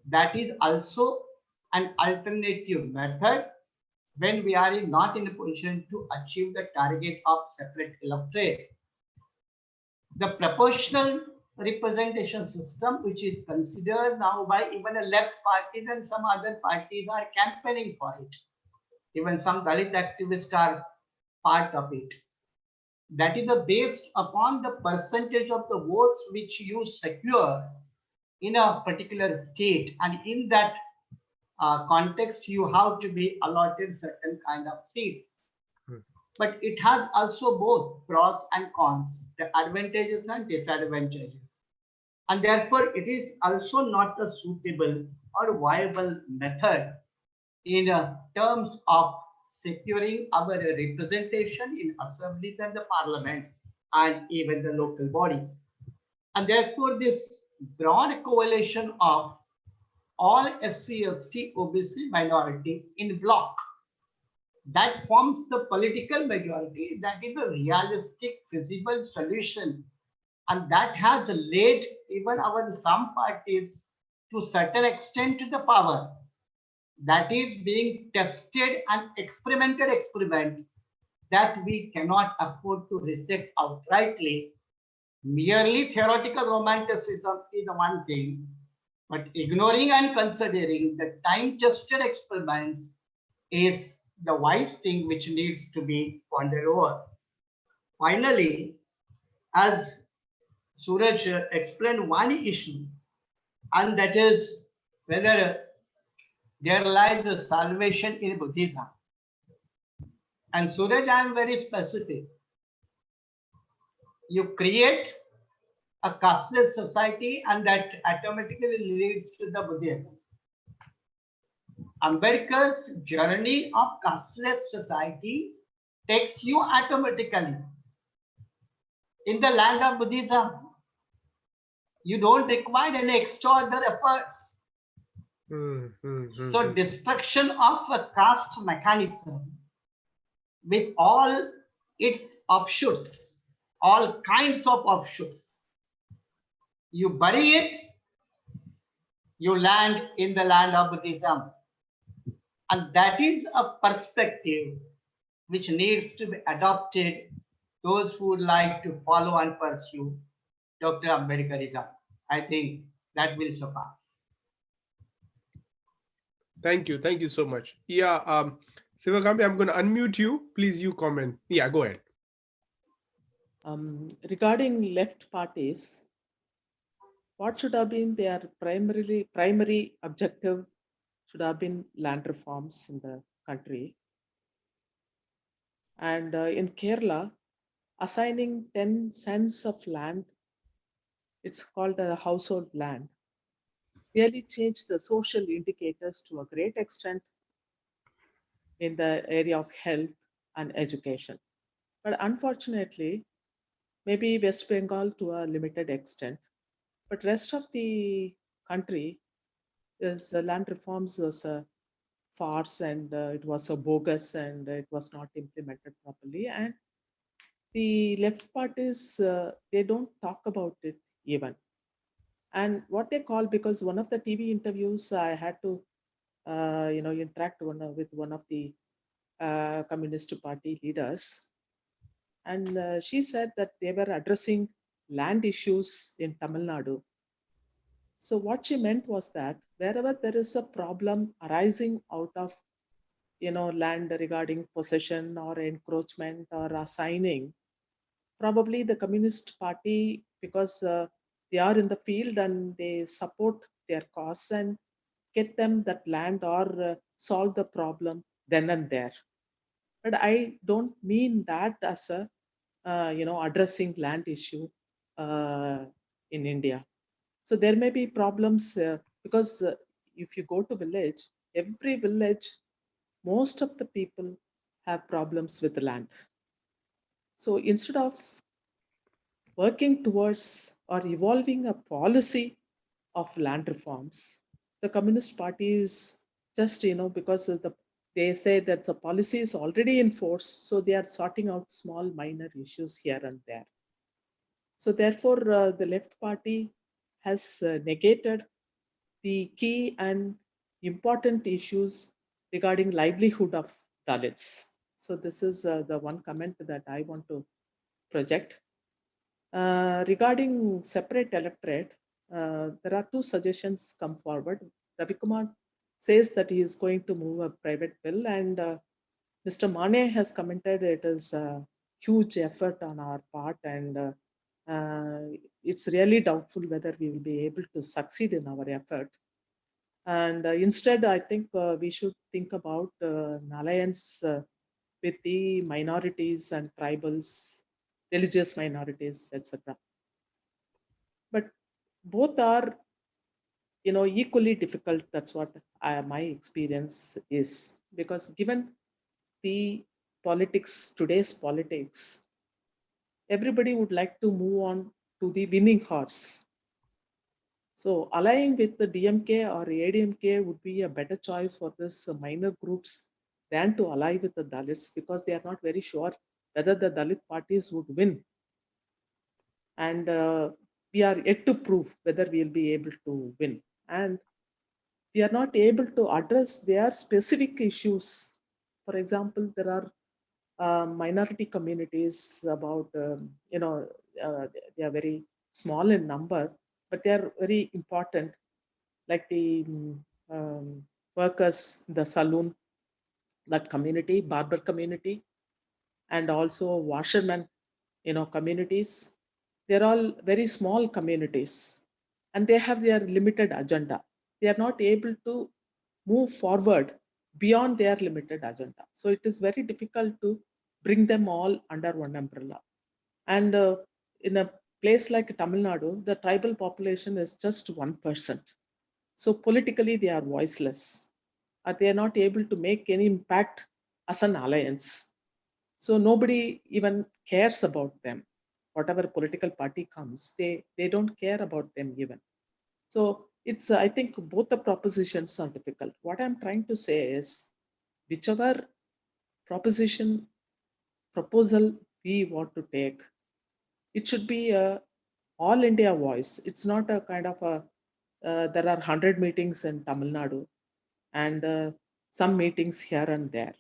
That is also an alternative method when we are not in a position to achieve the target of separate electorate. The proportional representation system, which is considered now by even a left parties and some other parties are campaigning for it. Even some Dalit activists are part of it. That is based upon the percentage of the votes which you secure in a particular state, and in that context you have to be allotted certain kind of seats. But it has also both pros and cons, the advantages and disadvantages, and therefore it is also not a suitable or viable method in terms of securing our representation in assemblies and the parliaments and even the local bodies. And therefore this broad coalition of all SC, ST, OBC minority in bloc that forms the political majority, that is a realistic feasible solution, and that has led even our some parties to certain extent to the power. That is being tested and experimented experiment that we cannot afford to reject outrightly. Merely theoretical romanticism is one thing, but ignoring and considering the time-tested experiment is the wise thing which needs to be pondered over. Finally, as Suraj explained one issue, and that is whether there lies a salvation in Buddhism. And Suraj, I am very specific. You create a casteless society and that automatically leads to the Buddhism. Ambedkar's journey of casteless society takes you automatically in the land of Buddhism. You don't require any extraordinary efforts. So destruction of a caste mechanism with all its offshoots, all kinds of offshoots. You bury it, you land in the land of Buddhism. And that is a perspective which needs to be adopted, those who would like to follow and pursue Dr. Ambedkarism. I think that will suffice. Thank you. Thank you so much. Yeah, Sivagami, I'm going to unmute you. Please, you comment. Yeah, go ahead. Regarding left parties, what should have been their primary objective should have been land reforms in the country. And in Kerala, assigning 10 cents of land, it's called a household land, really changed the social indicators to a great extent in the area of health and education. But unfortunately, maybe West Bengal to a limited extent, but rest of the country is land reforms was a farce, and it was a bogus, and it was not implemented properly. And the left parties, they don't talk about it even. And what they call, because one of the TV interviews I had to, interact with one of the Communist Party leaders, and she said that they were addressing land issues in Tamil Nadu. So what she meant was that wherever there is a problem arising out of, land regarding possession or encroachment or assigning, probably the Communist Party, because they are in the field and they support their cause and get them that land or solve the problem then and there. But I don't mean that as a, addressing land issue in India. So there may be problems because if you go to village, every village, most of the people have problems with the land. So instead of working towards or evolving a policy of land reforms, the Communist Party is just, because of they say that the policy is already in force, so they are sorting out small minor issues here and there. So therefore, the left party has negated the key and important issues regarding livelihood of Dalits. So this is the one comment that I want to project. Regarding separate electorate, there are two suggestions come forward. Ravikumar says that he is going to move a private bill, and Mr. Mane has commented it is a huge effort on our part, and it's really doubtful whether we will be able to succeed in our effort. And instead, I think we should think about an alliance with the minorities and tribals, religious minorities, etc. But both are, equally difficult. That's what my experience is, because given the politics, today's politics, everybody would like to move on to the winning horse. So allying with the DMK or ADMK would be a better choice for this minor groups than to ally with the Dalits, because they are not very sure whether the Dalit parties would win. And we are yet to prove whether we will be able to win. And we are not able to address their specific issues. For example, there are minority communities about, they are very small in number, but they are very important, like the workers, the saloon, that community, barber community, and also washermen, communities. They're all very small communities, and they have their limited agenda. They are not able to move forward beyond their limited agenda. So it is very difficult to bring them all under one umbrella. And in a place like Tamil Nadu, the tribal population is just 1%. So politically, they are voiceless. They are not able to make any impact as an alliance. So nobody even cares about them. Whatever political party comes, they don't care about them even. So it's, I think both the propositions are difficult. What I'm trying to say is, whichever proposal we want to take, it should be a all India voice. It's not a kind of a, there are 100 meetings in Tamil Nadu and some meetings here and there.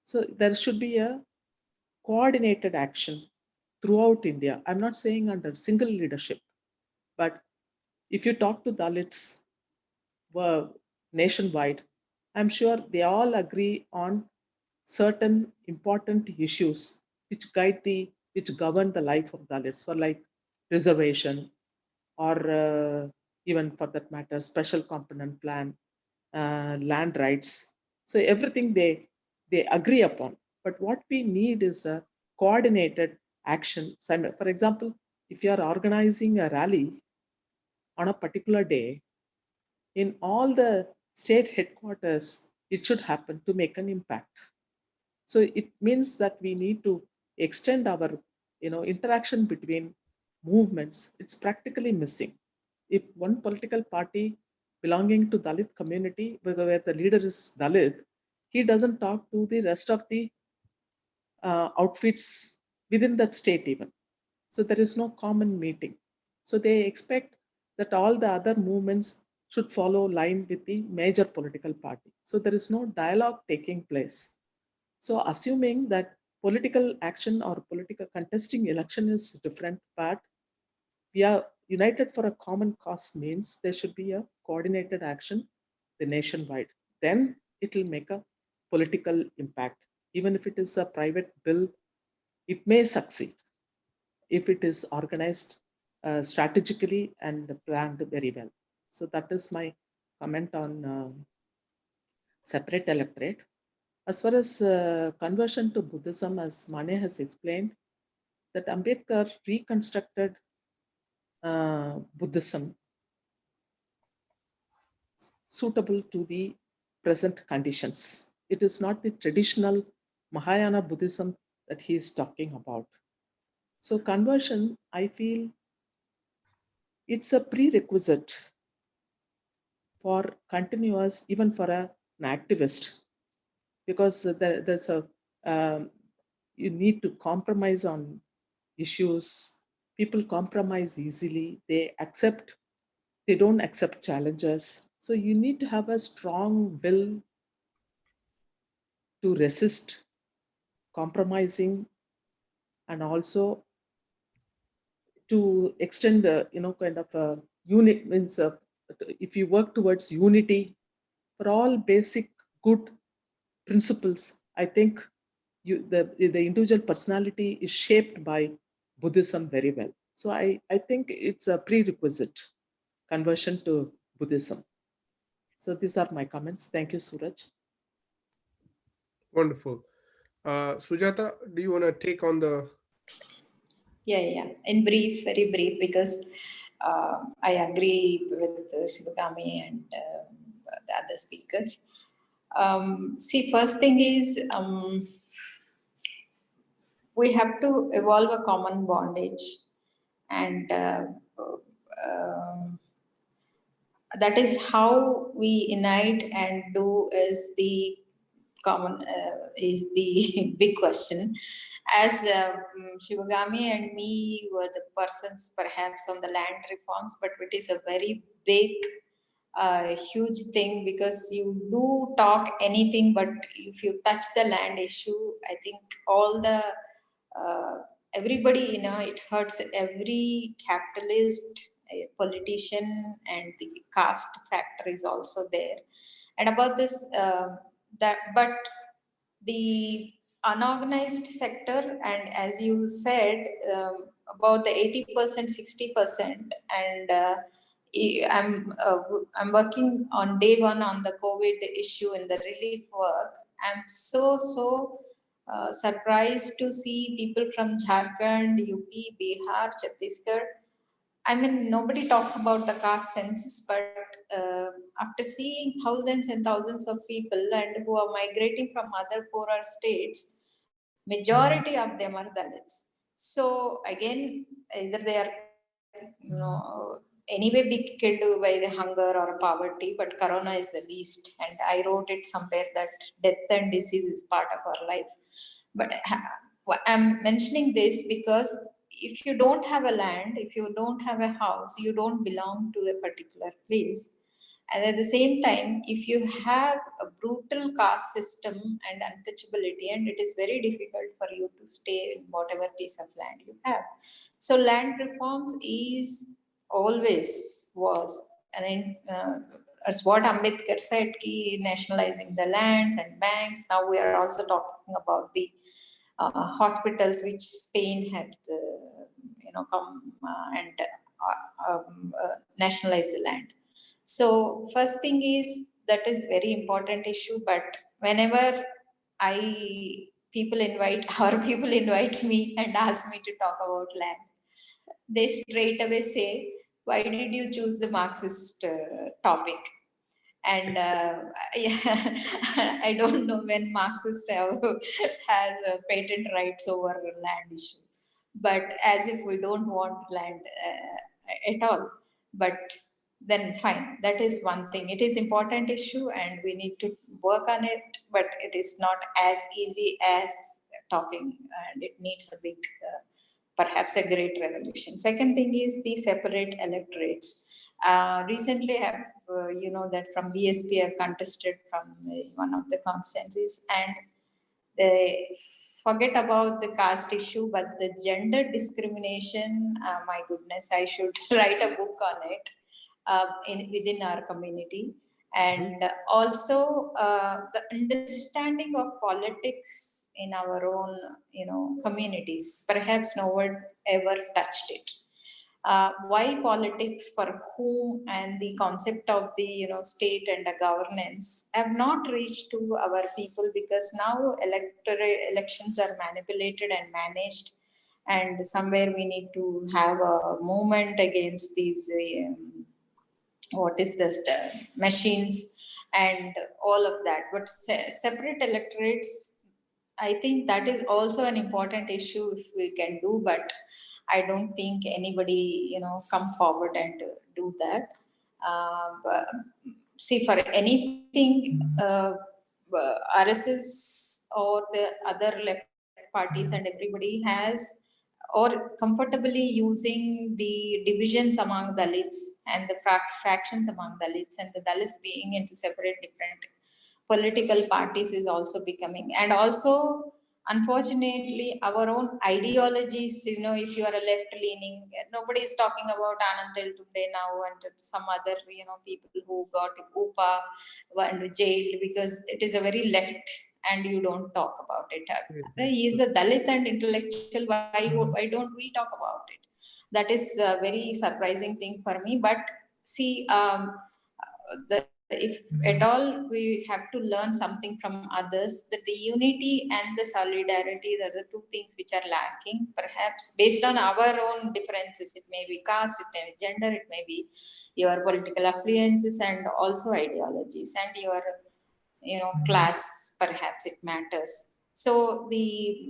So there should be a coordinated action throughout India. I'm not saying under single leadership, but if you talk to Dalits nationwide, I'm sure they all agree on certain important issues which govern the life of Dalits, for like reservation, or even for that matter, special component plan, land rights. So everything they agree upon. But what we need is a coordinated action. For example, if you are organizing a rally on a particular day, in all the state headquarters, it should happen to make an impact. So it means that we need to extend our interaction between movements. It's practically missing. If one political party belonging to Dalit community, where the leader is Dalit, he doesn't talk to the rest of the outfits within that state even. So there is no common meeting. So they expect that all the other movements should follow line with the major political party. So there is no dialogue taking place. So assuming that political action or political contesting election is different, but we are united for a common cause, means there should be a coordinated action, the nationwide. Then it will make a political impact. Even if it is a private bill, it may succeed if it is organized strategically and planned very well. So that is my comment on separate electorate. As far as conversion to Buddhism, as Mane has explained, that Ambedkar reconstructed Buddhism suitable to the present conditions. It is not the traditional Mahayana Buddhism that he is talking about. So conversion, I feel, it's a prerequisite for continuous, even for an activist, because there's a you need to compromise on issues. People compromise easily. They accept they don't accept challenges. So you need to have a strong will to resist compromising, and also to extend the, kind of a unit means if you work towards unity for all basic good principles, I think the individual personality is shaped by Buddhism very well. So I think it's a prerequisite conversion to Buddhism. So these are my comments. Thank you, Suraj. Wonderful. Sujata, do you want to take on the? Yeah. In brief, very brief, because I agree with Sivagami and the other speakers. See, first thing is we have to evolve a common bondage, and that is how we unite and do is the common is the big question. As Sivagami and me were the persons perhaps on the land reforms, but it is a very big huge thing, because you do talk anything, but if you touch the land issue, I think all the everybody, it hurts every capitalist, a politician, and the caste factor is also there. And about this, but the unorganized sector, and as you said, about the 80%, 60%, and I'm working on day one on the COVID issue in the relief work. I'm so surprised to see people from Jharkhand, UP, Bihar, Chhattisgarh. I mean, nobody talks about the caste census, but after seeing thousands and thousands of people and who are migrating from other poorer states, majority of them are Dalits. So again, either they are, anyway be killed by the hunger or poverty, but Corona is the least. And I wrote it somewhere that death and disease is part of our life. But I'm mentioning this because if you don't have a land, if you don't have a house, you don't belong to a particular place. And at the same time, if you have a brutal caste system and untouchability, and it is very difficult for you to stay in whatever piece of land you have. So land reforms is always was, and as what Ambedkar said, ki nationalizing the lands and banks. Now we are also talking about the hospitals which Spain had, come and nationalize the land. So first thing is that is very important issue. But whenever people invite me and ask me to talk about land, they straight away say, "Why did you choose the Marxist topic?" And I don't know when Marxist has patent rights over land issue, but as if we don't want land at all. But then fine, that is one thing. It is important issue and we need to work on it, but it is not as easy as talking, and it needs a big, perhaps a great revolution. Second thing is the separate electorates. Recently, you know that from BSP I've contested from one of the constituencies, and they forget about the caste issue, but the gender discrimination, my goodness, I should write a book on it within our community. And also the understanding of politics in our own, communities. Perhaps no one ever touched it. Why politics, for whom, and the concept of the state and the governance have not reached to our people, because now elections are manipulated and managed, and somewhere we need to have a movement against these what is this machines and all of that. But separate electorates, I think that is also an important issue if we can do, but I don't think anybody, come forward and do that. But see, for anything, RSS or the other left parties and everybody has or comfortably using the divisions among Dalits and the fractions among Dalits, and the Dalits being into separate different political parties is also becoming. And also, unfortunately, our own ideologies, if you are a left leaning, nobody is talking about Anand Teltunde now and some other, people who got UPA and jailed because it is a very left and you don't talk about it. He is a Dalit and intellectual. Why don't we talk about it? That is a very surprising thing for me. But see, if at all we have to learn something from others, that the unity and the solidarity are the two things which are lacking, perhaps based on our own differences. It may be caste, it may be gender, it may be your political affluences and also ideologies and your class, perhaps it matters. So the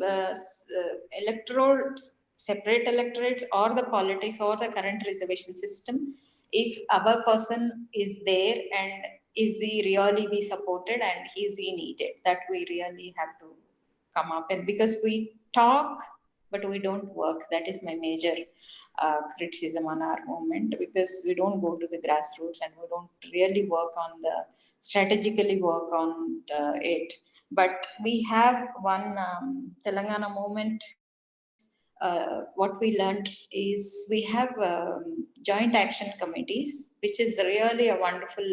electorates, separate electorates, or the politics or the current reservation system, if our person is there and is we really be supported and is he needed, that we really have to come up. And because we talk but we don't work, that is my major criticism on our movement, because we don't go to the grassroots and we don't really work on the strategically work on it. But we have one Telangana movement. What we learned is we have joint action committees, which is really a wonderful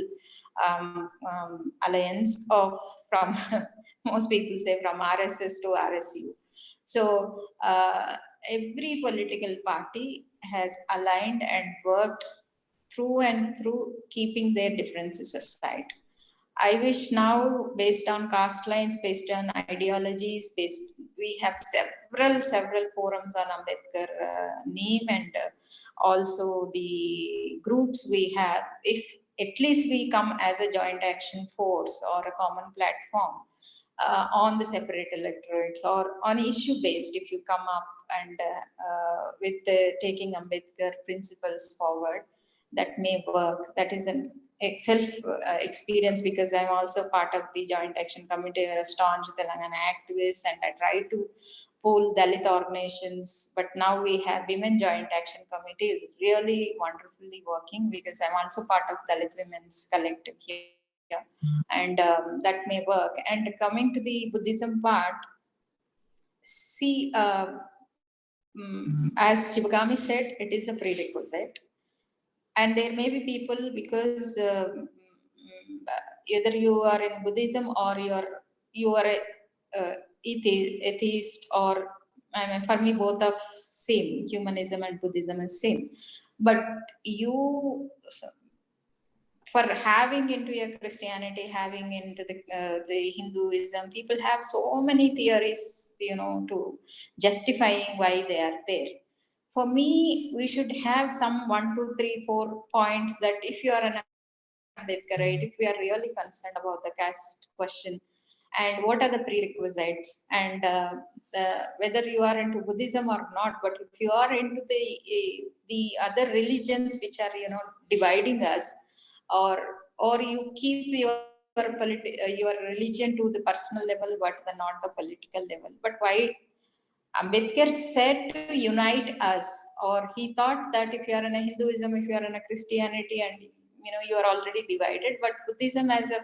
alliance of from most people say from RSS to RSU. So every political party has aligned and worked through and through, keeping their differences aside. I wish now, based on caste lines, based on ideologies, we have several forums on Ambedkar name, and also the groups we have. If at least we come as a joint action force or a common platform on the separate electorates or on issue based, if you come up and with taking Ambedkar principles forward, that may work. That is an self experience, because I'm also part of the Joint Action Committee, a staunch Telangana activist, and I try to pull Dalit organizations. But now we have Women Joint Action Committee is really wonderfully working, because I'm also part of Dalit Women's Collective here, and that may work. And coming to the Buddhism part, see, as Sivagami said, it is a prerequisite. And there may be people, because either you are in Buddhism or you are a atheist, or for me both are same. Humanism and Buddhism is same. But you, for having into your Christianity, having into the Hinduism, people have so many theories, to justifying why they are there. For me, we should have some 1, 2, 3, 4 points that if you are an Ambedkarite, if we are really concerned about the caste question, and what are the prerequisites, and whether you are into Buddhism or not, but if you are into the other religions which are dividing us, or you keep your religion to the personal level, but not the political level. But why Ambedkar said to unite us, or he thought that if you are in a Hinduism, if you are in a Christianity, and you are already divided, but Buddhism as a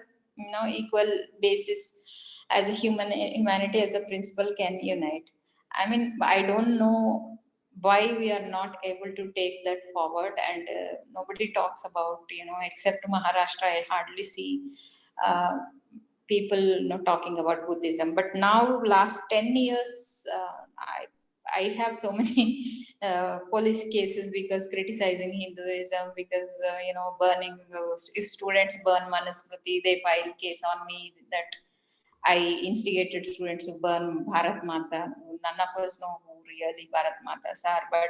equal basis, as a humanity as a principle can unite. I mean, I don't know why we are not able to take that forward, and nobody talks about, except Maharashtra. I hardly see people talking about Buddhism. But now, last 10 years, I have so many police cases because criticizing Hinduism, because burning, if students burn Manusmriti, they file case on me that I instigated students to burn Bharat Mata. None of us know who really Bharat Matas are, but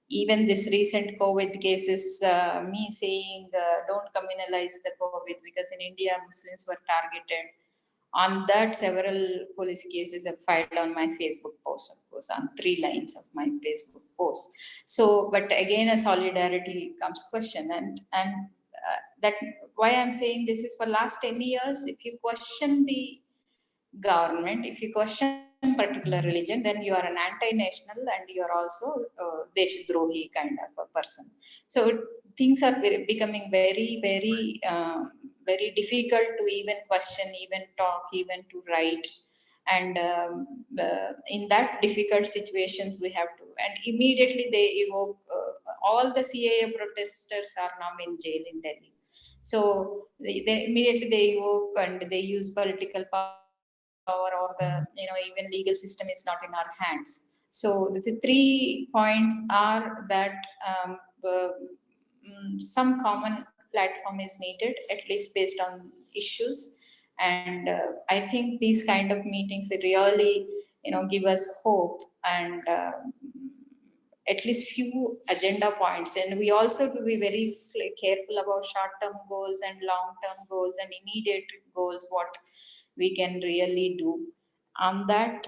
even this recent COVID cases, me saying don't communalize the COVID, because in India Muslims were targeted. On that, several police cases have filed on my Facebook post, of course, on 3 lines of my Facebook post. So, but again, a solidarity comes question, and that why I'm saying this is for last 10 years. If you question the government, if you question particular religion, then you are an anti-national and you are also Deshdrohi kind of a person. So things are becoming very difficult to even question, even talk, even to write. And in that difficult situations, we have to, and immediately they evoke, all the CAA protesters are now in jail in Delhi. So they immediately they evoke and they use political power, or the, even legal system is not in our hands. So the 3 points are that some common platform is needed, at least based on issues. And I think these kind of meetings really give us hope, and at least few agenda points. And we also to be very careful about short-term goals and long-term goals and immediate goals, what we can really do on that.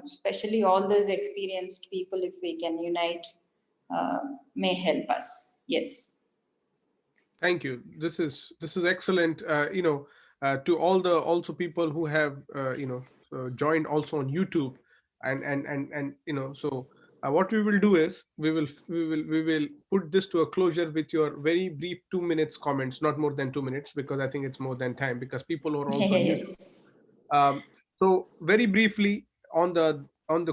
Especially all those experienced people, if we can unite, may help us. Yes. Thank you. This is excellent. To all the also people who have joined also on YouTube, and so what we will do is we will put this to a closure with your very brief 2 minutes comments, not more than 2 minutes, because I think it's more than time because people are also on YouTube. Yes. So very briefly on the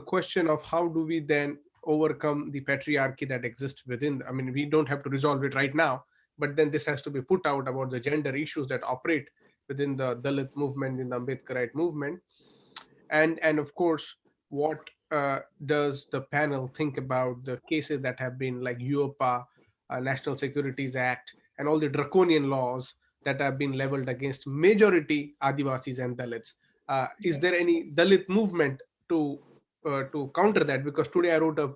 question of how do we then overcome the patriarchy that exists within. I mean, we don't have to resolve it right now, but then this has to be put out about the gender issues that operate within the Dalit movement, in the Ambedkarite movement. And of course, what does the panel think about the cases that have been like UOPA, National Securities Act, and all the draconian laws that have been leveled against majority Adivasis and Dalits? Is there any Dalit movement to counter that? Because today I wrote a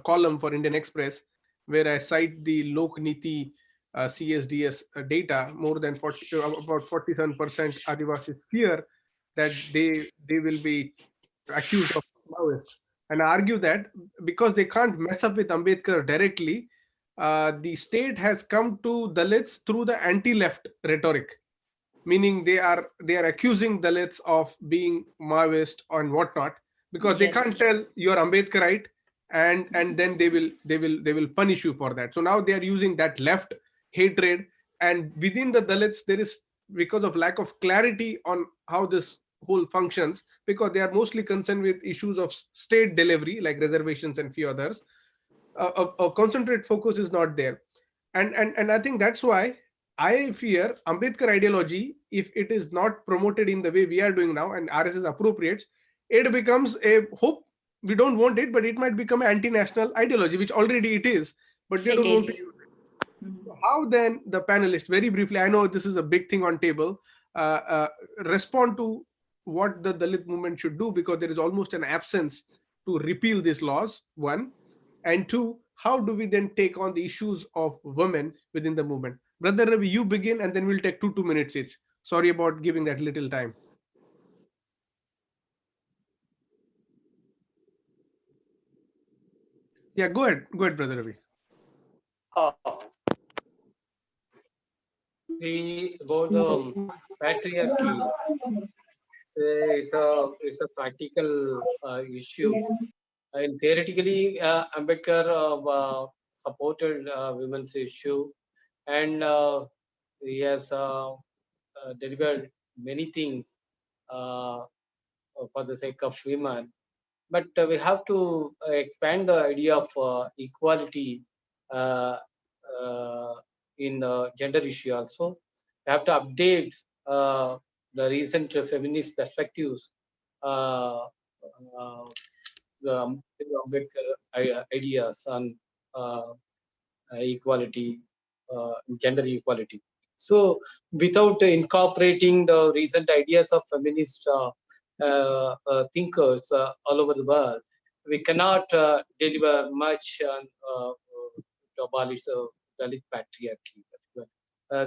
column for Indian Express where I cite the Lokniti CSDS data. More than about 47% Adivasis fear that they will be accused of Maoist. And I argue that because they can't mess up with Ambedkar directly, the state has come to Dalits through the anti-left rhetoric, meaning they are accusing Dalits of being Maoist and whatnot, because they can't tell you're Ambedkarite, and then they will punish you for that. So now they are using that left hatred, and within the Dalits there is, because of lack of clarity on how this whole functions, because they are mostly concerned with issues of state delivery like reservations and few others, a concentrate focus is not there. And I think that's why I fear Ambedkar ideology, if it is not promoted in the way we are doing now and RSS appropriates, it becomes a hope. We don't want it, but it might become an anti-national ideology, which already it is, but they don't want to use it. How then the panelists, very briefly, I know this is a big thing on table, respond to what the Dalit movement should do, because there is almost an absence to repeal these laws, one. And two, how do we then take on the issues of women within the movement? Brother Ravi, you begin, and then we'll take 2 minutes each. Sorry about giving that little time. Yeah, go ahead, Brother Ravi. About the patriarchy, it's a practical issue. And theoretically, Ambedkar supported women's issue, and he has delivered many things for the sake of women. But we have to expand the idea of equality in the gender issue also. We have to update the recent feminist perspectives, the Ambedkar ideas on equality, gender equality. So without incorporating the recent ideas of feminist thinkers all over the world, we cannot deliver much on to abolish Dalit patriarchy.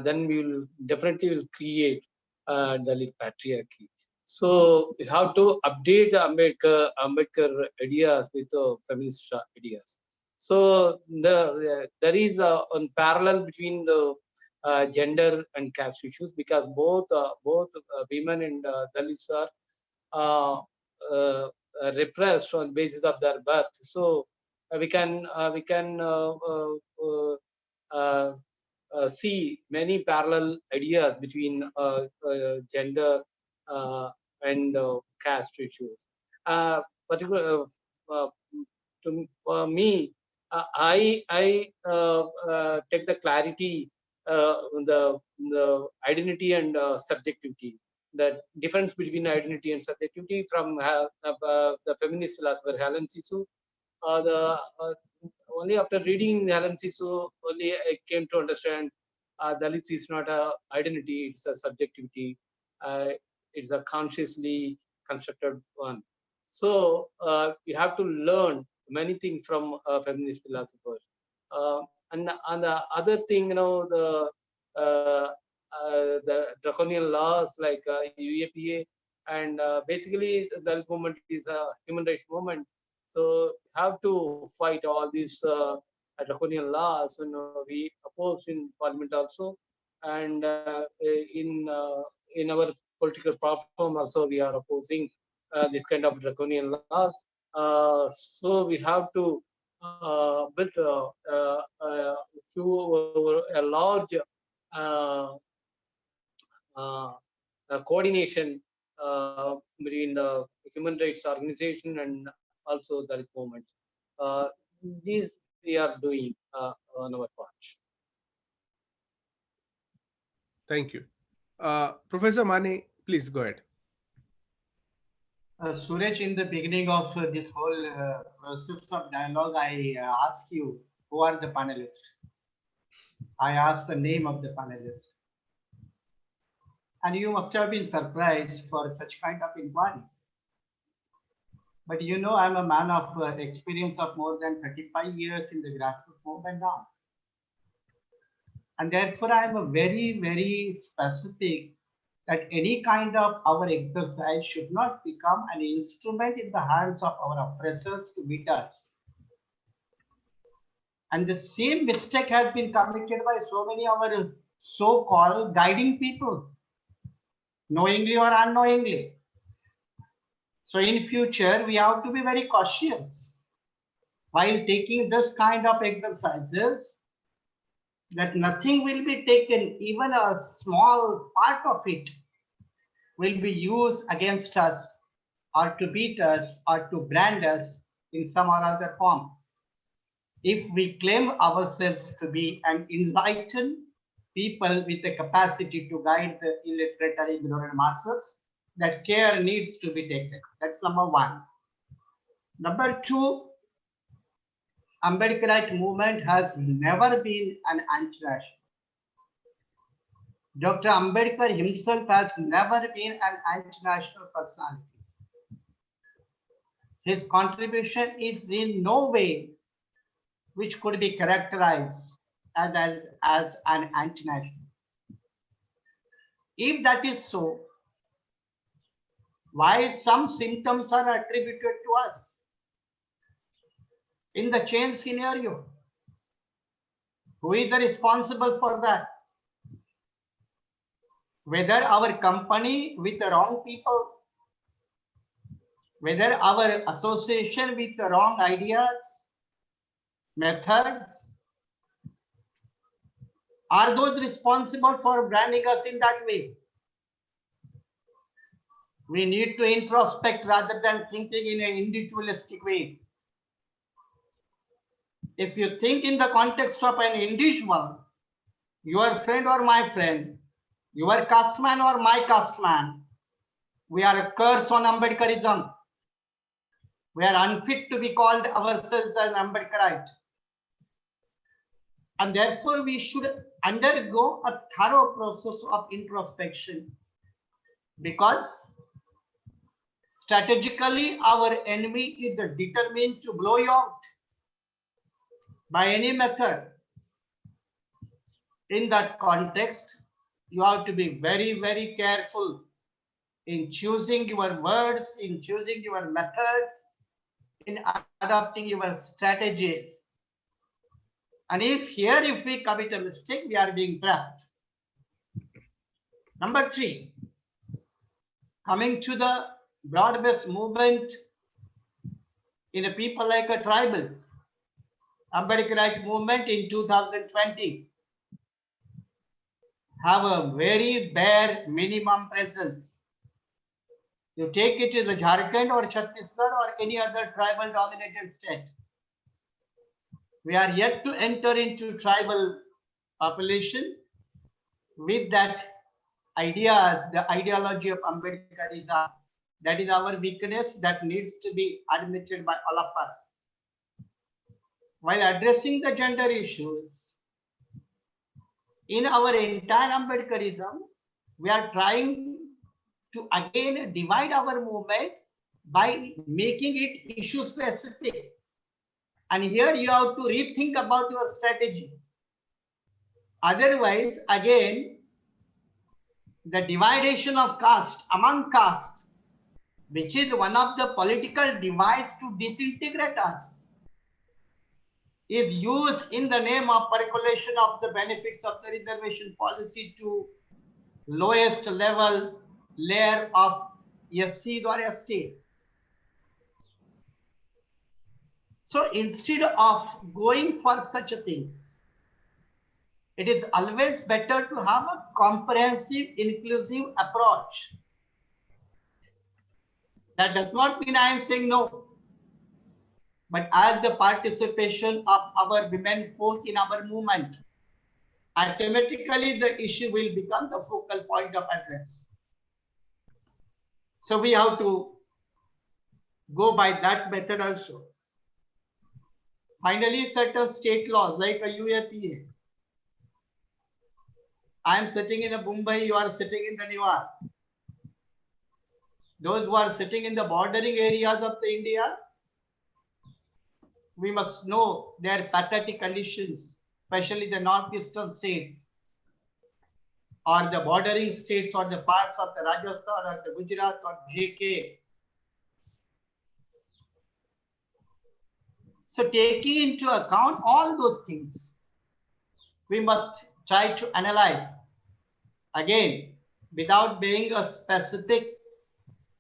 Then we will definitely create Dalit patriarchy. So we have to update the Ambedkar ideas with feminist ideas. So there is a parallel between the gender and caste issues, because both women and Dalits are repressed on the basis of their birth. So we can see many parallel ideas between gender and caste issues. Particular for me, I take the clarity, the identity and subjectivity. The difference between identity and subjectivity from the feminist philosopher Helen Sisu. Only after reading Helen Sisu, only I came to understand Dalit is not a identity; it's a subjectivity. It's a consciously constructed one. So we have to learn many things from feminist philosophers. And the other thing, the draconian laws like UAPA, and basically the Dalit movement is a human rights movement. So have to fight all these draconian laws, and we oppose in parliament also, and in our political platform also we are opposing this kind of draconian laws. So we have to build a large coordination between the human rights organization and also the movements. These we are doing on our part. Thank you. Professor Mane, please go ahead. Suresh, in the beginning of this whole process of dialogue, I asked you, who are the panelists? I asked the name of the panelists. And you must have been surprised for such kind of inquiry. But you know, I'm a man of experience of more than 35 years in the grassroots movement now. And therefore, I'm very, very specific that any kind of our exercise should not become an instrument in the hands of our oppressors to beat us. And the same mistake has been committed by so many of our so-called guiding people, knowingly or unknowingly. So in future, we have to be very cautious while taking this kind of exercises, that nothing will be taken, even a small part of it will be used against us or to beat us or to brand us in some or other form. If we claim ourselves to be an enlightened people with the capacity to guide the illiterate or ignorant masses, that care needs to be taken. That's number one. Number two, Ambedkarite movement has never been an anti-national. Dr. Ambedkar himself has never been an anti-national personality. His contribution is in no way which could be characterized as an anti-national. If that is so, why some symptoms are attributed to us in the chain scenario? Who is responsible for that? Whether our company with the wrong people, whether our association with the wrong ideas, methods, are those responsible for branding us in that way? We need to introspect rather than thinking in an individualistic way. If you think in the context of an individual, your friend or my friend, your casteman or my casteman, we are a curse on Ambedkarism. We are unfit to be called ourselves as Ambedkarite. And therefore, we should undergo a thorough process of introspection, because strategically our enemy is determined to blow you out by any method. In that context, you have to be very, very careful in choosing your words, in choosing your methods, in adopting your strategies. And if we commit a mistake, we are being trapped. Number three, coming to the broad-based movement in a people like a tribals. Ambedkarite movement in 2020 have a very bare minimum presence. You take it as a Jharkhand or Chhattisgarh or any other tribal dominated state. We are yet to enter into tribal population with that ideas, the ideology of Ambedkarism. That is our weakness that needs to be admitted by all of us. While addressing the gender issues, in our entire Ambedkarism, we are trying to again divide our movement by making it issue specific. And here you have to rethink about your strategy. Otherwise, again, the dividation of caste among caste, which is one of the political devices to disintegrate us, is used in the name of percolation of the benefits of the reservation policy to lowest level layer of SC or ST. So instead of going for such a thing, it is always better to have a comprehensive, inclusive approach. That does not mean I am saying no. But as the participation of our women folk in our movement, automatically the issue will become the focal point of address. So we have to go by that method also. Finally, certain state laws like a UAPA. I am sitting in a Mumbai, you are sitting in the New York. Those who are sitting in the bordering areas of the India, we must know their pathetic conditions, especially the northeastern states or the bordering states or the parts of the Rajasthan or the Gujarat or JK. So taking into account all those things, we must try to analyze again without being a specific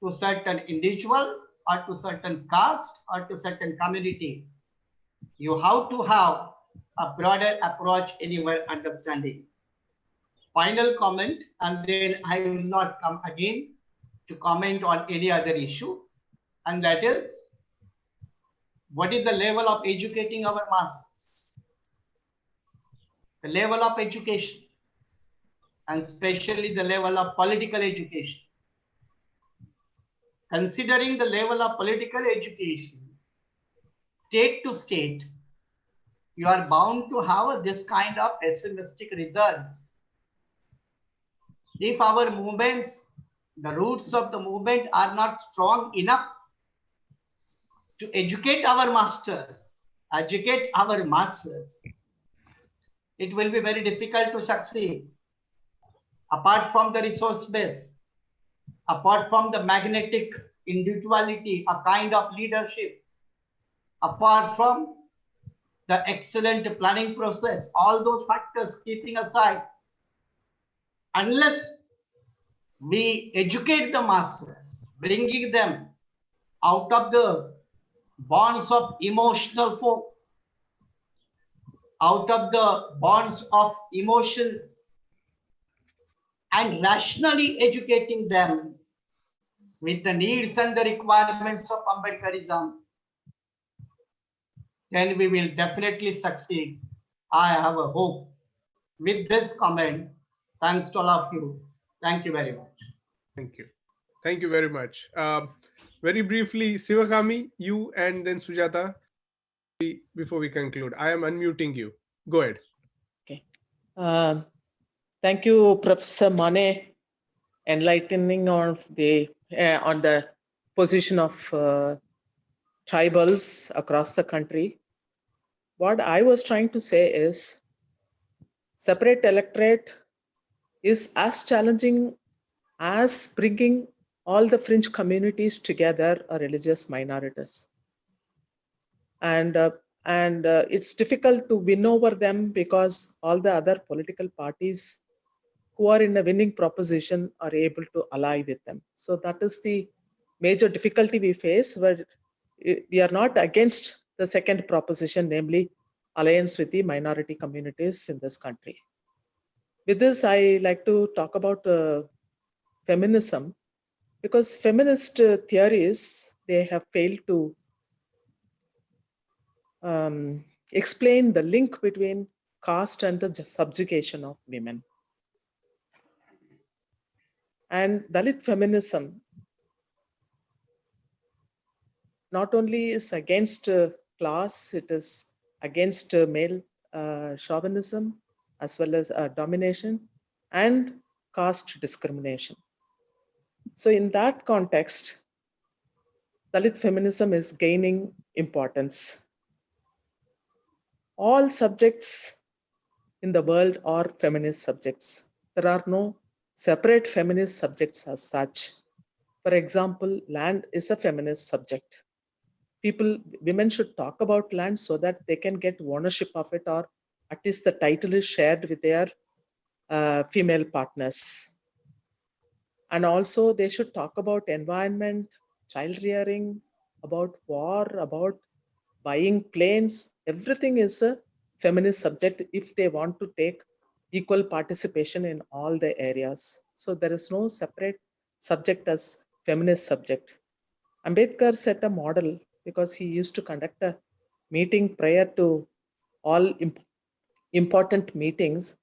to certain individual or to certain caste or to certain community. You have to have a broader approach in your understanding. Final comment, and then I will not come again to comment on any other issue, and that is, what is the level of educating our masses? The level of education, and especially the level of political education. Considering the level of political education, state to state, you are bound to have this kind of pessimistic results. If our movements, the roots of the movement are not strong enough to educate our masters, educate our masses, it will be very difficult to succeed. Apart from the resource base, apart from the magnetic individuality, a kind of leadership, apart from the excellent planning process, all those factors keeping aside, unless we educate the masses, bringing them out of the bonds of emotional folk, out of the bonds of emotions, and rationally educating them with the needs and the requirements of Ambedkarism, then we will definitely succeed. I have a hope. With this comment, thanks to all of you. Thank you very much. Thank you. Thank you very much. Very briefly, Sivagami, you and then Sujata, before we conclude. I am unmuting you. Go ahead. Okay. Thank you, Professor Mane, enlightening on the position of tribals across the country. What I was trying to say is, separate electorate is as challenging as bringing all the fringe communities together or religious minorities. And it's difficult to win over them because all the other political parties who are in a winning proposition are able to ally with them. So that is the major difficulty we face, where we are not against the second proposition, namely alliance with the minority communities in this country. With this, I like to talk about feminism, because feminist theories, they have failed to explain the link between caste and the subjugation of women. And Dalit feminism not only is against class, it is against male chauvinism, as well as domination and caste discrimination. So in that context, Dalit feminism is gaining importance. All subjects in the world are feminist subjects. There are no separate feminist subjects as such. For example, land is a feminist subject. Women should talk about land so that they can get ownership of it, or at least the title is shared with their female partners. And also they should talk about environment, child rearing, about war, about buying planes. Everything is a feminist subject if they want to take equal participation in all the areas. So there is no separate subject as feminist subject. Ambedkar set a model because he used to conduct a meeting prior to all important meetings,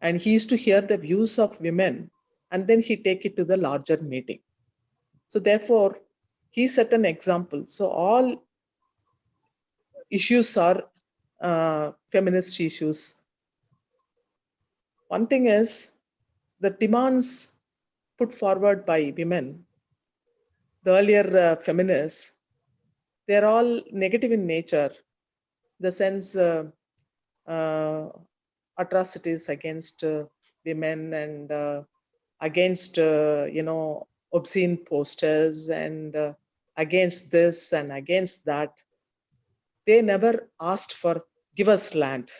and he used to hear the views of women and then he take it to the larger meeting. So therefore, he set an example. So all issues are feminist issues. One thing is the demands put forward by women, the earlier feminists, they're all negative in nature. The sense atrocities against women and against obscene posters and against this and against that. They never asked for give us land.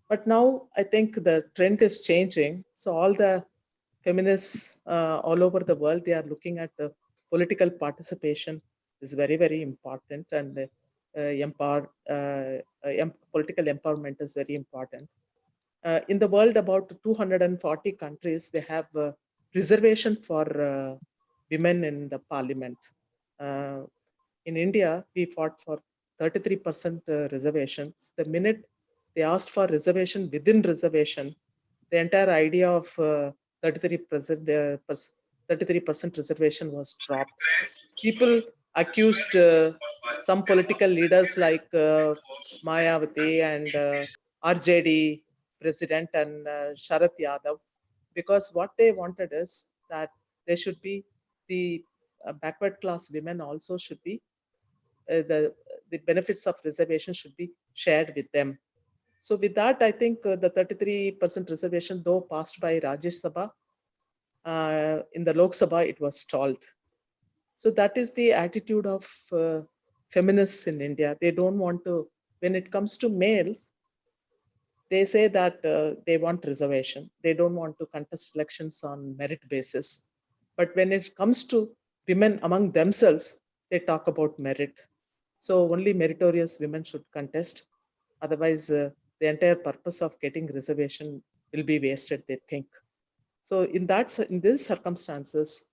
But now I think the trend is changing. So all the feminists all over the world, they are looking at the political participation is very, very important, and political empowerment is very important. In the world, about 240 countries, they have reservation for women in the parliament. In India, we fought for 33% reservations. The minute they asked for reservation within reservation, the entire idea of 33% reservation was dropped. People accused some political leaders like Mayawati and RJD president and Sharath Yadav, because what they wanted is that there should be the backward class women also should be the benefits of reservation should be shared with them. So with that, I think the 33% reservation, though passed by Rajya Sabha, in the Lok Sabha, it was stalled. So that is the attitude of feminists in India. They don't want to, when it comes to males, they say that they want reservation. They don't want to contest elections on merit basis. But when it comes to women among themselves, they talk about merit. So only meritorious women should contest. Otherwise, the entire purpose of getting reservation will be wasted, they think. So in these circumstances,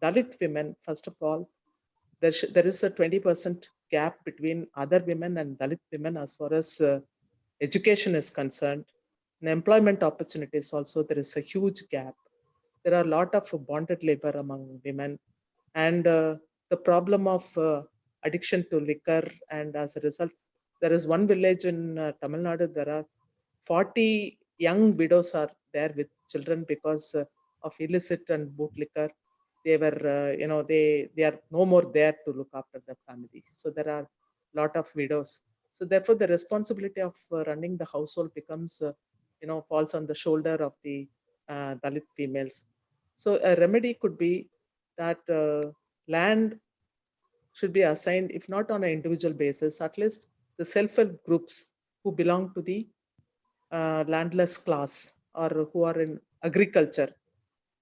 Dalit women, first of all, there is a 20% gap between other women and Dalit women as far as education is concerned. In employment opportunities also, there is a huge gap. There are a lot of bonded labor among women, and the problem of addiction to liquor, and as a result, there is one village in Tamil Nadu, there are 40 young widows are there with children because of illicit and boot liquor. They were, they are no more there to look after the family. So there are a lot of widows. So therefore, the responsibility of running the household becomes, falls on the shoulder of the Dalit females. So a remedy could be that land should be assigned, if not on an individual basis, at least the self-help groups who belong to the landless class or who are in agriculture.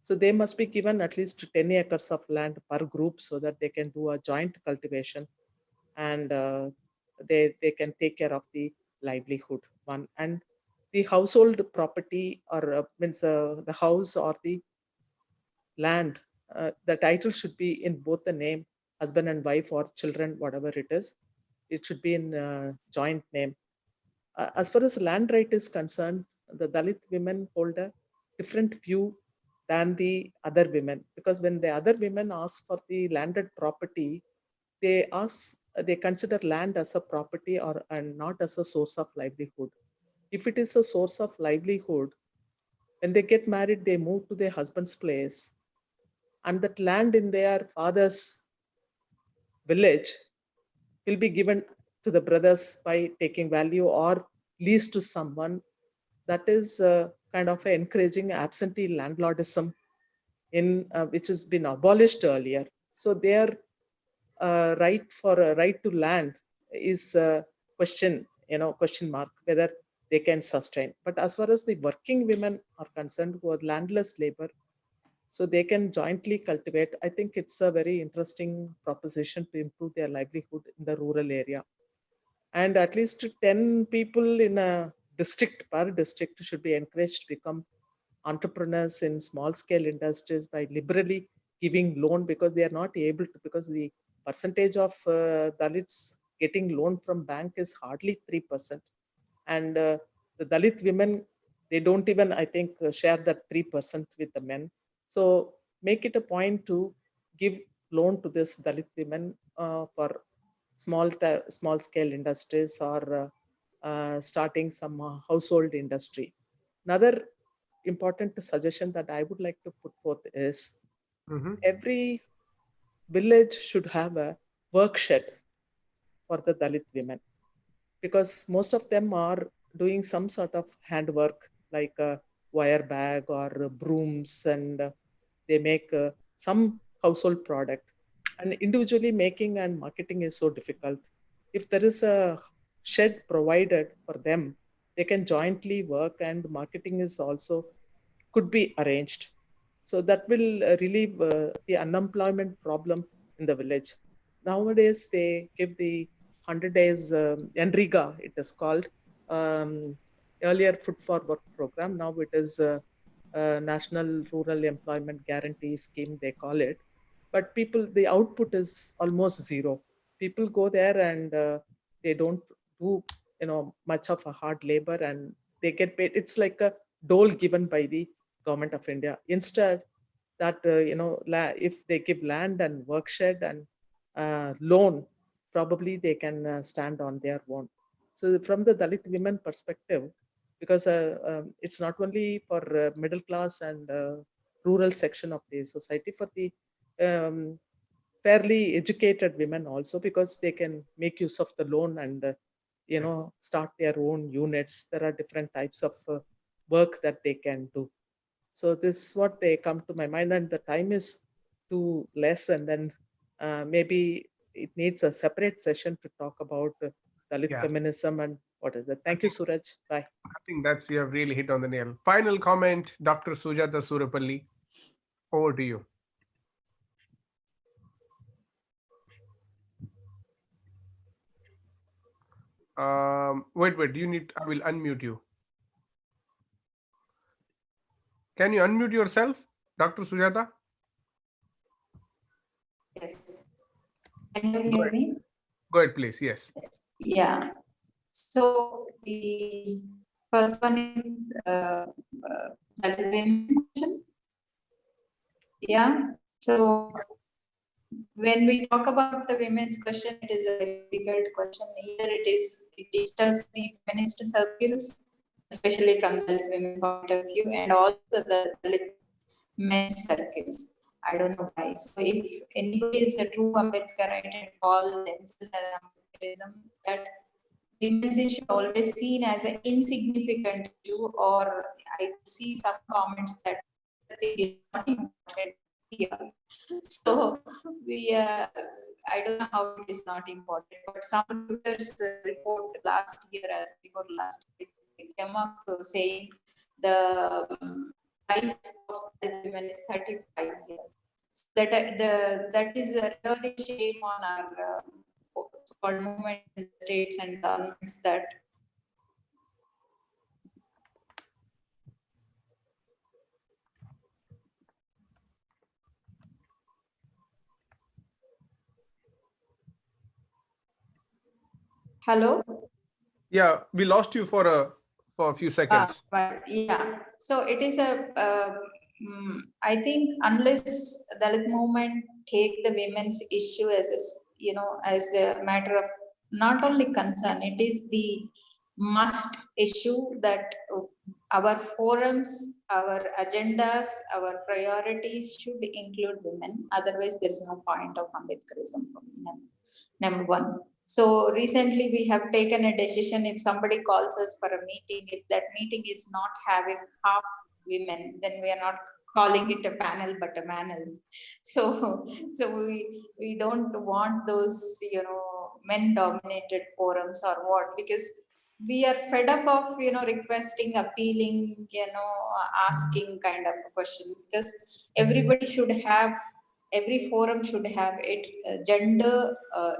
So they must be given at least 10 acres of land per group so that they can do a joint cultivation, and they can take care of the livelihood one. And the household property, or means the house or the land, the title should be in both the name, husband and wife or children, whatever it is. It should be in joint name. As far as land right is concerned, the Dalit women hold a different view than the other women, because when the other women ask for the landed property, they consider land as a property or and not as a source of livelihood. If it is a source of livelihood, when they get married, they move to their husband's place, and that land in their father's village will be given to the brothers by taking value or lease to someone. That is kind of encouraging absentee landlordism in which has been abolished earlier. So their right to land is question mark whether they can sustain. But as far as the working women are concerned who are landless labor, so they can jointly cultivate. I think it's a very interesting proposition to improve their livelihood in the rural area. And at least 10 people in a district, per district, should be encouraged to become entrepreneurs in small scale industries by liberally giving loan, because they are not able to, because the percentage of Dalits getting loan from bank is hardly 3%. And the Dalit women, they don't even, I think, share that 3% with the men. So make it a point to give loan to this Dalit women for small scale industries, or starting some household industry. Another important suggestion that I would like to put forth is every village should have a work shed for the Dalit women, because most of them are doing some sort of handwork like a wire bag or brooms, and they make some household product. And individually making and marketing is so difficult. If there is a shed provided for them, they can jointly work, and marketing is also could be arranged. So that will relieve the unemployment problem in the village. Nowadays, they give the 100 days Enriga, it is called. Earlier Food for Work program, now it is National Rural Employment Guarantee Scheme, they call it. But people, the output is almost zero. People go there and they don't do much of a hard labor, and they get paid. It's like a dole given by the government of India. Instead, that if they give land and work shed and loan, probably they can stand on their own. So from the Dalit women perspective, because it's not only for middle class and rural section of the society, for the fairly educated women also, because they can make use of the loan and start their own units. There are different types of work that they can do. So this is what they come to my mind, and the time is too less, and then maybe it needs a separate session to talk about Dalit feminism and what is that. Thank you, Suraj. Bye. I think you have really hit on the nail. Final comment, Dr. Sujata Surepally. Over to you. Wait, I will unmute you. Can you unmute yourself, Dr. Sujata? Yes. Can you hear me? Go ahead, please. Yes. Yeah. So the first one is that question. Yeah. So when we talk about the women's question, it is a very difficult question. Either it disturbs the feminist circles, especially from the women point of view, and also the men's circles. I don't know why. So if anybody is a true Ambedkarite and call themselves as Ambedkarism, that women's issue always seen as an insignificant issue, or I see some comments that they did not important here. So we, I don't know how it is not important, but some reporters report last year, before last year, they came up saying the life of Dalit women is 35 years. So that is a really shame on our so-called movement in the states and governments that hello. Yeah, we lost you for a few seconds. But yeah, so it is I think unless Dalit movement take the women's issue as as a matter of not only concern, it is the must issue that our forums, our agendas, our priorities should include women. Otherwise, there is no point of Ambedkarism. Number one. So recently we have taken a decision, if somebody calls us for a meeting, if that meeting is not having half women, then we are not calling it a panel but a manel. So we don't want those men dominated forums or what, because we are fed up of requesting, appealing, asking kind of a question, because everybody should have, every forum should have it gender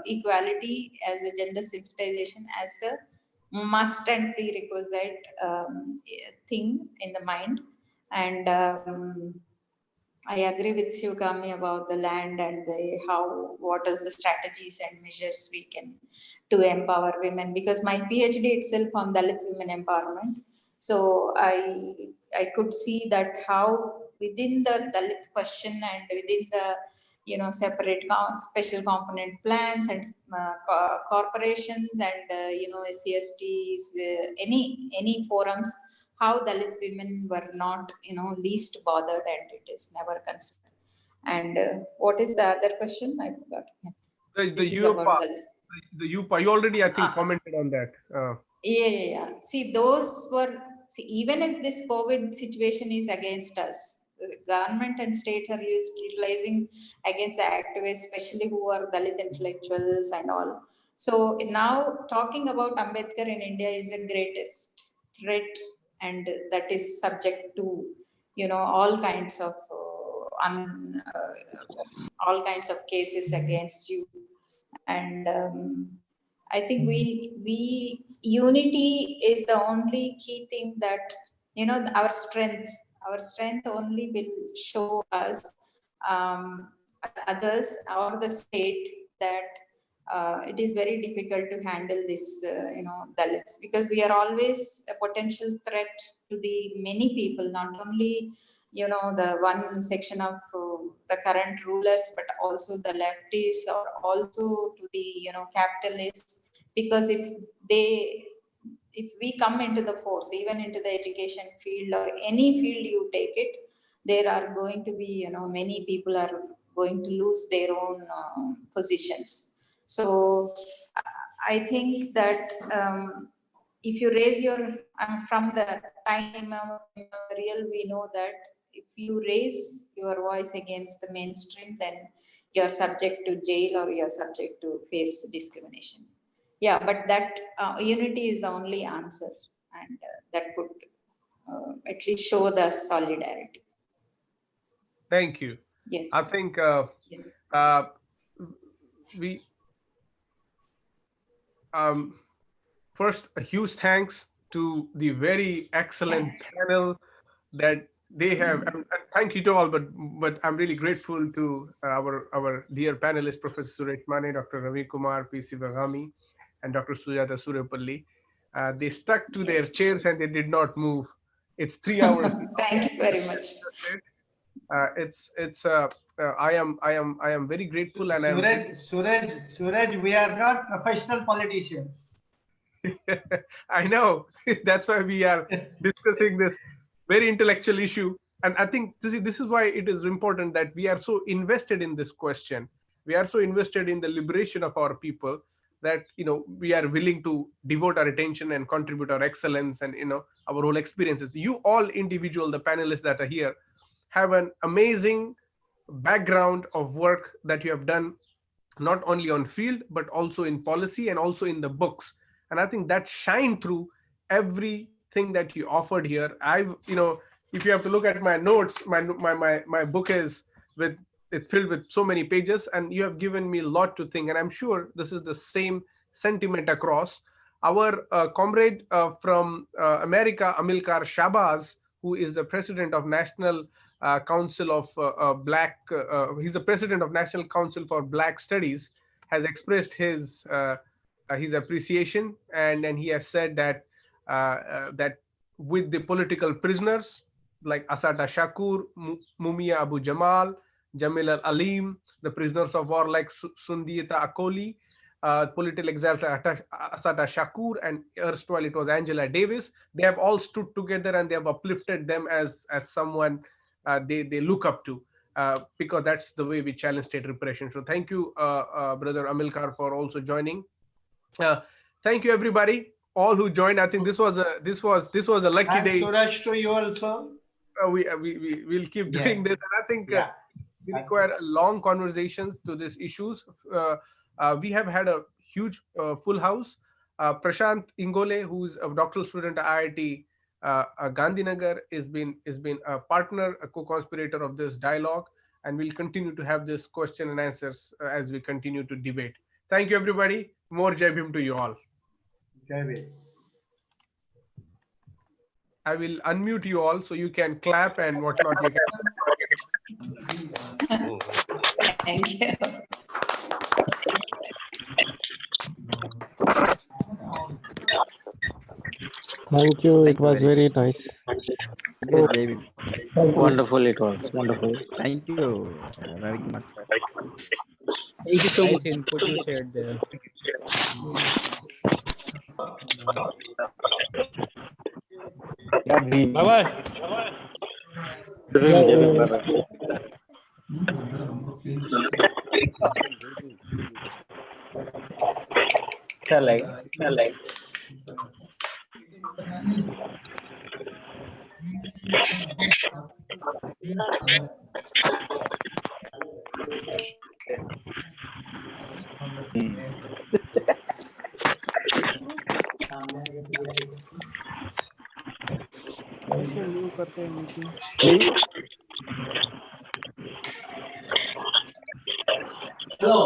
equality as a gender sensitization as a must and prerequisite thing in the mind. And I agree with Sivagami about the land and what is the strategies and measures we can to empower women, because my PhD itself on Dalit women empowerment. So I could see that how within the Dalit question and within the separate special component plans and corporations and SCSTs, any forums, how Dalit women were not least bothered, and it is never considered. And what is the other question? I forgot. The UPA, you already, I think, commented on that. Yeah. See, those were, even if this COVID situation is against us, the government and states are utilizing against the activists, especially who are Dalit intellectuals and all. So now talking about Ambedkar in India is the greatest threat, and that is subject to all kinds of all kinds of cases against you. And I think we unity is the only key thing that our strength only will show us others or the state that it is very difficult to handle this Dalits, because we are always a potential threat to the many people, not only the one section of the current rulers, but also the leftists, or also to the capitalists, because if we come into the force, even into the education field or any field you take it, there are going to be many people are going to lose their own positions. So I think that if you raise your from the time immemorial, we know that if you raise your voice against the mainstream, then you are subject to jail or you are subject to face discrimination. Yeah, but that unity is the only answer, and that could at least show the solidarity. Thank you. Yes. I think yes. We first, a huge thanks to the very excellent panel that they have. And thank you to all, but I'm really grateful to our dear panelists, Professor Suresh Mane, Dr. Ravikumar, P. Sivagami, and Dr. Sujata Suravali. They stuck to their chairs and they did not move. It's 3 hours. Thank you very much. I am very grateful, and Suraj, we are not professional politicians. I know. That's why we are discussing this very intellectual issue. And I think this is why it is important that we are so invested in this question. We are so invested in the liberation of our people that we are willing to devote our attention and contribute our excellence and our whole experiences. You all individual, the panelists that are here, have an amazing background of work that you have done, not only on field but also in policy and also in the books. And I think that shine through everything that you offered here. if you have to look at my notes, my book is it's filled with so many pages, and you have given me a lot to think. And I'm sure this is the same sentiment across. Our comrade from America, Amilcar Shabazz, who is the president of National Council of he's the president of National Council for Black Studies, has expressed his appreciation, and he has said that that with the political prisoners like Asada Shakur, Mumia Abu Jamal, Jamil al-Alim, the prisoners of war like Sundiata Akoli, political exiles like Asada Shakur, and erstwhile it was Angela Davis. They have all stood together and they have uplifted them as someone they look up to, because that's the way we challenge state repression. So thank you, Brother Amilcar, for also joining. Thank you, everybody, all who joined. I think this was a lucky And day. Suresh, to you also. We'll keep doing this, and I think we require long conversations to these issues. We have had a huge full house. Prashant Ingole, who's a doctoral student at IIT Gandhinagar, has been a partner, a co-conspirator of this dialogue, and we'll continue to have this question and answers as we continue to debate. Thank you, everybody. More Jai Bhim to you all. Jai Bhim. I will unmute you all so you can clap and whatnot. You can... Thank you. Thank you. It was very nice. Yes, David. Wonderful it was. Wonderful. Thank you, Ravikumar. Thank you so much. Nice input you shared there. Bye bye. Shall I? कैसे leave करते हैं meeting? Hello.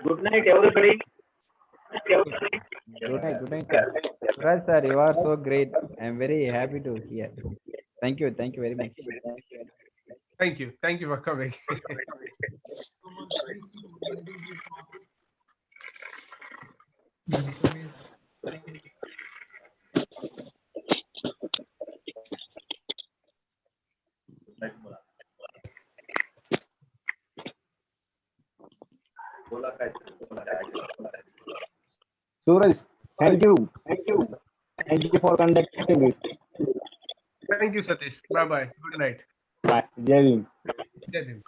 Good night, everybody. Good night, sir. Suraj sir, you are so great. I am very happy to hear. Thank you very much. Thank you for coming. Suraj, thank you. Thank you for conducting this. Thank you, Satish. Bye-bye. Good night. Bye. Jai Bhim. Jai Bhim.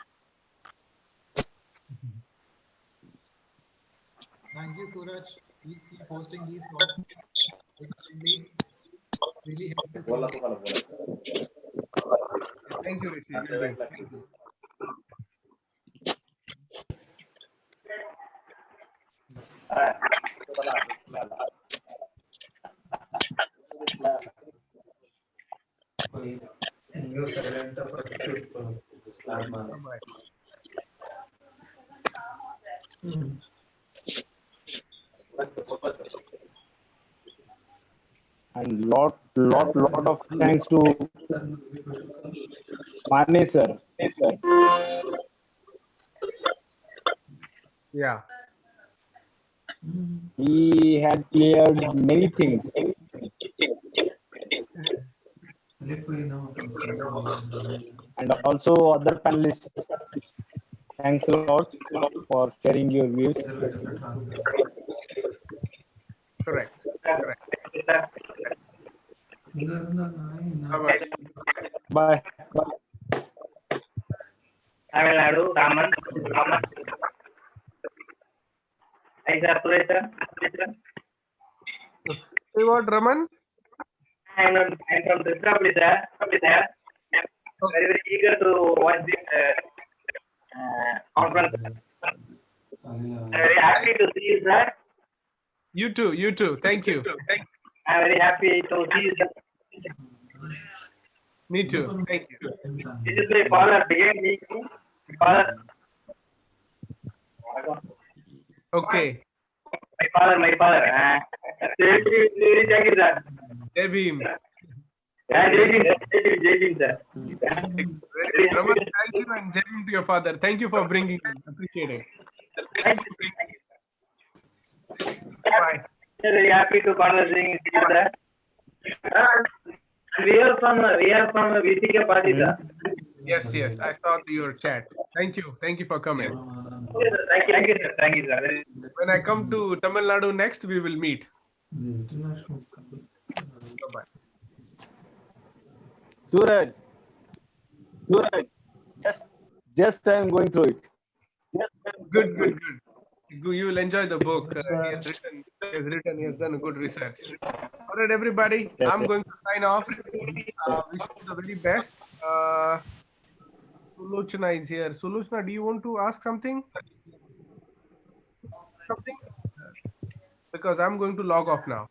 Thank you, Suraj. Please keep hosting these talks. It really helps us. Thank you, Rishi. Thank you. And lot of thanks to Mane sir. Yeah. He had cleared many things. And also other panelists Thanks a lot for sharing your views. Correct. Correct. Bye-bye. Bye. Tamil Nadu, Raman. Hi, sir. Suresh, sir. Say what, Raman? I'm from Surepally, sir. I'm very eager to watch this conference. I'm very happy to see you, sir. You too. You too. Thank you. I'm very happy to see you, sir. Me too. Thank you. This is my father. Behind me. Father. Okay. My father. Thank you, sir. Jai Bhim. Yeah, Jai Bhim, sir. Raman, thank you, and Jai Bhim to your father. Thank you for bringing him. Appreciate it. Bye. Very happy to conversing with you, sir. We are from Visika party, sir. Yes, yes. I saw your chat. Thank you. Thank you for coming. Okay, sir. Thank you, sir. Thank you, sir. When I come to Tamil Nadu next, we will meet. Bye-bye. Suraj, just I'm going through it. Good, good, good. You will enjoy the book. He has done a good research. All right, everybody. I'm going to sign off. Wish you the very best. Sulochana is here. Sulochana, do you want to ask something? Because I'm going to log off now.